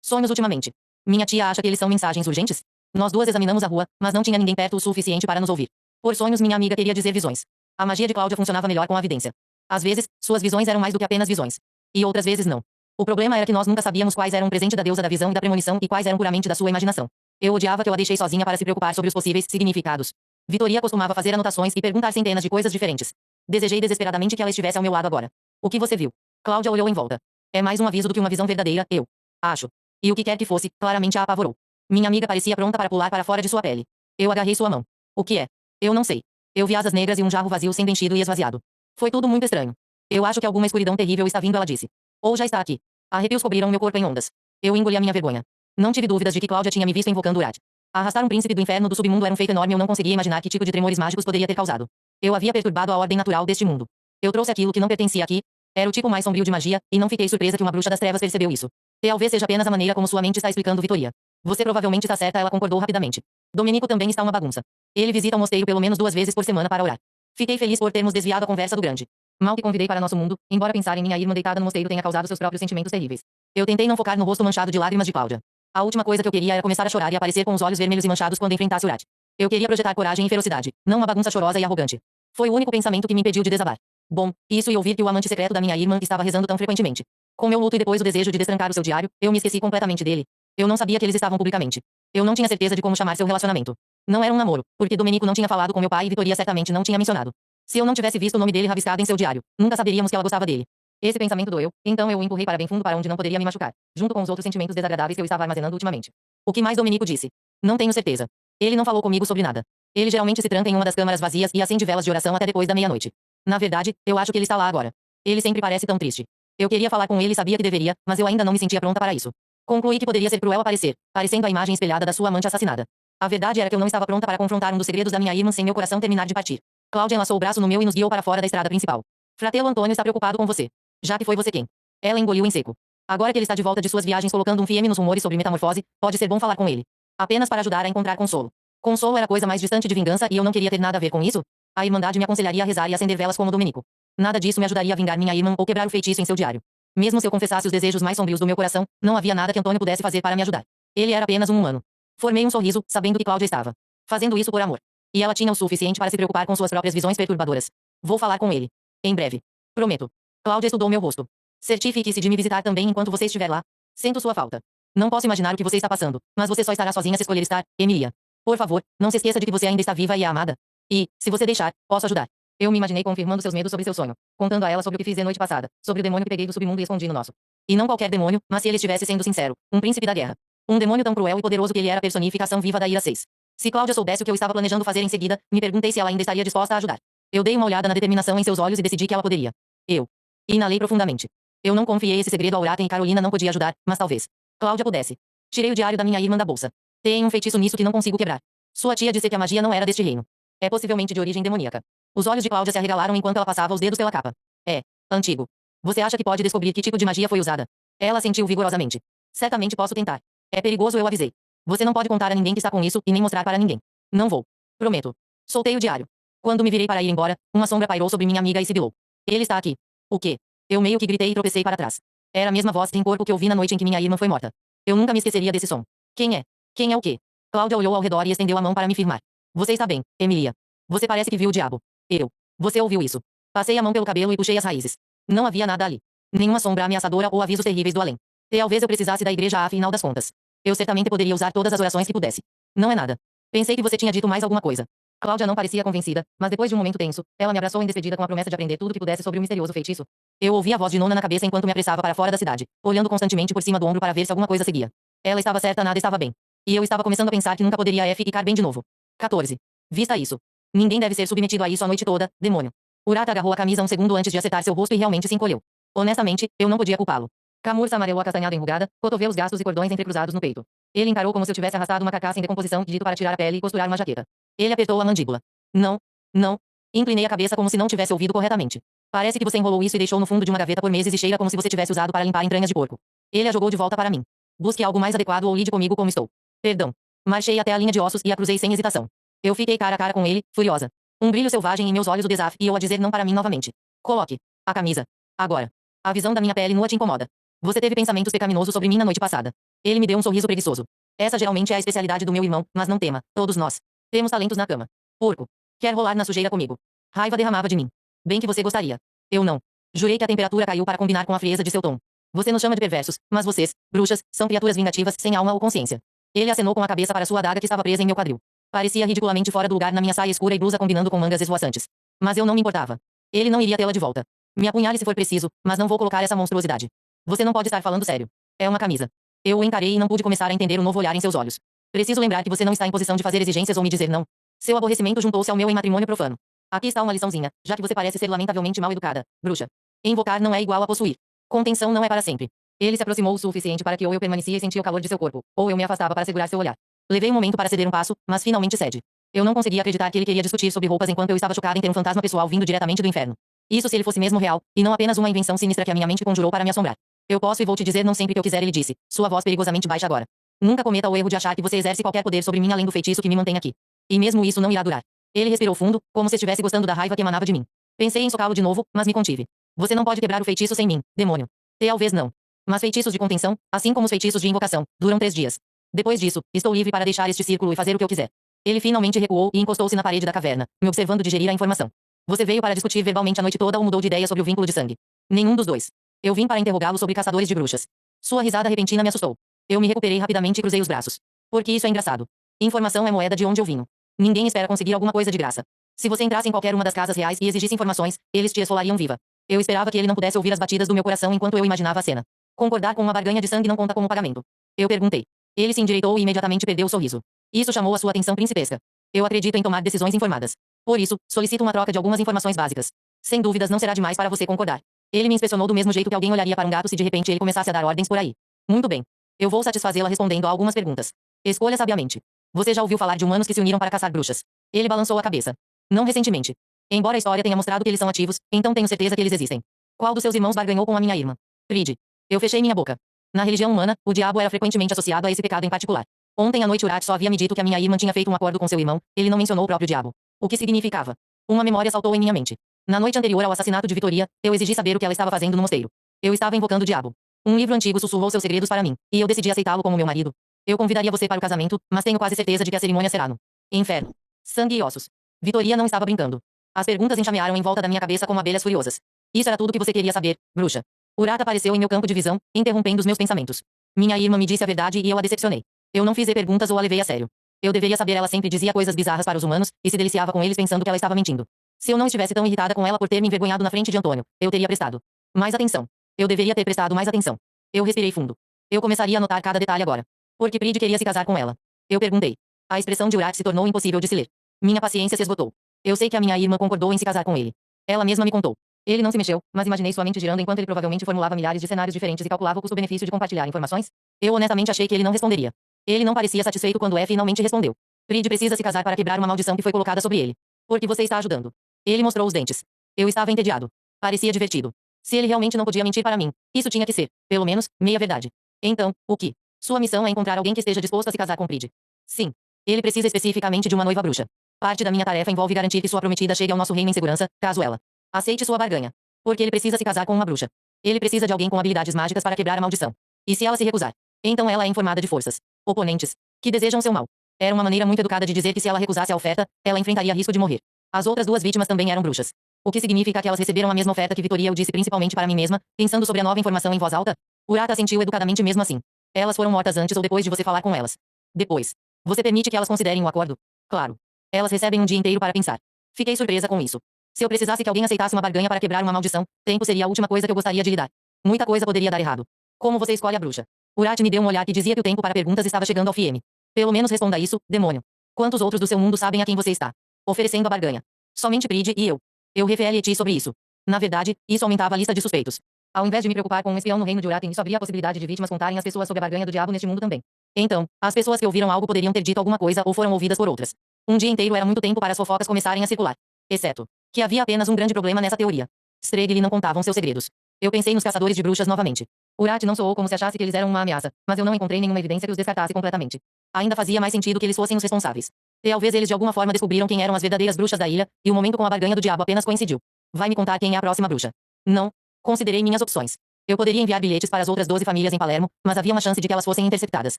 sonhos ultimamente. Minha tia acha que eles são mensagens urgentes? Nós duas examinamos a rua, mas não tinha ninguém perto o suficiente para nos ouvir. Por sonhos minha amiga queria dizer visões. A magia de Cláudia funcionava melhor com a vidência. Às vezes, suas visões eram mais do que apenas visões. E outras vezes não. O problema era que nós nunca sabíamos quais eram um presente da deusa da visão e da premonição e quais eram puramente da sua imaginação. Eu odiava que eu a deixei sozinha para se preocupar sobre os possíveis significados. Vitoria costumava fazer anotações e perguntar centenas de coisas diferentes. Desejei desesperadamente que ela estivesse ao meu lado agora. O que você viu? Cláudia olhou em volta. É mais um aviso do que uma visão verdadeira, eu acho. E o que quer que fosse, claramente a apavorou. Minha amiga parecia pronta para pular para fora de sua pele. Eu agarrei sua mão. O que é? Eu não sei. Eu vi asas negras e um jarro vazio sendo enchido e esvaziado. Foi tudo muito estranho. Eu acho que alguma escuridão terrível está vindo, ela disse. Ou já está aqui. Arrepios cobriram meu corpo em ondas. Eu engoli a minha vergonha. Não tive dúvidas de que Cláudia tinha me visto invocando Urad. Arrastar um príncipe do inferno do submundo era um feito enorme e eu não conseguia imaginar que tipo de tremores mágicos poderia ter causado. Eu havia perturbado a ordem natural deste mundo. Eu trouxe aquilo que não pertencia aqui. Era o tipo mais sombrio de magia, e não fiquei surpresa que uma bruxa das trevas percebeu isso. Talvez seja apenas a maneira como sua mente está explicando Vitoria. Você provavelmente está certa, ela concordou rapidamente. Domenico também está uma bagunça. Ele visita o mosteiro pelo menos 2 vezes por semana para orar. Fiquei feliz por termos desviado a conversa do grande. Mal que convidei para nosso mundo, embora pensar em minha irmã deitada no mosteiro tenha causado seus próprios sentimentos terríveis. Eu tentei não focar no rosto manchado de lágrimas de Cláudia. A última coisa que eu queria era começar a chorar e aparecer com os olhos vermelhos e manchados quando enfrentasse Urad. Eu queria projetar coragem e ferocidade, não uma bagunça chorosa e arrogante. Foi o único pensamento que me impediu de desabar. Bom, isso e ouvir que o amante secreto da minha irmã estava rezando tão frequentemente. Com meu luto e depois o desejo de destrancar o seu diário, eu me esqueci completamente dele. Eu não sabia que eles estavam publicamente. Eu não tinha certeza de como chamar seu relacionamento. Não era um namoro, porque Domenico não tinha falado com meu pai e Vitoria certamente não tinha mencionado. Se eu não tivesse visto o nome dele rabiscado em seu diário, nunca saberíamos que ela gostava dele. Esse pensamento doeu, então eu o empurrei para bem fundo para onde não poderia me machucar, junto com os outros sentimentos desagradáveis que eu estava armazenando ultimamente. O que mais Domenico disse? Não tenho certeza. Ele não falou comigo sobre nada. Ele geralmente se tranca em uma das câmaras vazias e acende velas de oração até depois da meia-noite. Na verdade, eu acho que ele está lá agora. Ele sempre parece tão triste. Eu queria falar com ele e sabia que deveria, mas eu ainda não me sentia pronta para isso. Concluí que poderia ser cruel aparecer, parecendo a imagem espelhada da sua amante assassinada. A verdade era que eu não estava pronta para confrontar um dos segredos da minha irmã sem meu coração terminar de partir. Cláudia enlaçou o braço no meu e nos guiou para fora da estrada principal. Fratello Antônio está preocupado com você. Já que foi você quem. Ela engoliu em seco. Agora que ele está de volta de suas viagens colocando um fieme nos rumores sobre metamorfose, pode ser bom falar com ele. Apenas para ajudar a encontrar consolo. Consolo era a coisa mais distante de vingança e eu não queria ter nada a ver com isso? A Irmandade me aconselharia a rezar e acender velas como Domenico. Nada disso me ajudaria a vingar minha irmã ou quebrar o feitiço em seu diário. Mesmo se eu confessasse os desejos mais sombrios do meu coração, não havia nada que Antônio pudesse fazer para me ajudar. Ele era apenas um humano. Formei um sorriso, sabendo que Cláudia estava fazendo isso por amor. E ela tinha o suficiente para se preocupar com suas próprias visões perturbadoras. Vou falar com ele. Em breve. Prometo. Cláudia estudou meu rosto. Certifique-se de me visitar também enquanto você estiver lá. Sinto sua falta. Não posso imaginar o que você está passando, mas você só estará sozinha se escolher estar, Emilia. Por favor, não se esqueça de que você ainda está viva e é amada. E, se você deixar, posso ajudar. Eu me imaginei confirmando seus medos sobre seu sonho, contando a ela sobre o que fiz a noite passada, sobre o demônio que peguei do submundo e escondi no nosso. E não qualquer demônio, mas se ele estivesse sendo sincero, um príncipe da guerra. Um demônio tão cruel e poderoso que ele era a personificação viva da Ira 6. Se Cláudia soubesse o que eu estava planejando fazer em seguida, me perguntei se ela ainda estaria disposta a ajudar. Eu dei uma olhada na determinação em seus olhos e decidi que ela poderia. Eu inalei profundamente. Eu não confiei esse segredo a Uraten e Carolina não podia ajudar, mas talvez Cláudia pudesse. Tirei o diário da minha irmã da bolsa. Tem um feitiço nisso que não consigo quebrar. Sua tia disse que a magia não era deste reino. É possivelmente de origem demoníaca. Os olhos de Cláudia se arregalaram enquanto ela passava os dedos pela capa. É antigo. Você acha que pode descobrir que tipo de magia foi usada? Ela assentiu vigorosamente. Certamente posso tentar. É perigoso, eu avisei. Você não pode contar a ninguém que está com isso e nem mostrar para ninguém. Não vou. Prometo. Soltei o diário. Quando me virei para ir embora, uma sombra pairou sobre minha amiga e sibilou. Ele está aqui. O quê? Eu meio que gritei e tropecei para trás. Era a mesma voz em corpo que ouvi na noite em que minha irmã foi morta. Eu nunca me esqueceria desse som. Quem é? Quem é o quê? Cláudia olhou ao redor e estendeu a mão para me firmar. Você está bem, Emilia. Você parece que viu o diabo. Eu. Você ouviu isso. Passei a mão pelo cabelo e puxei as raízes. Não havia nada ali. Nenhuma sombra ameaçadora ou avisos terríveis do além. Talvez eu precisasse da igreja afinal das contas. Eu certamente poderia usar todas as orações que pudesse. Não é nada. Pensei que você tinha dito mais alguma coisa. Cláudia não parecia convencida, mas depois de um momento tenso, ela me abraçou em despedida com a promessa de aprender tudo que pudesse sobre o misterioso feitiço. Eu ouvi a voz de Nona na cabeça enquanto me apressava para fora da cidade, olhando constantemente por cima do ombro para ver se alguma coisa seguia. Ela estava certa, nada estava bem. E eu estava começando a pensar que nunca poderia ficar bem de novo. 14. Vista isso. Ninguém deve ser submetido a isso a noite toda, demônio. Urata agarrou a camisa um segundo antes de acertar seu rosto e realmente se encolheu. Honestamente, eu não podia culpá-lo. Camurça amarelou acastanhada enrugada, cotovelos gastos e cordões entrecruzados no peito. Ele encarou como se eu tivesse arrastado uma carcaça em decomposição dito para tirar a pele e costurar uma jaqueta. Ele apertou a mandíbula. Não. Não. Inclinei a cabeça como se não tivesse ouvido corretamente. Parece que você enrolou isso e deixou no fundo de uma gaveta por meses e cheira como se você tivesse usado para limpar entranhas de porco. Ele a jogou de volta para mim. Busque algo mais adequado ou lide comigo como estou. Perdão. Marchei até a linha de ossos e a cruzei sem hesitação. Eu fiquei cara a cara com ele, furiosa. Um brilho selvagem em meus olhos o desafiou a dizer não para mim novamente. Coloque a camisa. Agora. A visão da minha pele nua te incomoda. Você teve pensamentos pecaminosos sobre mim na noite passada. Ele me deu um sorriso preguiçoso. Essa geralmente é a especialidade do meu irmão, mas não tema, todos nós temos talentos na cama. Porco. Quer rolar na sujeira comigo? Raiva derramava de mim. Bem que você gostaria. Eu não. Jurei que a temperatura caiu para combinar com a frieza de seu tom. Você nos chama de perversos, mas vocês, bruxas, são criaturas vingativas, sem alma ou consciência. Ele acenou com a cabeça para sua adaga que estava presa em meu quadril. Parecia ridiculamente fora do lugar na minha saia escura e blusa combinando com mangas esvoaçantes. Mas eu não me importava. Ele não iria tê-la de volta. Me apunhale se for preciso, mas não vou colocar essa monstruosidade. Você não pode estar falando sério. É uma camisa. Eu o encarei e não pude começar a entender o novo olhar em seus olhos. Preciso lembrar que você não está em posição de fazer exigências ou me dizer não. Seu aborrecimento juntou-se ao meu em matrimônio profano. Aqui está uma liçãozinha, já que você parece ser lamentavelmente mal educada, bruxa. Invocar não é igual a possuir. Contenção não é para sempre. Ele se aproximou o suficiente para que ou eu permanecia e sentia o calor de seu corpo, ou eu me afastava para segurar seu olhar. Levei um momento para ceder um passo, mas finalmente cede. Eu não conseguia acreditar que ele queria discutir sobre roupas enquanto eu estava chocada em ter um fantasma pessoal vindo diretamente do inferno. Isso se ele fosse mesmo real, e não apenas uma invenção sinistra que a minha mente conjurou para me assombrar. Eu posso e vou te dizer não sempre que eu quiser, ele disse, sua voz perigosamente baixa agora. Nunca cometa o erro de achar que você exerce qualquer poder sobre mim além do feitiço que me mantém aqui. E mesmo isso não irá durar. Ele respirou fundo, como se estivesse gostando da raiva que emanava de mim. Pensei em socá-lo de novo, mas me contive. Você não pode quebrar o feitiço sem mim, demônio. Talvez não. Mas feitiços de contenção, assim como os feitiços de invocação, duram 3 dias. Depois disso, estou livre para deixar este círculo e fazer o que eu quiser. Ele finalmente recuou e encostou-se na parede da caverna, me observando digerir a informação. Você veio para discutir verbalmente a noite toda ou mudou de ideia sobre o vínculo de sangue? Nenhum dos dois. Eu vim para interrogá-lo sobre caçadores de bruxas. Sua risada repentina me assustou. Eu me recuperei rapidamente e cruzei os braços. Porque isso é engraçado. Informação é moeda de onde eu vim. Ninguém espera conseguir alguma coisa de graça. Se você entrasse em qualquer uma das casas reais e exigisse informações, eles te esfolariam viva. Eu esperava que ele não pudesse ouvir as batidas do meu coração enquanto eu imaginava a cena. Concordar com uma barganha de sangue não conta como pagamento. Eu perguntei. Ele se endireitou e imediatamente perdeu o sorriso. Isso chamou a sua atenção principesca. Eu acredito em tomar decisões informadas. Por isso, solicito uma troca de algumas informações básicas. Sem dúvidas não será demais para você concordar. Ele me inspecionou do mesmo jeito que alguém olharia para um gato se de repente ele começasse a dar ordens por aí. Muito bem. Eu vou satisfazê-la respondendo a algumas perguntas. Escolha sabiamente. Você já ouviu falar de humanos que se uniram para caçar bruxas? Ele balançou a cabeça. Não recentemente. Embora a história tenha mostrado que eles são ativos, então tenho certeza que eles existem. Qual dos seus irmãos barganhou com a minha irmã? Pride. Eu fechei minha boca. Na religião humana, o diabo era frequentemente associado a esse pecado em particular. Ontem à noite Urat só havia me dito que a minha irmã tinha feito um acordo com seu irmão, ele não mencionou o próprio diabo. O que significava? Uma memória saltou em minha mente. Na noite anterior ao assassinato de Vitoria, eu exigi saber o que ela estava fazendo no mosteiro. Eu estava invocando o diabo. Um livro antigo sussurrou seus segredos para mim, e eu decidi aceitá-lo como meu marido. Eu convidaria você para o casamento, mas tenho quase certeza de que a cerimônia será no inferno. Sangue e ossos. Vitoria não estava brincando. As perguntas enxamearam em volta da minha cabeça como abelhas furiosas. Isso era tudo que você queria saber, bruxa. Urata apareceu em meu campo de visão, interrompendo os meus pensamentos. Minha irmã me disse a verdade e eu a decepcionei. Eu não fiz perguntas ou a levei a sério. Eu deveria saber, ela sempre dizia coisas bizarras para os humanos, e se deliciava com eles pensando que ela estava mentindo. Se eu não estivesse tão irritada com ela por ter me envergonhado na frente de Antônio, eu teria prestado mais atenção. Eu deveria ter prestado mais atenção. Eu respirei fundo. Eu começaria a notar cada detalhe agora. Porque Pride queria se casar com ela. Eu perguntei. A expressão de Urat se tornou impossível de se ler. Minha paciência se esgotou. Eu sei que a minha irmã concordou em se casar com ele. Ela mesma me contou. Ele não se mexeu, mas imaginei sua mente girando enquanto ele provavelmente formulava milhares de cenários diferentes e calculava o custo-benefício de compartilhar informações. Eu honestamente achei que ele não responderia. Ele não parecia satisfeito quando F finalmente respondeu. Pride precisa se casar para quebrar uma maldição que foi colocada sobre ele. Porque você está ajudando. Ele mostrou os dentes. Eu estava entediado. Parecia divertido. Se ele realmente não podia mentir para mim, isso tinha que ser, pelo menos, meia verdade. Então, o que? Sua missão é encontrar alguém que esteja disposto a se casar com Pride. Sim. Ele precisa especificamente de uma noiva bruxa. Parte da minha tarefa envolve garantir que sua prometida chegue ao nosso reino em segurança, caso ela aceite sua barganha. Porque ele precisa se casar com uma bruxa. Ele precisa de alguém com habilidades mágicas para quebrar a maldição. E se ela se recusar, então ela é informada de forças oponentes que desejam seu mal. Era uma maneira muito educada de dizer que se ela recusasse a oferta, ela enfrentaria risco de morrer. As outras duas vítimas também eram bruxas. O que significa que elas receberam a mesma oferta que Vitoria. Eu disse principalmente para mim mesma, pensando sobre a nova informação em voz alta. Urata sentiu educadamente mesmo assim. Elas foram mortas antes ou depois de você falar com elas. Depois. Você permite que elas considerem o acordo? Claro. Elas recebem um dia inteiro para pensar. Fiquei surpresa com isso. Se eu precisasse que alguém aceitasse uma barganha para quebrar uma maldição, tempo seria a última coisa que eu gostaria de lhe dar. Muita coisa poderia dar errado. Como você escolhe a bruxa? Urat me deu um olhar que dizia que o tempo para perguntas estava chegando ao fim. Pelo menos responda isso, demônio. Quantos outros do seu mundo sabem a quem você está oferecendo a barganha? Somente Pride e eu. Eu refleti sobre isso. Na verdade, isso aumentava a lista de suspeitos. Ao invés de me preocupar com um espião no reino de Uraten, isso abria a possibilidade de vítimas contarem às pessoas sobre a barganha do diabo neste mundo também. Então, as pessoas que ouviram algo poderiam ter dito alguma coisa ou foram ouvidas por outras. Um dia inteiro era muito tempo para as fofocas começarem a circular. Exceto que havia apenas um grande problema nessa teoria. Stregg lhe não contavam seus segredos. Eu pensei nos caçadores de bruxas novamente. Urat não soou como se achasse que eles eram uma ameaça, mas eu não encontrei nenhuma evidência que os descartasse completamente. Ainda fazia mais sentido que eles fossem os responsáveis. Talvez eles de alguma forma descobriram quem eram as verdadeiras bruxas da ilha, e o momento com a barganha do diabo apenas coincidiu. Vai me contar quem é a próxima bruxa? Não. Considerei minhas opções. Eu poderia enviar bilhetes para as outras 12 famílias em Palermo, mas havia uma chance de que elas fossem interceptadas.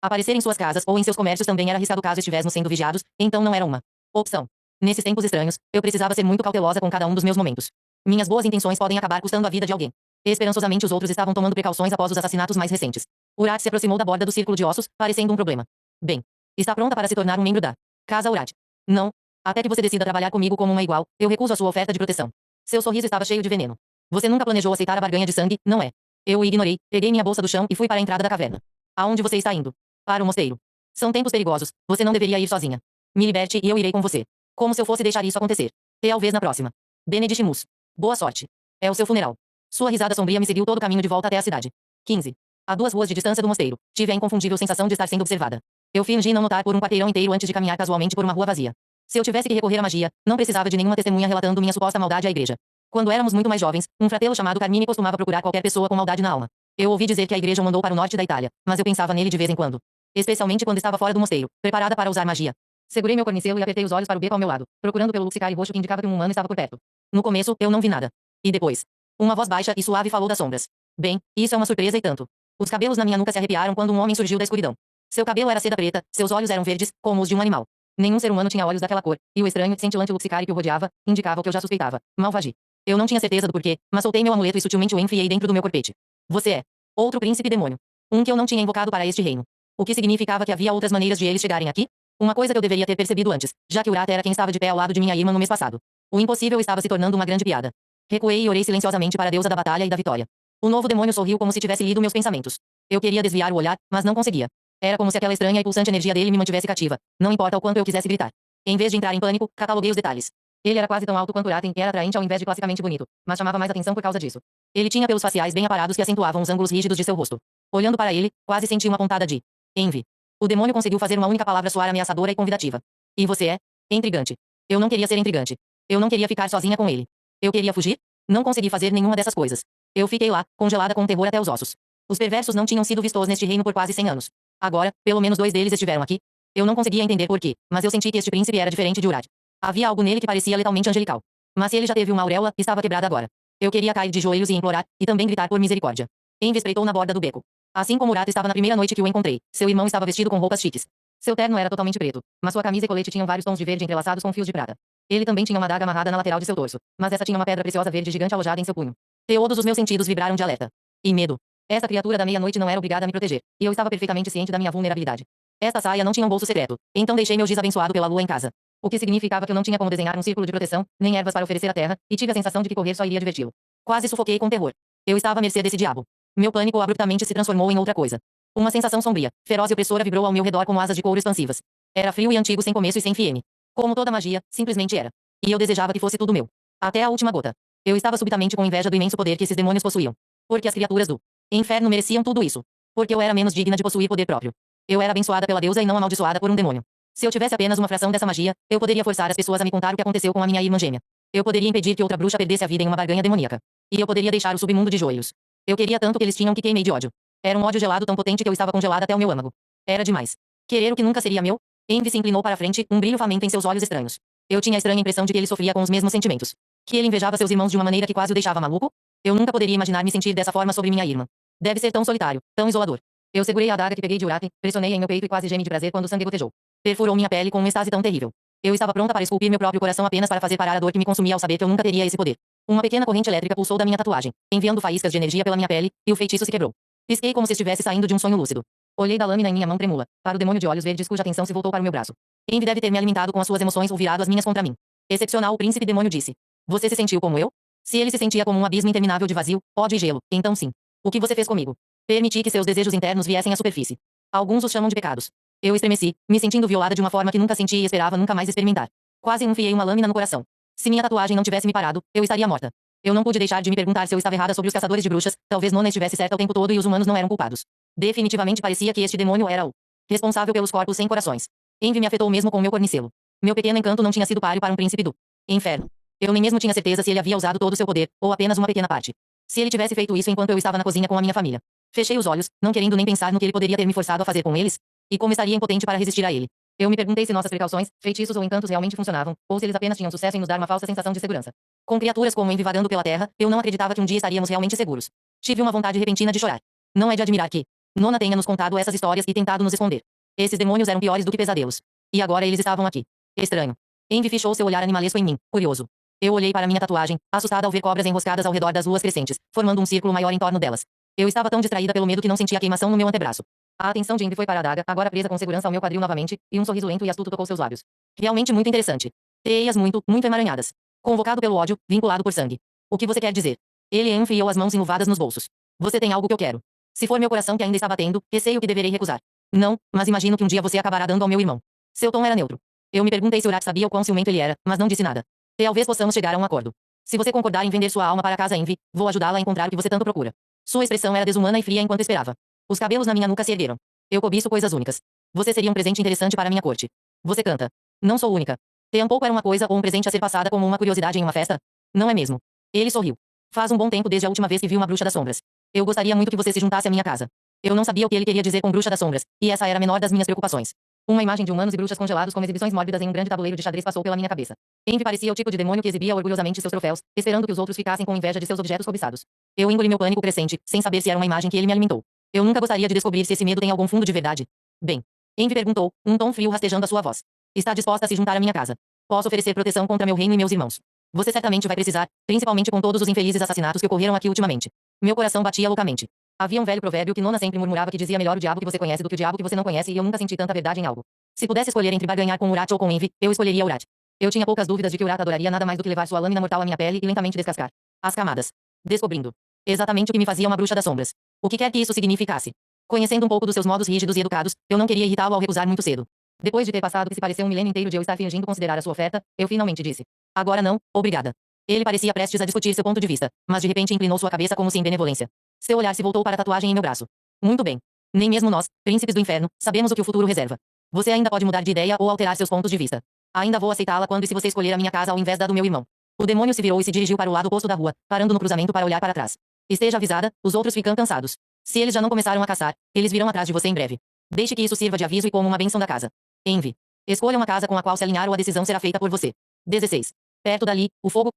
Aparecer em suas casas ou em seus comércios também era arriscado caso estivéssemos sendo vigiados, então não era uma opção. Nesses tempos estranhos, eu precisava ser muito cautelosa com cada um dos meus momentos. Minhas boas intenções podem acabar custando a vida de alguém. Esperançosamente os outros estavam tomando precauções após os assassinatos mais recentes. Urat se aproximou da borda do círculo de ossos, parecendo um problema. Bem. Está pronta para se tornar um membro da Casa Urad. Não. Até que você decida trabalhar comigo como uma igual, eu recuso a sua oferta de proteção. Seu sorriso estava cheio de veneno. Você nunca planejou aceitar a barganha de sangue, não é? Eu o ignorei, peguei minha bolsa do chão e fui para a entrada da caverna. Aonde você está indo? Para o mosteiro. São tempos perigosos, você não deveria ir sozinha. Me liberte e eu irei com você. Como se eu fosse deixar isso acontecer. Talvez na próxima. Benedict Mus. Boa sorte. É o seu funeral. Sua risada sombria me seguiu todo o caminho de volta até a cidade. 15. A 2 ruas de distância do mosteiro, tive a inconfundível sensação de estar sendo observada. Eu fingi não notar por um quarteirão inteiro antes de caminhar casualmente por uma rua vazia. Se eu tivesse que recorrer à magia, não precisava de nenhuma testemunha relatando minha suposta maldade à igreja. Quando éramos muito mais jovens, um fratelo chamado Carmine costumava procurar qualquer pessoa com maldade na alma. Eu ouvi dizer que a igreja o mandou para o norte da Itália, mas eu pensava nele de vez em quando. Especialmente quando estava fora do mosteiro, preparada para usar magia. Segurei meu cornicelo e apertei os olhos para o beco ao meu lado, procurando pelo luxicário roxo que indicava que um humano estava por perto. No começo, eu não vi nada. E depois? Uma voz baixa e suave falou das sombras. Bem, isso é uma surpresa e tanto. Os cabelos na minha nuca se arrepiaram quando um homem surgiu da escuridão. Seu cabelo era seda preta, seus olhos eram verdes, como os de um animal. Nenhum ser humano tinha olhos daquela cor, e o estranho, cintilante luxicário que o rodeava, indicava o que eu já suspeitava. Malvagi. Eu não tinha certeza do porquê, mas soltei meu amuleto e sutilmente o enfiei dentro do meu corpete. Você é outro príncipe demônio. Um que eu não tinha invocado para este reino. O que significava que havia outras maneiras de eles chegarem aqui? Uma coisa que eu deveria ter percebido antes, já que Urata era quem estava de pé ao lado de minha irmã no mês passado. O impossível estava se tornando uma grande piada. Recuei e orei silenciosamente para a deusa da batalha e da vitória. O novo demônio sorriu como se tivesse lido meus pensamentos. Eu queria desviar o olhar, mas não conseguia. Era como se aquela estranha e pulsante energia dele me mantivesse cativa, não importa o quanto eu quisesse gritar. Em vez de entrar em pânico, cataloguei os detalhes. Ele era quase tão alto quanto Uraten e era atraente ao invés de classicamente bonito, mas chamava mais atenção por causa disso. Ele tinha pelos faciais bem aparados que acentuavam os ângulos rígidos de seu rosto. Olhando para ele, quase senti uma pontada de envy. O demônio conseguiu fazer uma única palavra soar ameaçadora e convidativa. E você é? Intrigante. Eu não queria ser intrigante. Eu não queria ficar sozinha com ele. Eu queria fugir? Não consegui fazer nenhuma dessas coisas. Eu fiquei lá, congelada com terror até os ossos. Os perversos não tinham sido vistos neste reino por quase 100 anos. Agora, pelo menos 2 deles estiveram aqui. Eu não conseguia entender por quê, mas eu senti que este príncipe era diferente de Urad. Havia algo nele que parecia letalmente angelical. Mas se ele já teve uma auréola, estava quebrada agora. Eu queria cair de joelhos e implorar, e também gritar por misericórdia. Envy espreitou na borda do beco. Assim como Urata estava na primeira noite que o encontrei, seu irmão estava vestido com roupas chiques. Seu terno era totalmente preto, mas sua camisa e colete tinham vários tons de verde entrelaçados com fios de prata. Ele também tinha uma adaga amarrada na lateral de seu torso, mas essa tinha uma pedra preciosa verde gigante alojada em seu punho. Todos os meus sentidos vibraram de alerta. E medo. Essa criatura da meia-noite não era obrigada a me proteger, e eu estava perfeitamente ciente da minha vulnerabilidade. Esta saia não tinha um bolso secreto, então deixei meu giz abençoado pela lua em casa. O que significava que eu não tinha como desenhar um círculo de proteção, nem ervas para oferecer à terra, e tive a sensação de que correr só iria diverti-lo. Quase sufoquei com terror. Eu estava à mercê desse diabo. Meu pânico abruptamente se transformou em outra coisa. Uma sensação sombria, feroz e opressora vibrou ao meu redor como asas de couro expansivas. Era frio e antigo sem começo e sem fim. Como toda magia, simplesmente era. E eu desejava que fosse tudo meu. Até a última gota. Eu estava subitamente com inveja do imenso poder que esses demônios possuíam. Porque as criaturas do inferno mereciam tudo isso. Porque eu era menos digna de possuir poder próprio. Eu era abençoada pela deusa e não amaldiçoada por um demônio. Se eu tivesse apenas uma fração dessa magia, eu poderia forçar as pessoas a me contar o que aconteceu com a minha irmã gêmea. Eu poderia impedir que outra bruxa perdesse a vida em uma barganha demoníaca. E eu poderia deixar o submundo de joelhos. Eu queria tanto que eles tinham que queimei de ódio. Era um ódio gelado tão potente que eu estava congelada até o meu âmago. Era demais. Querer o que nunca seria meu? Envy se inclinou para a frente, um brilho faminto em seus olhos estranhos. Eu tinha a estranha impressão de que ele sofria com os mesmos sentimentos. Que ele invejava seus irmãos de uma maneira que quase o deixava maluco? Eu nunca poderia imaginar me sentir dessa forma sobre minha irmã. Deve ser tão solitário, tão isolador. Eu segurei a adaga que peguei de Uraten, pressionei em meu peito e quase gemi de prazer quando o sangue gotejou. Perfurou minha pele com um êxtase tão terrível. Eu estava pronta para esculpir meu próprio coração apenas para fazer parar a dor que me consumia ao saber que eu nunca teria esse poder. Uma pequena corrente elétrica pulsou da minha tatuagem, enviando faíscas de energia pela minha pele, e o feitiço se quebrou. Pisquei como se estivesse saindo de um sonho lúcido. Olhei da lâmina em minha mão tremula, para o demônio de olhos verdes cuja atenção se voltou para o meu braço. Envy deve ter me alimentado com as suas emoções ou virado as minhas contra mim. Excepcional, o príncipe demônio disse. Você se sentiu como eu? Se ele se sentia como um abismo interminável de vazio, ódio e gelo, então sim. O que você fez comigo? Permiti que seus desejos internos viessem à superfície. Alguns os chamam de pecados. Eu estremeci, me sentindo violada de uma forma que nunca senti e esperava nunca mais experimentar. Quase enfiei uma lâmina no coração. Se minha tatuagem não tivesse me parado, eu estaria morta. Eu não pude deixar de me perguntar se eu estava errada sobre os caçadores de bruxas, talvez Nona estivesse certa o tempo todo e os humanos não eram culpados. Definitivamente parecia que este demônio era o responsável pelos corpos sem corações. Envy me afetou mesmo com meu cornicelo. Meu pequeno encanto não tinha sido páreo para um príncipe do inferno. Eu nem mesmo tinha certeza se ele havia usado todo o seu poder, ou apenas uma pequena parte. Se ele tivesse feito isso enquanto eu estava na cozinha com a minha família. Fechei os olhos, não querendo nem pensar no que ele poderia ter me forçado a fazer com eles. E como estaria impotente para resistir a ele. Eu me perguntei se nossas precauções, feitiços ou encantos realmente funcionavam, ou se eles apenas tinham sucesso em nos dar uma falsa sensação de segurança. Com criaturas como Envy vagando pela terra, eu não acreditava que um dia estaríamos realmente seguros. Tive uma vontade repentina de chorar. Não é de admirar que Nona tenha nos contado essas histórias e tentado nos esconder. Esses demônios eram piores do que pesadelos. E agora eles estavam aqui. Estranho. Envy fixou seu olhar animalesco em mim, curioso. Eu olhei para minha tatuagem, assustada ao ver cobras enroscadas ao redor das luas crescentes, formando um círculo maior em torno delas. Eu estava tão distraída pelo medo que não sentia a queimação no meu antebraço. A atenção de Envy foi para a adaga, agora presa com segurança ao meu quadril novamente, e um sorriso lento e astuto tocou seus lábios. Realmente muito interessante. Teias muito, muito emaranhadas. Convocado pelo ódio, vinculado por sangue. O que você quer dizer? Ele enfiou as mãos enluvadas nos bolsos. Você tem algo que eu quero. Se for meu coração que ainda está batendo, receio que deverei recusar. Não, mas imagino que um dia você acabará dando ao meu irmão. Seu tom era neutro. Eu me perguntei se Urat sabia o quão ciumento ele era, mas não disse nada. Talvez possamos chegar a um acordo. Se você concordar em vender sua alma para a casa Envy, vou ajudá-la a encontrar o que você tanto procura. Sua expressão era desumana e fria enquanto esperava. Os cabelos na minha nuca se ergueram. Eu cobiço coisas únicas. Você seria um presente interessante para minha corte. Você canta. Não sou única. Tampouco era uma coisa ou um presente a ser passada como uma curiosidade em uma festa? Não é mesmo? Ele sorriu. Faz um bom tempo desde a última vez que vi uma bruxa das sombras. Eu gostaria muito que você se juntasse à minha casa. Eu não sabia o que ele queria dizer com bruxa das sombras, e essa era a menor das minhas preocupações. Uma imagem de humanos e bruxas congelados com exibições mórbidas em um grande tabuleiro de xadrez passou pela minha cabeça. Envy parecia o tipo de demônio que exibia orgulhosamente seus troféus, esperando que os outros ficassem com inveja de seus objetos cobiçados. Eu engoli meu pânico crescente, sem saber se era uma imagem que ele me alimentou. Eu nunca gostaria de descobrir se esse medo tem algum fundo de verdade. Bem. Envy perguntou, um tom frio rastejando a sua voz. Está disposta a se juntar à minha casa? Posso oferecer proteção contra meu reino e meus irmãos. Você certamente vai precisar, principalmente com todos os infelizes assassinatos que ocorreram aqui ultimamente. Meu coração batia loucamente. Havia um velho provérbio que Nona sempre murmurava que dizia melhor o diabo que você conhece do que o diabo que você não conhece, e eu nunca senti tanta verdade em algo. Se pudesse escolher entre barganhar com Urat ou com Envy, eu escolheria Urat. Eu tinha poucas dúvidas de que Urat adoraria nada mais do que levar sua lâmina mortal à minha pele e lentamente descascar as camadas. Descobrindo exatamente o que me fazia uma bruxa das sombras. O que quer que isso significasse. Conhecendo um pouco dos seus modos rígidos e educados, eu não queria irritá-lo ao recusar muito cedo. Depois de ter passado o que se pareceu um milênio inteiro de eu estar fingindo considerar a sua oferta, eu finalmente disse: agora não, obrigada. Ele parecia prestes a discutir seu ponto de vista, mas de repente inclinou sua cabeça como se em benevolência. Seu olhar se voltou para a tatuagem em meu braço. Muito bem. Nem mesmo nós, príncipes do inferno, sabemos o que o futuro reserva. Você ainda pode mudar de ideia ou alterar seus pontos de vista. Ainda vou aceitá-la quando e se você escolher a minha casa ao invés da do meu irmão. O demônio se virou e se dirigiu para o lado oposto da rua, parando no cruzamento para olhar para trás. Esteja avisada, os outros ficam cansados. Se eles já não começaram a caçar, eles virão atrás de você em breve. Deixe que isso sirva de aviso e como uma bênção da casa. Envy. Escolha uma casa com a qual se alinhar ou a decisão será feita por você. 16. Perto dali, o fogo